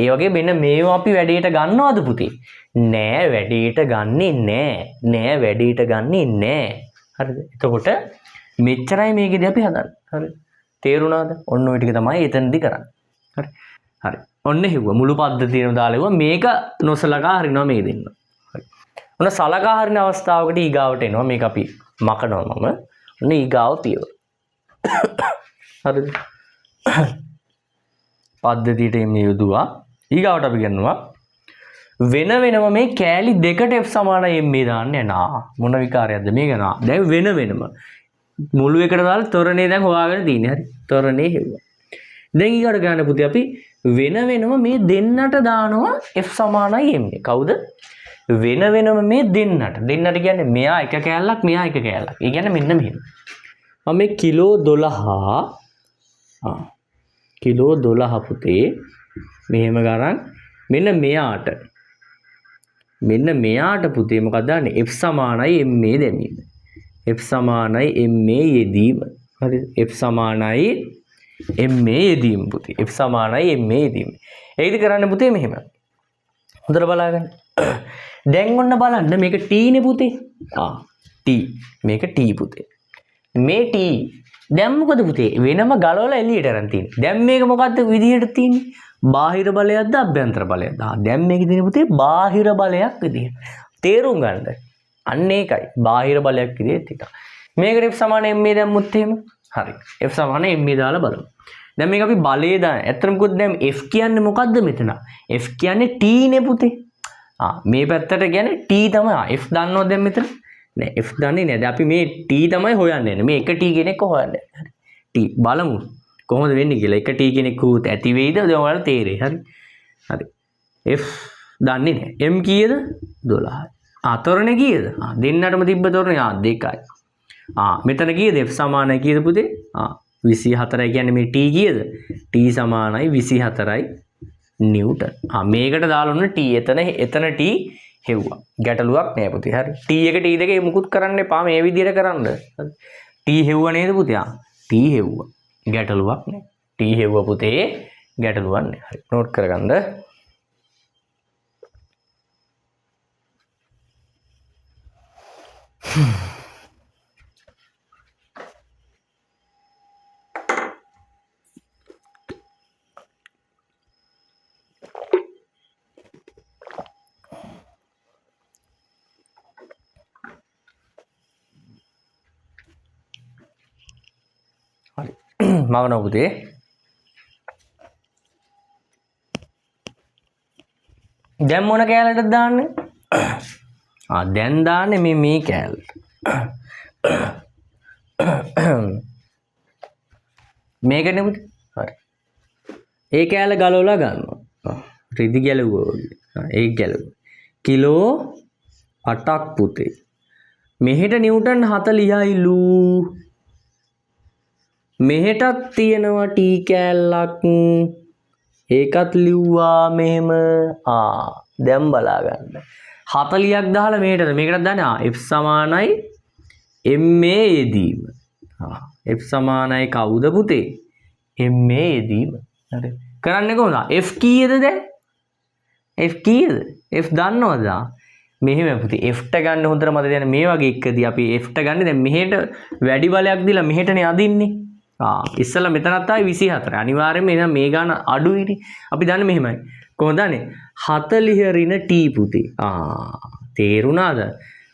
ඒ වගේ මෙන්න මේවා අපි වැඩේට ගන්නවද පුතේ? නෑ වැඩේට ගන්නෙ නෑ. නෑ වැඩේට ගන්නෙ නෑ. හරිද? එතකොට මෙච්චරයි මේකේදී අපි හදන්නේ. හරි. තේරුණාද? ඔන්න ඔය ටික තමයි එතනදී කරන්නේ. හරි. හරි. ඔන්න හෙව්වා මුළු පද්ධතියම දාලා හෙව්වා. මේක නොසලකා හරිනවා මේ දෙන්න. හරි. ඔන්න සලකා හරින අවස්ථාවකට ඊගාවට එනවා. මේක අපි මකනවා මම. ඔන්න ඊගාව පියවර. හරිද? පද්ධතියට එන්නේ යොදුවා. ඊගාවට අපි ගන්නවා වෙන වෙනම මේ කෑලි දෙකට F සමානයි ma දාන්න යනවා. මොන විකාරයක්ද මේක නා? දැන් වෙන වෙනම මුළු එකට දාලා ත්වරණේ දැන් හොයාගෙන තියෙන්නේ. හරි. ත්වරණේ හෙව්වා. දැන් ඊගාට ගන්න පුතේ අපි වෙන වෙනම මේ දෙන්නට දානවා F සමානයි ma. කවුද? වෙන වෙනම මේ දෙන්නට. දෙන්නට කියන්නේ මෙයා එක කෑල්ලක් මෙයා එක කෑල්ලක්. ඒ කියන්නේ මෙන්න මෙහෙම. මම මේ කිලෝ 12 කිලෝ 12 පුතේ මෙහෙම ගණන් මෙන්න මෙයාට පුතේ මොකක්ද දාන්නේ? F සමානයි ma දැමීම. F සමානයි ma යෙදීම. හරිද? F සමානයි ma යෙදීම පුතේ. F සමානයි ma යෙදීම. ඒකද කරන්න පුතේ මෙහෙම. හොඳට බලාගන්න. දැන් ඔන්න බලන්න මේක t නේ පුතේ. t. මේක t පුතේ. මේ t දැන් මොකද පුතේ? වෙනම ගලවලා එළියට අරන් තියෙන්නේ. දැන් මේක මොකද්ද විදියට තියෙන්නේ? බාහිර බලයක්ද අභ්‍යන්තර බලයක්ද? දැන් මේකේ තියෙන පුතේ බාහිර බලයක් විදියට. තේරුම් ගන්න. අන්න ඒකයි. බාහිර බලයක් විදියට ටික. මේකට F සමාන ma දැම්මුත් එහෙම. හරි. F සමාන ma දාලා බලමු. දැන් මේක අපි බලය දාන. ඇත්තටම මොකද දැන් F කියන්නේ මොකද්ද මෙතන? F කියන්නේ T නේ පුතේ. මේ පැත්තට කියන්නේ T තමයි. F දන්නවද දැන් මෙතන? නෑ F දන්නේ නෑ. දැන් අපි මේ T තමයි හොයන්නේ. මේ එක T කෙනෙක් හොයන්නේ. හරි. T බලමු කොහොමද වෙන්නේ කියලා. එක T කෙනෙක් උත් ඇති වෙයිද? දැන් ඔයාලට තේරෙයි. හරි. හරි. F දන්නේ නෑ. M කීයද? 12යි. තොරණේ කීයද? දෙන්නටම තිබ්බ තොරණේ 2යි. මෙතන කීයද? F සමානයි කීයද පුතේ? 24යි කියන්නේ මේ T කීයද? T සමානයි 24යි නිව්ටන්. මේකට දාලා ඔන්න T එතන T හෙව්වා. ගැටලුවක් නෑ පුතේ. හරි. T එක T දෙක මුකුත් කරන්න එපා. මේ විදිහට කරන්න. හරි. T හෙව්වා නේද පුතේ? T හෙව්වා. ගැටලුවක් නෑ. T හෙව්වා පුතේ. ගැටලුවක් නෑ. හරි. නෝට් කරගන්න. හරි. මගනෝ පුතේ. දැන් මොන කැලලටද දාන්නේ? දැන් දාන්නේ මේ කැලලට. මේකනේ පුතේ. හරි. ඒ කැලල ගලවලා ගන්නවා. රිදි ගැලුවා වගේ. ඒක ගැලුවා. කිලෝ 8ක් පුතේ. මෙහෙට නිව්ටන් 40යිලු. මෙහෙටත් තියෙනවා T කැලලක්. ඒකත් ලිව්වා මෙහෙම. දැන් බලා ගන්න. 40ක් දාලා මේකටත් දාන්නේ F සමානයි MA යෙදීම. F සමානයි කවුද පුතේ? MA යෙදීම. හරි. කරන්නේ කොහොමද? F කීයද දැන්? F කීයද? F දන්නවද? මෙහෙම පුතේ F ට ගන්න හොඳට මතක තියාගන්න. මේ වගේ එකදී අපි F ට ගන්න දැන් මෙහෙට වැඩි බලයක් දීලා මෙහෙටනේ අදින්නේ. ඉස්සෙල්ලා මෙතනත් ආයි 24. අනිවාර්යයෙන්ම එහෙනම් මේ ගාන අඩුයිනේ. අපි දන්නේ මෙහෙමයි. කොහොමද දන්නේ? 40 ඍණ T පුතේ. තේරුණාද?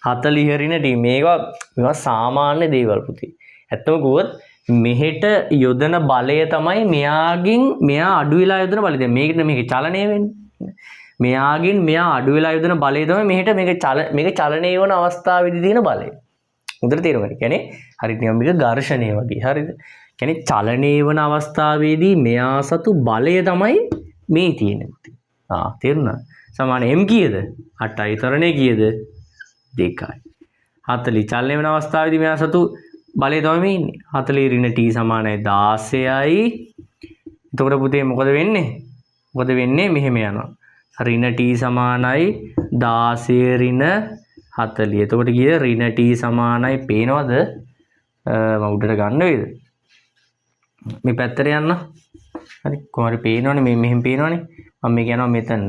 40 ඍණ T මේවා සාමාන්‍ය දේවල් පුතේ. ඇත්තම කිව්වොත් මෙහෙට යොදන බලය තමයි මෙයා අඩු වෙලා යොදන බලය. දැන් මේක චලනය වෙන්නේ. මෙයාගෙන් මෙයා අඩු වෙලා යොදන බලය තමයි මේක චලනය වෙන අවස්ථාවේදී තියෙන බලය. හොඳට තේරුම් ගන්න. කියන්නේ හරියට නිකන් මේක ඝර්ෂණය වගේ. හරිද? කියන්නේ චලනය වෙන අවස්ථාවේදී මෙයා සතු බලය තමයි මේ තියෙන්නේ. තේරුණා? සමාන M කීයද? 8යි. තරණේ කීයද? 2යි. 40 චලනය වෙන අවස්ථාවේදී මෙයා සතු බලය තමයි මේ ඉන්නේ. 40 ඍණ T සමානයි 16යි. එතකොට පුතේ මොකද වෙන්නේ? මෙහෙම යනවා. ඍණ T සමානයි 16 ඍණ 40. එතකොට කීයද? ඍණ T සමානයි පේනවද? මම උඩට ගන්න වේද? මේ පැත්තට යන්න. හරි. කොහොමද පේනවනේ මේ මෙහෙම පේනවනේ. මම මේක යනවා මෙතන.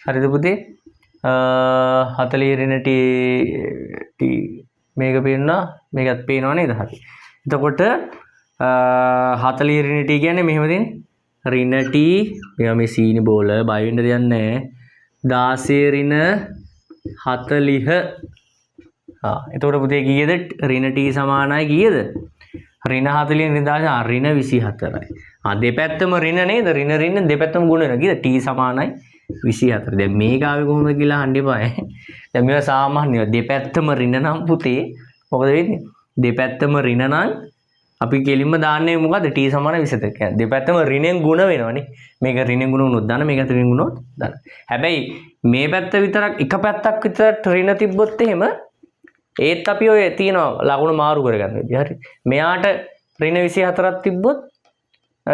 හරිද පුතේ? 40 ඍණ T මේක පේනවා. මේකත් පේනව නේද? හරි. එතකොට 40 ඍණ T කියන්නේ මෙහෙම දෙන්නේ. ඍණ T මෙයා මේ සීනි බෝල බය වෙන්න දෙයක් නැහැ. 16 ඍණ 40. එතකොට පුතේ කීයද? ඍණ T සමානයි කීයද? ඍණ 40 නිදාස ඍණ 24යි. දෙපැත්තම ඍණ නේද? ඍණ දෙපැත්තම ගුණ වෙනවා. කීයද? T සමානයි 24. දැන් මේක ආවේ කොහොමද කියලා අහන්න එපා. දැන් මේවා සාමාන්‍යව දෙපැත්තම ඍණ නම් පුතේ මොකද වෙන්නේ? දෙපැත්තම ඍණ නම් අපි කෙලින්ම දාන්නේ මොකද්ද? T සමාන 22. කියන්නේ දෙපැත්තම ඍණෙන් ගුණ වෙනවනේ. මේක ඍණෙන් ගුණ වුණොත් දාන්න, මේක ඍණෙන් ගුණොත් දාන්න. හැබැයි මේ පැත්ත විතරක් එක පැත්තක් විතරට ඍණ තිබ්බොත් එහෙම ඒත් අපි ඔය තියෙන ලකුණු මාරු කරගන්න විදිහ. හරි. මෙයාට ඍණ 24ක් තිබ්බොත්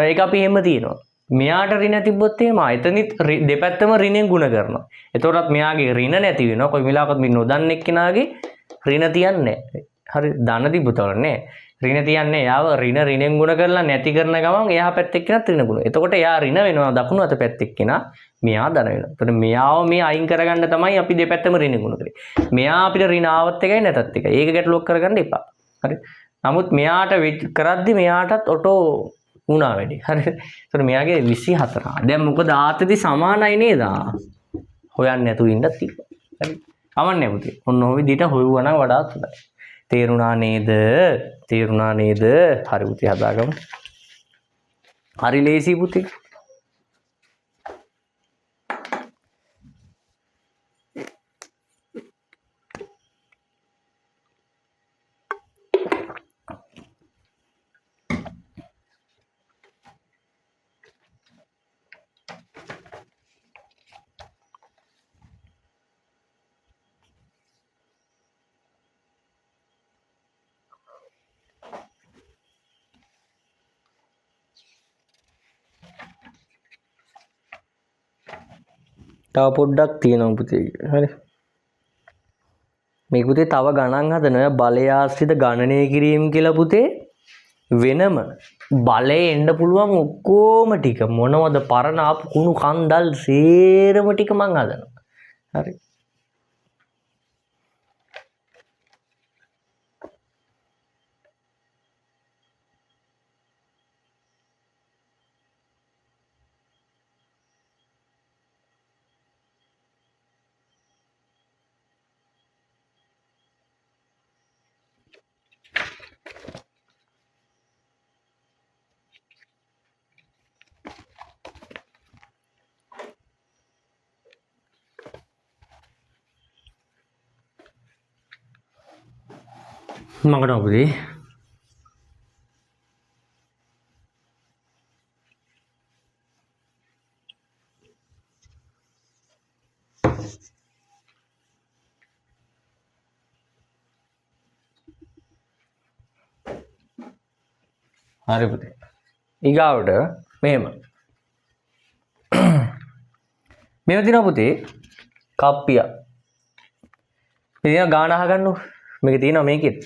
ඒක අපි එහෙම තියෙනවා. මෙයාට ඍණ තිබ්බොත් එහෙම එතනිත් දෙපැත්තම ඍණෙන් ගුණ කරනවා. එතකොටත් මෙයාගේ ඍණ නැති වෙනවා. කොයි වෙලාවකත් මේ නොදන්න එක්කෙනාගේ ඍණ තියන්නේ නැහැ. හරි. දන්න තිබ්බතවල නෑ. ඍණ තියන්නේ යාව ඍණෙන් ගුණ කරලා නැති කරන ගමන් එහා පැත්තේ එක්කෙනාත් ඍණ ගුණ. එතකොට එයා ඍණ වෙනවා දකුණු අත පැත්තේ එක්කෙනා මෙයා ධන වෙනවා. එතකොට මෙයාව මේ අයින් කරගන්න තමයි අපි දෙපැත්තම ඍණ ගුණ කරේ. මෙයා අපිට ඍණ ආවත් එකයි නැතත් එකයි. ඒක ගැටලුවක් කරගන්න එපා. හරි. නමුත් මෙයාට කරද්දි මෙයාටත් ඔටෝ වුණා වැඩි. හරි. එතකොට මෙයාගේ 24. දැන් මොකද ආතති සමානයි නේද? හොයන්න නැතුව ඉන්නත් තිබ්බා. හරි. කමන්නේ පුතේ. ඔන්න ඔය විදිහට හොයුවා නම් වඩාත් හොඳයි. තේරුණා නේද? හරි පුතේ හදාගමු. හරි ලේසි පුතේ. තව පොඩ්ඩක් තියෙනවා පුතේ. හරි. මේ පුතේ තව ගණන් හදනවා බලය ආශ්‍රිත ගණනය කිරීම කියලා පුතේ වෙනම බලය එන්න පුළුවන් ඔක්කොම ටික මොනවද පරණ ආපු කුණු කන්දල් සේරම ටික මං හදනවා. හරි. මකට පුතේ හරි පුතේ ඊගාවට මෙහෙම මේව තියෙනවා පුතේ කප්පිය ඉතින් ගාන අහගන්නු මේක තියෙනවා මේකෙත්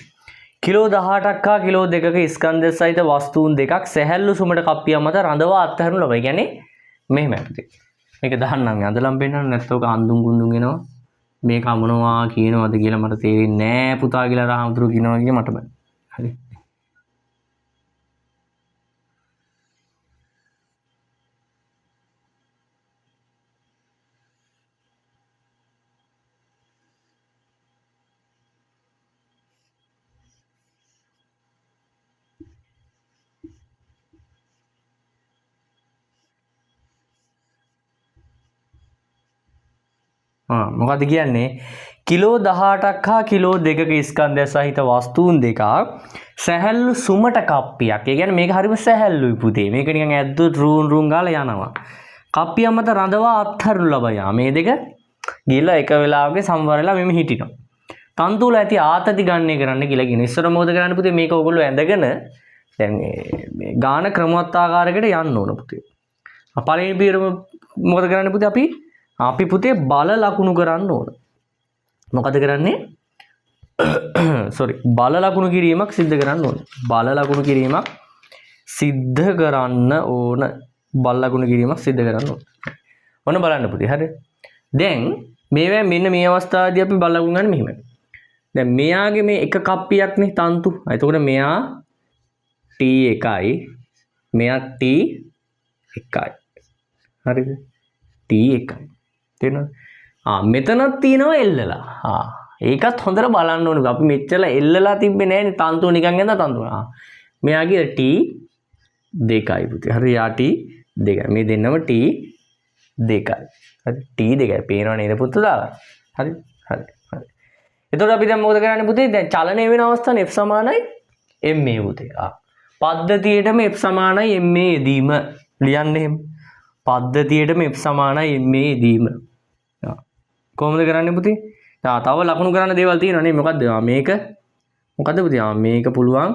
කිලෝ 18ක් හා කිලෝ 2ක ස්කන්ධ සහිත වස්තුන් දෙකක් සැහැල්ලු සුමට කප්පියක් මත රඳවා අත්හැරනු ලබයි. කියන්නේ මෙහෙමයි පුතේ. මේක දාන්නම් අඳලම් පෙන්නන්න නැත්නම් ඔක අඳුන් ගුඳුන් එනවා. මේක අමනවා කියනවාද කියලා මට තේරෙන්නේ නෑ පුතා කියලා රාමතුරු කියනවා කිය මට බෑ. හරි. මොකද කියන්නේ කිලෝ 18ක් හා කිලෝ 2ක ස්කන්ධය සහිත වස්තුන් දෙකක් සැහැල්ලු සුමට කප්පියක්. ඒ කියන්නේ මේක හරිම සැහැල්ලුයි පුතේ. මේක නිකන් ඇද්දොත් රූන් රූන් ගාලා යනවා. කප්පිය මත රඳවා අත්හරිනු ලබයි. මේ දෙක ගිහලා එක වෙලාවක සම්වරලා මෙමෙ හිටිනවා. තන්තු වල ඇති ආතති ගණනය කරන්න කියලා කියන. ඉස්සර මොකද කරන්නේ පුතේ? මේක ඔයගොල්ලෝ ඇඳගෙන දැන් මේ ගාන ක්‍රමවත් ආකාරයකට යන්න ඕන පුතේ. පළවෙනි පියවර මොකද කරන්නේ පුතේ අපි පුතේ බල ලකුණු කරන්න ඕන. මොකද කරන්නේ? බල ලකුණු කිරීමක් සිද්ධ කරන්න ඕන. බල ලකුණු කිරීමක් සිද්ධ කරන්න ඕන. බල ලකුණු කිරීමක් සිද්ධ කරන්න ඕන. ඔන්න බලන්න පුතේ. හරි. දැන් මේවා මෙන්න මේ අවස්ථාවේදී අපි බල ලකුණු ගන්න මෙහෙමයි. දැන් මෙයාගේ මේ එක කප්පියක්නේ තන්තු. එතකොට මෙයා T1යි මෙයා T1යි. හරිද? T1යි. තේරෙනවද? මෙතනක් තියෙනවා එල්ලලා. ඒකත් හොඳට බලන්න ඕනේ. අපි මෙච්චර එල්ලලා තිබ්බේ නෑනේ තන්තුව නිකන් යන තන්තුව. මෙයාගේ T2යි පුතේ. හරි යා T2. මේ දෙන්නම T2යි. හරි T2යි. පේනව නේද පුතලා? හරි. එතකොට අපි දැන් මොකද කරන්නේ පුතේ? දැන් චලනය වෙන අවස්ථාවේ F සමානයි ma පුතේ. පද්ධතියේටම F සමානයි ma යෙදීම ලියන්න එහෙම. පද්ධතියේටම F සමානයි ma යෙදීම. කොහොමද කරන්නේ පුතේ? තව ලකුණු කරන්න දේවල් තියෙනවා නේ. මොකද්ද? මේක මොකද්ද පුතේ? මේක පුළුවන්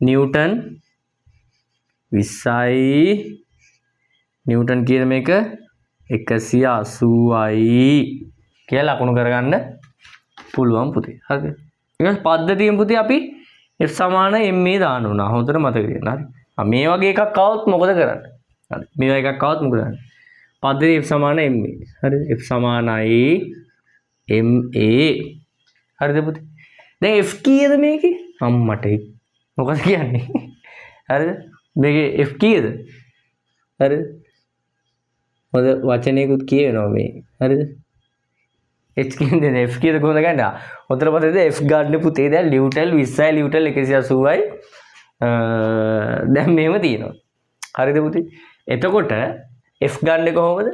නිව්ටන් 20යි නිව්ටන් කියන මේක 180යි කියලා ලකුණු කරගන්න පුළුවන් පුතේ. හරිද? ඊට පද්ධතියෙන් පුතේ අපි F සමාන ma දාන්න ඕන. හොඳට මතක තියාගන්න. හරි. මේ වගේ එකක් આવොත් මොකද කරන්නේ? හරි. මේ වගේ එකක් આવොත් මොකද කරන්නේ? පද්ධතිය F සමාන ma. හරිද? F සමානයි ma. හරිද පුතේ? දැන් F කීයද මේකේ? අම්මට මොකද කියන්නේ? හරිද? මේකේ F කීයද? හරිද? මොකද වචනයකුත් කියවෙනවා මේ. හරිද? H කියන්නේ F කීයද කොහොමද ගන්න? උතර පදේද F ගන්න පුතේ දැන් ලියුටල් 20යි ලියුටල් 180යි දැන් මෙහෙම තියෙනවා. හරිද පුතේ? එතකොට f ගන්න කොහොමද?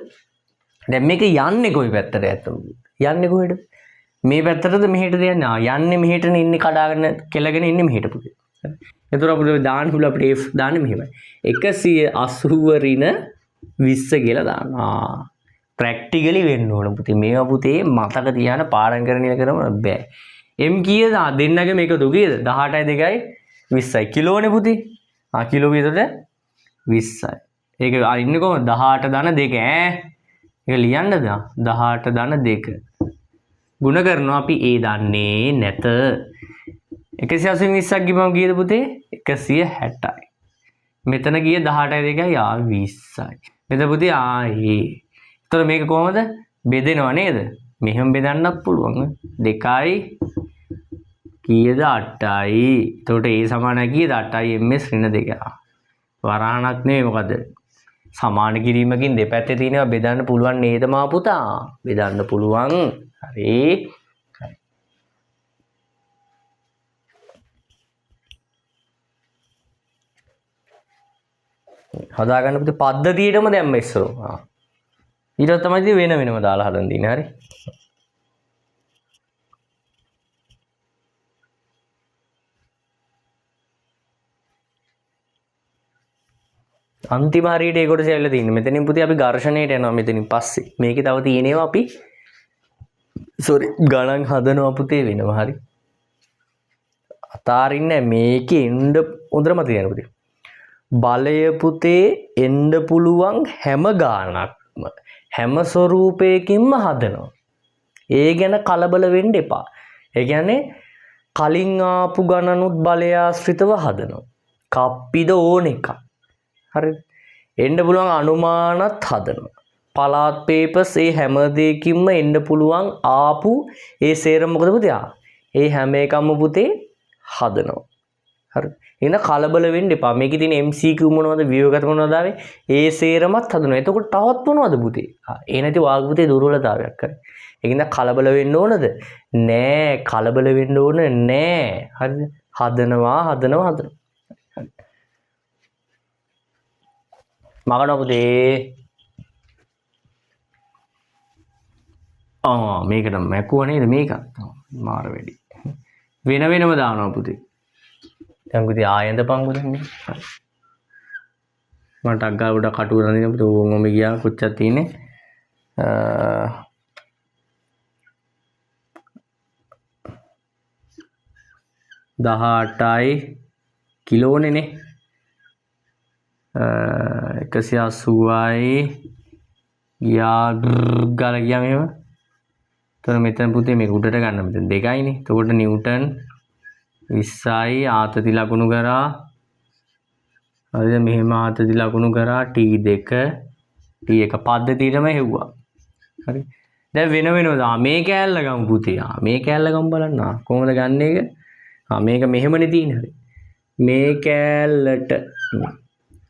දැන් මේක යන්නේ කොයි පැත්තට ඇත්තම? යන්නේ කොහෙද? මේ පැත්තටද මෙහෙටද යන්නේ? යන්නේ මෙහෙටනේ ඉන්නේ කඩාගෙන කෙලගෙන ඉන්නේ මෙහෙට පුතේ. එතකොට අපිට දාන්න පුළුවන් අපිට f දාන්නේ මෙහෙමයි. 180 ඍණ 20 කියලා දානවා. ප්‍රැක්ටිකලි වෙන්න ඕන පුතේ. මේවා පුතේ මතක තියාගෙන පාඩම් කරන එක කරම බෑ. m කීයද? දෙන්නගේ මේක දු කීයද? 18යි 2යි 20යි. කිලෝනේ පුතේ. කිලෝමීටරට 20යි. ඒක ඉන්නේ කොහොමද? 18 ධන 2 ඈ. ඒක ලියන්නද? 18 ධන 2. ගුණ කරනවා අපි ඒ දන්නේ නැත. 180 20ක් ගිහම කීයද පුතේ? 160යි. මෙතන ගියේ 18යි 2යි 20යි. මෙතන පුතේ ඒ. එතකොට මේක කොහොමද? බෙදෙනව නේද? මෙහෙම බෙදන්නත් පුළුවන්. 2යි කීයද? 8යි. එතකොට ඒ සමානයි කීයද? 8යි ms ඍණ 2. වරහණක් නෙවෙයි මොකද? සමාන කිරීමකින් දෙපැත්තේ තියෙනවා බෙදන්න පුළුවන් නේද මා පුතා? බෙදන්න පුළුවන්. හරි. හදාගන්න පුතේ පද්ධතියටම දැම්ම ඉස්සරෝ. ඊට තමයි වෙන වෙනම දාලා හදන්න තියෙන්නේ. හරි. අන්තිම හරියට ඒ කොටස ඇවිල්ලා තියෙන්නේ. මෙතනින් පුතේ අපි ඝර්ෂණයට යනවා මෙතනින් පස්සේ. මේකේ තව තියෙනවා අපි ගණන් හදනවා පුතේ වෙනවා. හරි. අතාරින්නේ මේකේ එන්න හොඳටම තියෙනවා පුතේ. බලය පුතේ එන්න පුළුවන් හැම ගානක්ම හැම ස්වරූපයකින්ම හදනවා. ඒ ගැන කලබල වෙන්න එපා. ඒ කියන්නේ කලින් ආපු ගණනුත් බලය ආශ්‍රිතව හදනවා. කප්පිද ඕන එකක්. හරි. එන්න පුළුවන් අනුමානත් හදනවා. පලාත් පේපර්ස් ඒ හැම දෙයකින්ම එන්න පුළුවන් ආපු ඒ සේරම මොකද පුතේ? ඒ හැම එකම පුතේ හදනවා. හරි. එහෙනම් කලබල වෙන්න එපා. මේකේ තියෙන MCQ මොනවද? ව්‍යුහගත මොනවද ආවේ? ඒ සේරමත් හදනවා. එතකොට තවත් මොනවද පුතේ? ඒ නැති වාග් පුතේ දුර්වලතාවයක් කරේ. ඒකින්ද කලබල වෙන්න ඕනද? නෑ. කලබල වෙන්න ඕන නෑ. හරිද? හදනවා. හරි. මගන පුතේ. මේකට මැකුව නේද මේක? මාර වැඩි. වෙන වෙනම දානවා පුතේ. දැන් පුතේ ආයෙන්ද පංගු දෙන්නේ. මට අග්ගා උඩ කටු රඳින්න පුතේ ඕම ගියා කොච්චර තියෙන්නේ. 18යි කිලෝනේ 180යි ගියා ගාලා ගියා මෙහෙම. එතන මෙතන පුතේ මේක උඩට ගන්න මෙතන 2යිනේ. එතකොට නිව්ටන් 20යි ආතති ලකුණු කරා. හරිද? මෙහෙම ආතති ලකුණු කරා T2 T1 පද්ධතියටම හෙව්වා. හරි. දැන් වෙන වෙනම දා මේ කෑල්ල ගමු පුතේ. මේ කෑල්ල ගමු බලන්න. කොහොමද ගන්න එක? මේක මෙහෙමනේ තියෙන්නේ. හරි. මේ කෑල්ලට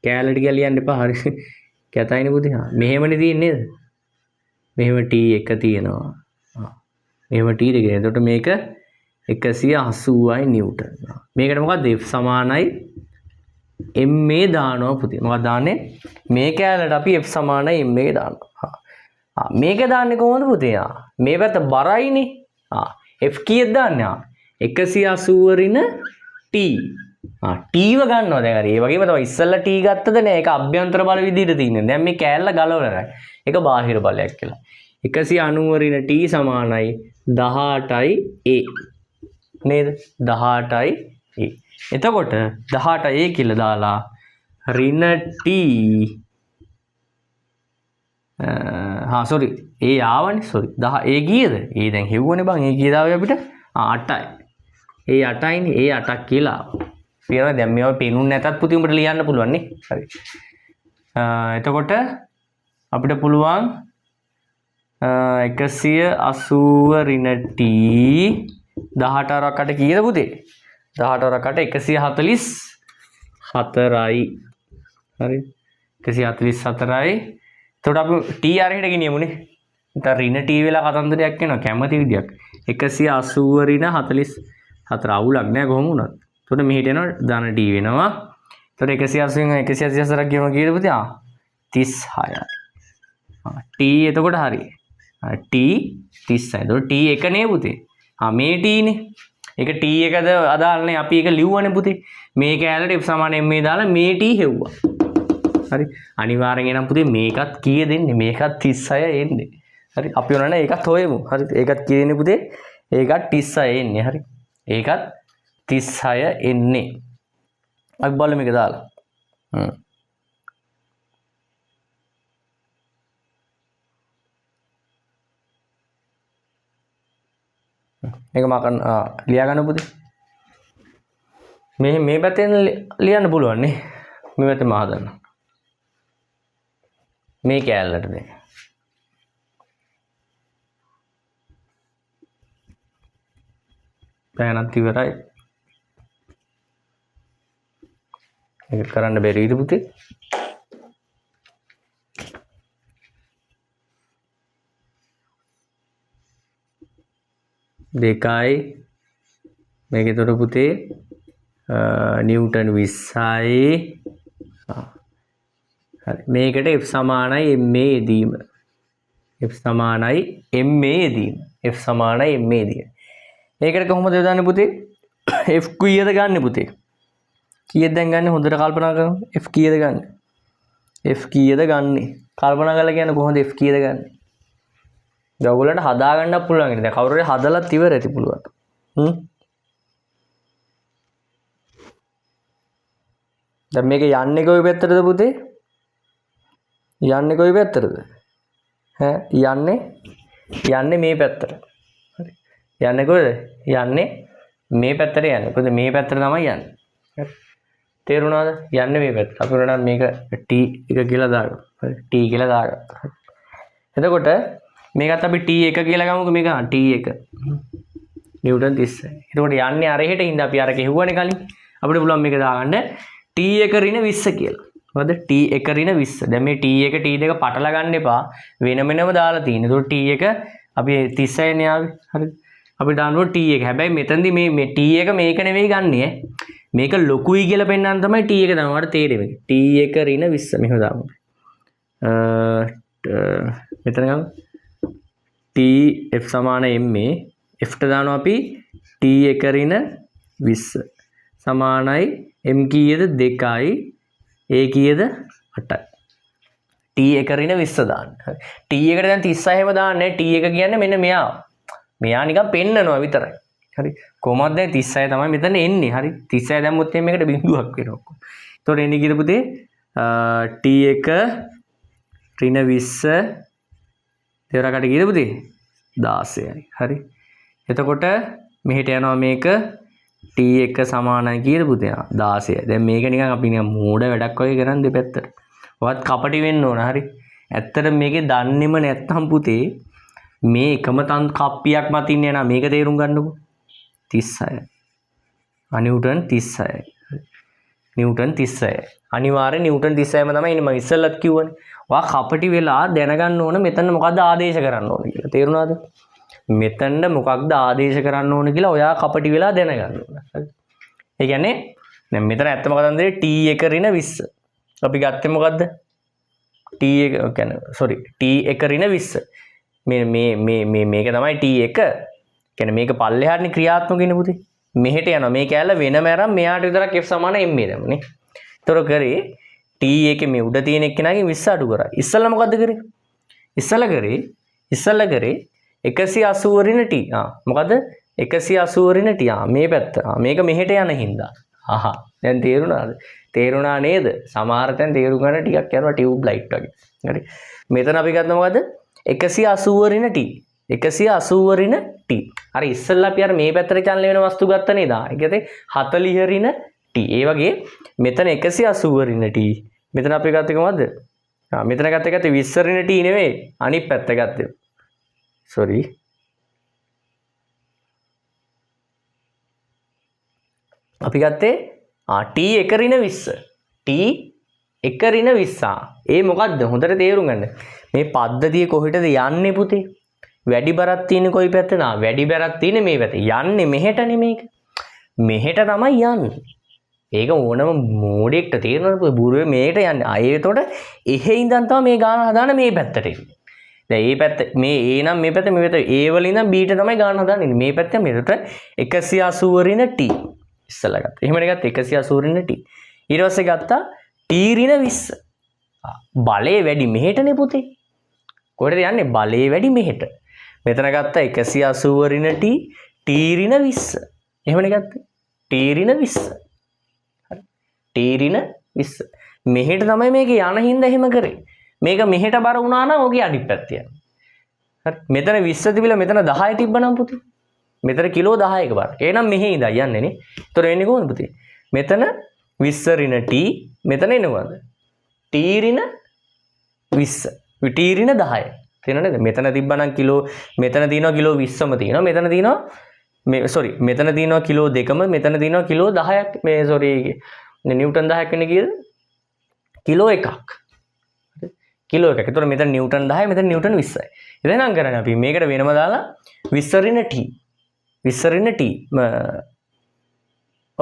කියලා ලියන්න එපා. හරි. කැතයිනේ පුතේ. මෙහෙමනේ තියෙන්නේ නේද? මෙහෙම T1 තියෙනවා. මෙහෙම T2. එතකොට මේක 180යි නිව්ටන්. මේකට මොකක්ද F සමානයි ma දානවා පුතේ. මොකක්ද දාන්නේ? මේ කැලලට අපි F සමානයි ma දානවා. මේක දාන්නේ කොහොමද පුතේ? මේ පැත්ත බරයිනේ. F කීයද දාන්නේ? 180 ඍණ T. T ව ගන්නවා දැන් හරි. ඒ වගේම තමයි ඉස්සෙල්ලා T ගත්තද නෑ. ඒක අභ්‍යන්තර බල විදිහට තියෙන්නේ. දැන් මේ කැලල ගලවලා නැහැ. ඒක බාහිර බලයක් කියලා. 190 ඍණ T සමානයි 18යි a. නේද? 18යි a. එතකොට 18 a කියලා දාලා ඍණ T sorry a ආවනේ sorry 10 a කීයද? a දැන් හෙව්වනේ බං. a කීයද ආවේ අපිට? 8යි. a 8යිනේ. a 8ක් කියලා. පියනවා දැන් මේවා පේනුනේ නැතත් පුතේ උඹට ලියන්න පුළුවන් නේ. හරි. එතකොට අපිට පුළුවන් 180 ඍණ T 18 රකට කීයද පුතේ? 18 රකට 144යි. හරි. 144යි. එතකොට අපි T ආරෙහිට ගෙනියමුනේ. නැත්නම් ඍණ T වෙලා කතන්දරයක් වෙනවා කැමති විදියක්. 180 ඍණ 44 අවුලක් නෑ කොහොම වුණත්. එතකොට මෙහෙට එනවා ධන T වෙනවා. එතකොට 180 184ක් ගියම කීයද පුතේ? 36යි. t එතකොට හරි. t 36. එතකොට t එක නේ පුතේ. මේ t නේ. ඒක t එකද අදාළ නේ. අපි ඒක ලිව්වනේ පුතේ. මේ කැලේට f = ma දාලා මේ t හෙව්වා. හරි. අනිවාර්යෙන් එනම් පුතේ මේකත් කීය දෙන්නේ? මේකත් 36 එන්නේ. හරි. අපි උනන ඒකත් හොයමු. හරි. ඒකත් කී දෙන්නේ පුතේ? ඒකත් 36 එන්නේ. හරි. ඒකත් 36 එන්නේ. අපි බලමු මේක දාලා. මේක මම ලියා ගන්න පුතේ. මේ පැත්තෙන් ලියන්න පුළුවන් නේ. මේ පැත්තේ මම හදන්න. මේ කැලලට දෙන්න. පැනත් ඉවරයි. මේක කරන්න බැරිද පුතේ? දෙකයි මේකේතර පුතේ නිව්ටන් 20යි. හරි. මේකට F සමානයි ma යෙදීම. F සමානයි ma යෙදීම. F සමානයි ma යෙදීම. මේකට කොහොමද යොදන්නේ පුතේ? F කීයද ගන්න පුතේ? කීයද දැන් ගන්න හොඳට කල්පනා කරමු. F කීයද ගන්න? F කීයද ගන්නෙ? කල්පනා කරලා කියන්න කොහොමද F කීයද ගන්නෙ? දැන් ඔයගොල්ලන්ට හදා ගන්නත් පුළුවන් ඉතින්. දැන් කවුරු හරි හදලත් ඉවර ඇති පුළුවන්. දැන් මේක යන්නේ කොයි පැත්තටද පුතේ? යන්නේ කොයි පැත්තටද? යන්නේ මේ පැත්තට. හරි. යන්නේ කොහෙද? යන්නේ මේ පැත්තට යන්නේ. මොකද මේ පැත්තට තමයි යන්නේ. හරි. තේරුණාද? යන්නේ මේ පැත්තට. අපි උනනම් මේක t එක කියලා දාගමු. හරි. t කියලා දාගත්තා. එතකොට මේකත් අපි t1 කියලා ගමුකෝ. මේක t1 නිව්ටන් 30. එතකොට යන්නේ අර එහෙට හින්දා අපි අර කෙහුවනේ කලින්. අපිට පුළුවන් මේක දාගන්න t1 ඍණ 20 කියලා. මොකද t1 ඍණ 20. දැන් මේ t1 t2 පටල ගන්න එපා. වෙනම දාලා තියෙන. එතකොට t1 අපි 36 නේ ආවේ. හරිද? අපි දානවා t1. හැබැයි මෙතනදී මේ t1 මේක නෙවෙයි ගන්නෙ ඈ. මේක ලොකුයි කියලා පෙන්වන්න තමයි t1 දානවා. ඔයාලට තේරෙන්නේ. t1 ඍණ 20 මෙහෙම දාමු. මෙතන ගමු. t f සමාන ma. f ට දානවා අපි t1 ඍණ 20 සමානයි m කීයද 2යි a කීයද 8යි. t1 ඍණ 20 දාන්න. t1 ට දැන් 36 එහෙම දාන්නේ. t1 කියන්නේ මෙන්න මෙයා. මෙයා නිකන් පෙන්නනවා විතරයි. හරි. කොහොමද දැන් 36 තමයි මෙතන එන්නේ. හරි. 36 දැම්මොත් එimhe මේකට බිඳුවක් වෙනවා. එතකොට එන්නේ කීයද පුතේ? t1 ඍණ 20 දෙවරකට කීයද පුතේ? 16යි. හරි. එතකොට මෙහෙට යනවා මේක t1 සමානයි කීයද පුතේ? 16. දැන් මේක නිකන් අපි නිකන් මෝඩ වැඩක් වගේ කරන් දෙපැත්තට. ඔයත් කපටි වෙන්න ඕන. හරි. ඇත්තට මේකේ දන්නේම නැත්තම් පුතේ මේ එකම තන් කප්පියක් මතින් යනවා. මේක තේරුම් ගන්නකො. 36යි. නිව්ටන් 36යි. නිව්ටන් 36යි. අනිවාර්යෙන් නිව්ටන් 36ම තමයි ඉන්නේ. මම ඉස්සෙල්ලත් කිව්වනේ. ඔයා කපටි වෙලා දැනගන්න ඕන මෙතන මොකද්ද ආදේශ කරන්න ඕන කියලා. තේරුණාද? මෙතන මොකක්ද ආදේශ කරන්න ඕන කියලා ඔයා කපටි වෙලා දැනගන්න ඕන. හරි. ඒ කියන්නේ දැන් මෙතන ඇත්තම කතන්දරේ t1 ඍණ 20. අපි ගත්තේ මොකද්ද? t1 කියන්නේ sorry t1 ඍණ 20. මේක තමයි t1. කියන්නේ මේක පල්ලෙහාටනේ ක්‍රියාත්මක වෙන්නේ පුතේ. මෙහෙට යනවා. මේ කැලල වෙනම අරන් මෙයාට විතරක් f සමාන ma දැම්මනේ. ඒතර කරේ t1 මේ උඩ තියෙන එක්කෙනාගෙන් 20 අඩු කරා. ඉස්සල්ලා මොකද්ද කරේ? ඉස්සල්ලා කරේ 180 ඍණ t. මොකද්ද? 180 ඍණ t. මේ පැත්ත. මේක මෙහෙට යන හින්දා. දැන් තේරුණාද? තේරුණා නේද? සමහර තැන් තේරුම් ගන්න ටිකක් යනවා ටියුබ් ලයිට් වගේ. හරි. මෙතන අපි ගත්තා මොකද්ද? 180 ඍණ t. 180 ඍණ t. අර ඉස්සල්ලා අපි අර මේ පැත්තට චලන වෙන වස්තු ගත්ත නේද? ඒ කියන්නේ 40 ඍණ t. ඒ වගේ මෙතන 180 ඍණ t. මෙතන අපි ගත්තේ කොහමද? මෙතන ගත්තේ 20 ඍණ t නෙවෙයි. අනිත් පැත්ත ගත්තේ. sorry. අපි ගත්තේ t1 ඍණ 20. t1 ඍණ 20. ඒ මොකද්ද? හොඳට තේරුම් ගන්න. මේ පද්ධතිය කොහෙටද යන්නේ පුතේ? වැඩි බරක් තියෙන්නේ කොයි පැත්තද? වැඩි බරක් තියෙන්නේ මේ පැත්තේ. යන්නේ මෙහෙටනේ මේක. මෙහෙට තමයි යන්නේ. ඒක ඕනම මෝඩෙක්ට තේරෙනවද බුරුවේ මේට යන්නේ. එතකොට එහෙ ඉඳන් තමයි මේ ගාන හදාන මේ පැත්තට එන්නේ. දැන් මේ පැත්ත මේ A නම් මේ පැත්ත මේ පැත්ත A වල ඉඳන් B ට තමයි ගාන හදාන්නේ. මේ පැත්ත මෙතට 180 ඍණ T ඉස්සලා ගත්තා. එහෙමනේ ගත්තා 180 ඍණ T. ඊට පස්සේ ගත්තා T ඍණ 20. බලය වැඩි මෙහෙටනේ පුතේ. කොහෙද යන්නේ? බලය වැඩි මෙහෙට. මෙතන ගත්තා 180 ඍණ T T ඍණ 20. එහෙමනේ ගත්තේ. T ඍණ 20. හරි. T ඍණ 20. මෙහෙට තමයි මේක යන හින්දා එහෙම කරේ. මේක මෙහෙට බර වුණා නම් ඔගේ අනිත් පැත්ත යනවා. හරි. මෙතන 20 තිබිලා මෙතන 10 තිබ්බනම් පුතේ. මෙතන කිලෝ 10ක බර. එහෙනම් මෙහෙ ඉඳන් යන්නේ නේ. ඒතර එන්නේ කොහොමද පුතේ? මෙතන 20 ඍණ T මෙතන එනවද? T ඍණ 20. T ඍණ 10. තේරෙනවද නේද? මෙතන තිබ්බනම් කිලෝ මෙතන තියෙනවා කිලෝ 20ම තියෙනවා. මෙතන තියෙනවා මෙතන තියෙනවා කිලෝ 2ම මෙතන තියෙනවා කිලෝ 10ක් මේ සෝරි නිව්ටන් 10ක් වෙන්නේ කීයද? කිලෝ 1ක්. කිලෝ 1ක්. ඒතකොට මෙතන නිව්ටන් 10යි මෙතන නිව්ටන් 20යි. එහෙනම් කරන්නේ අපි මේකට වෙනම දාලා 20 ඍණ T 20 ඍණ T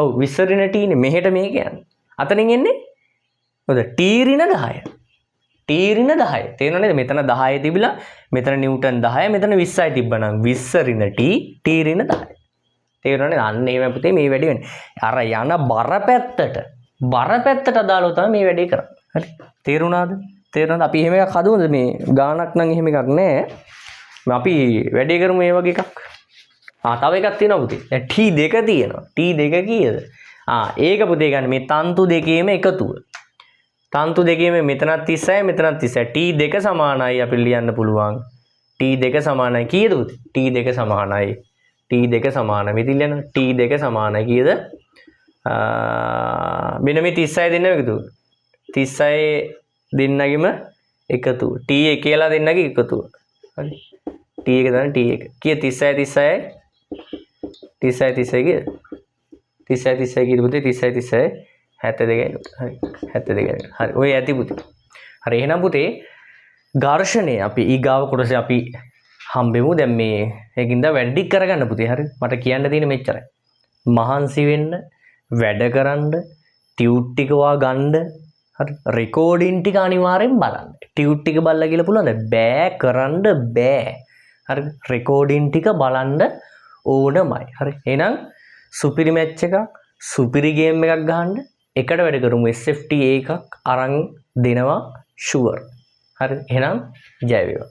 ඔව් 20 ඍණ T නේ මෙහෙට මේක යන්නේ. අතනින් එන්නේ මොකද? T ඍණ 10. T ඍණ 10. තේරෙනවද නේද? මෙතන 10 තිබිලා මෙතන නිව්ටන් 10 මෙතන 20යි තිබ්බනම් 20 ඍණ T T ඍණ 10. තේරෙනවද? අන්න එහෙම පුතේ මේ වැඩි වෙන්නේ. අර යන බර පැත්තට අදාළව තමයි මේ වැඩේ කරන්නේ. හරි. තේරුණාද? තේරුණාද? අපි එහෙම එකක් හදුවද මේ ගානක් නම් එහෙම එකක් නැහැ. අපි වැඩේ කරමු මේ වගේ එකක්. තව එකක් තියෙනවා පුතේ. දැන් T2 තියෙනවා. T2 කීයද? ඒක පුතේ ගන්න මේ තන්තු දෙකේම එකතුව. තන්තු දෙකේම මෙතනත් 30යි මෙතනත් 30යි. T2 සමානයි අපිට ලියන්න පුළුවන්. T2 සමානයි කීයද පුතේ? T2 සමානයි. T2 සමානයි. මෙතන ලියන්න T2 සමානයි කීයද? මෙන්න මේ 30යි දෙන්නම එකතු. 30යි දෙන්නගෙම එකතුව. T1 කියලා දෙන්නගේ එකතුව. හරි. T1 තමයි T1. කීය 30යි 30යි 30යි කීයද? 30යි 30යි කීයද පුතේ? 30යි 30යි 72යි. හරි. 72යි. හරි. ඔය ඇති පුතේ. හරි. එහෙනම් පුතේ ඝර්ෂණය අපි ඊගාව කොටසේ අපි හම්බෙමු. දැන් මේ ඒකින්ද වැඩ ටික කරගන්න පුතේ. හරි. මට කියන්න තියෙන්නේ මෙච්චරයි. මහන්සි වෙන්න, වැඩ කරන්න, ටියුට් ටික වා ගන්න. හරි. රෙකෝඩින් ටික අනිවාර්යෙන් බලන්න. ටියුට් ටික බලලා කියලා පුළුවන්ද? බෑ කරන්න බෑ. හරි. රෙකෝඩින් ටික බලන්න ඕනමයි. හරි. එහෙනම් සුපිරි මැච් එකක්, සුපිරි ගේම් එකක් ගහන්න එකට වැඩ කරමු. SFT එකක් අරන් දෙනවා ෂුවර්. හරි. එහෙනම් ජය වේවා.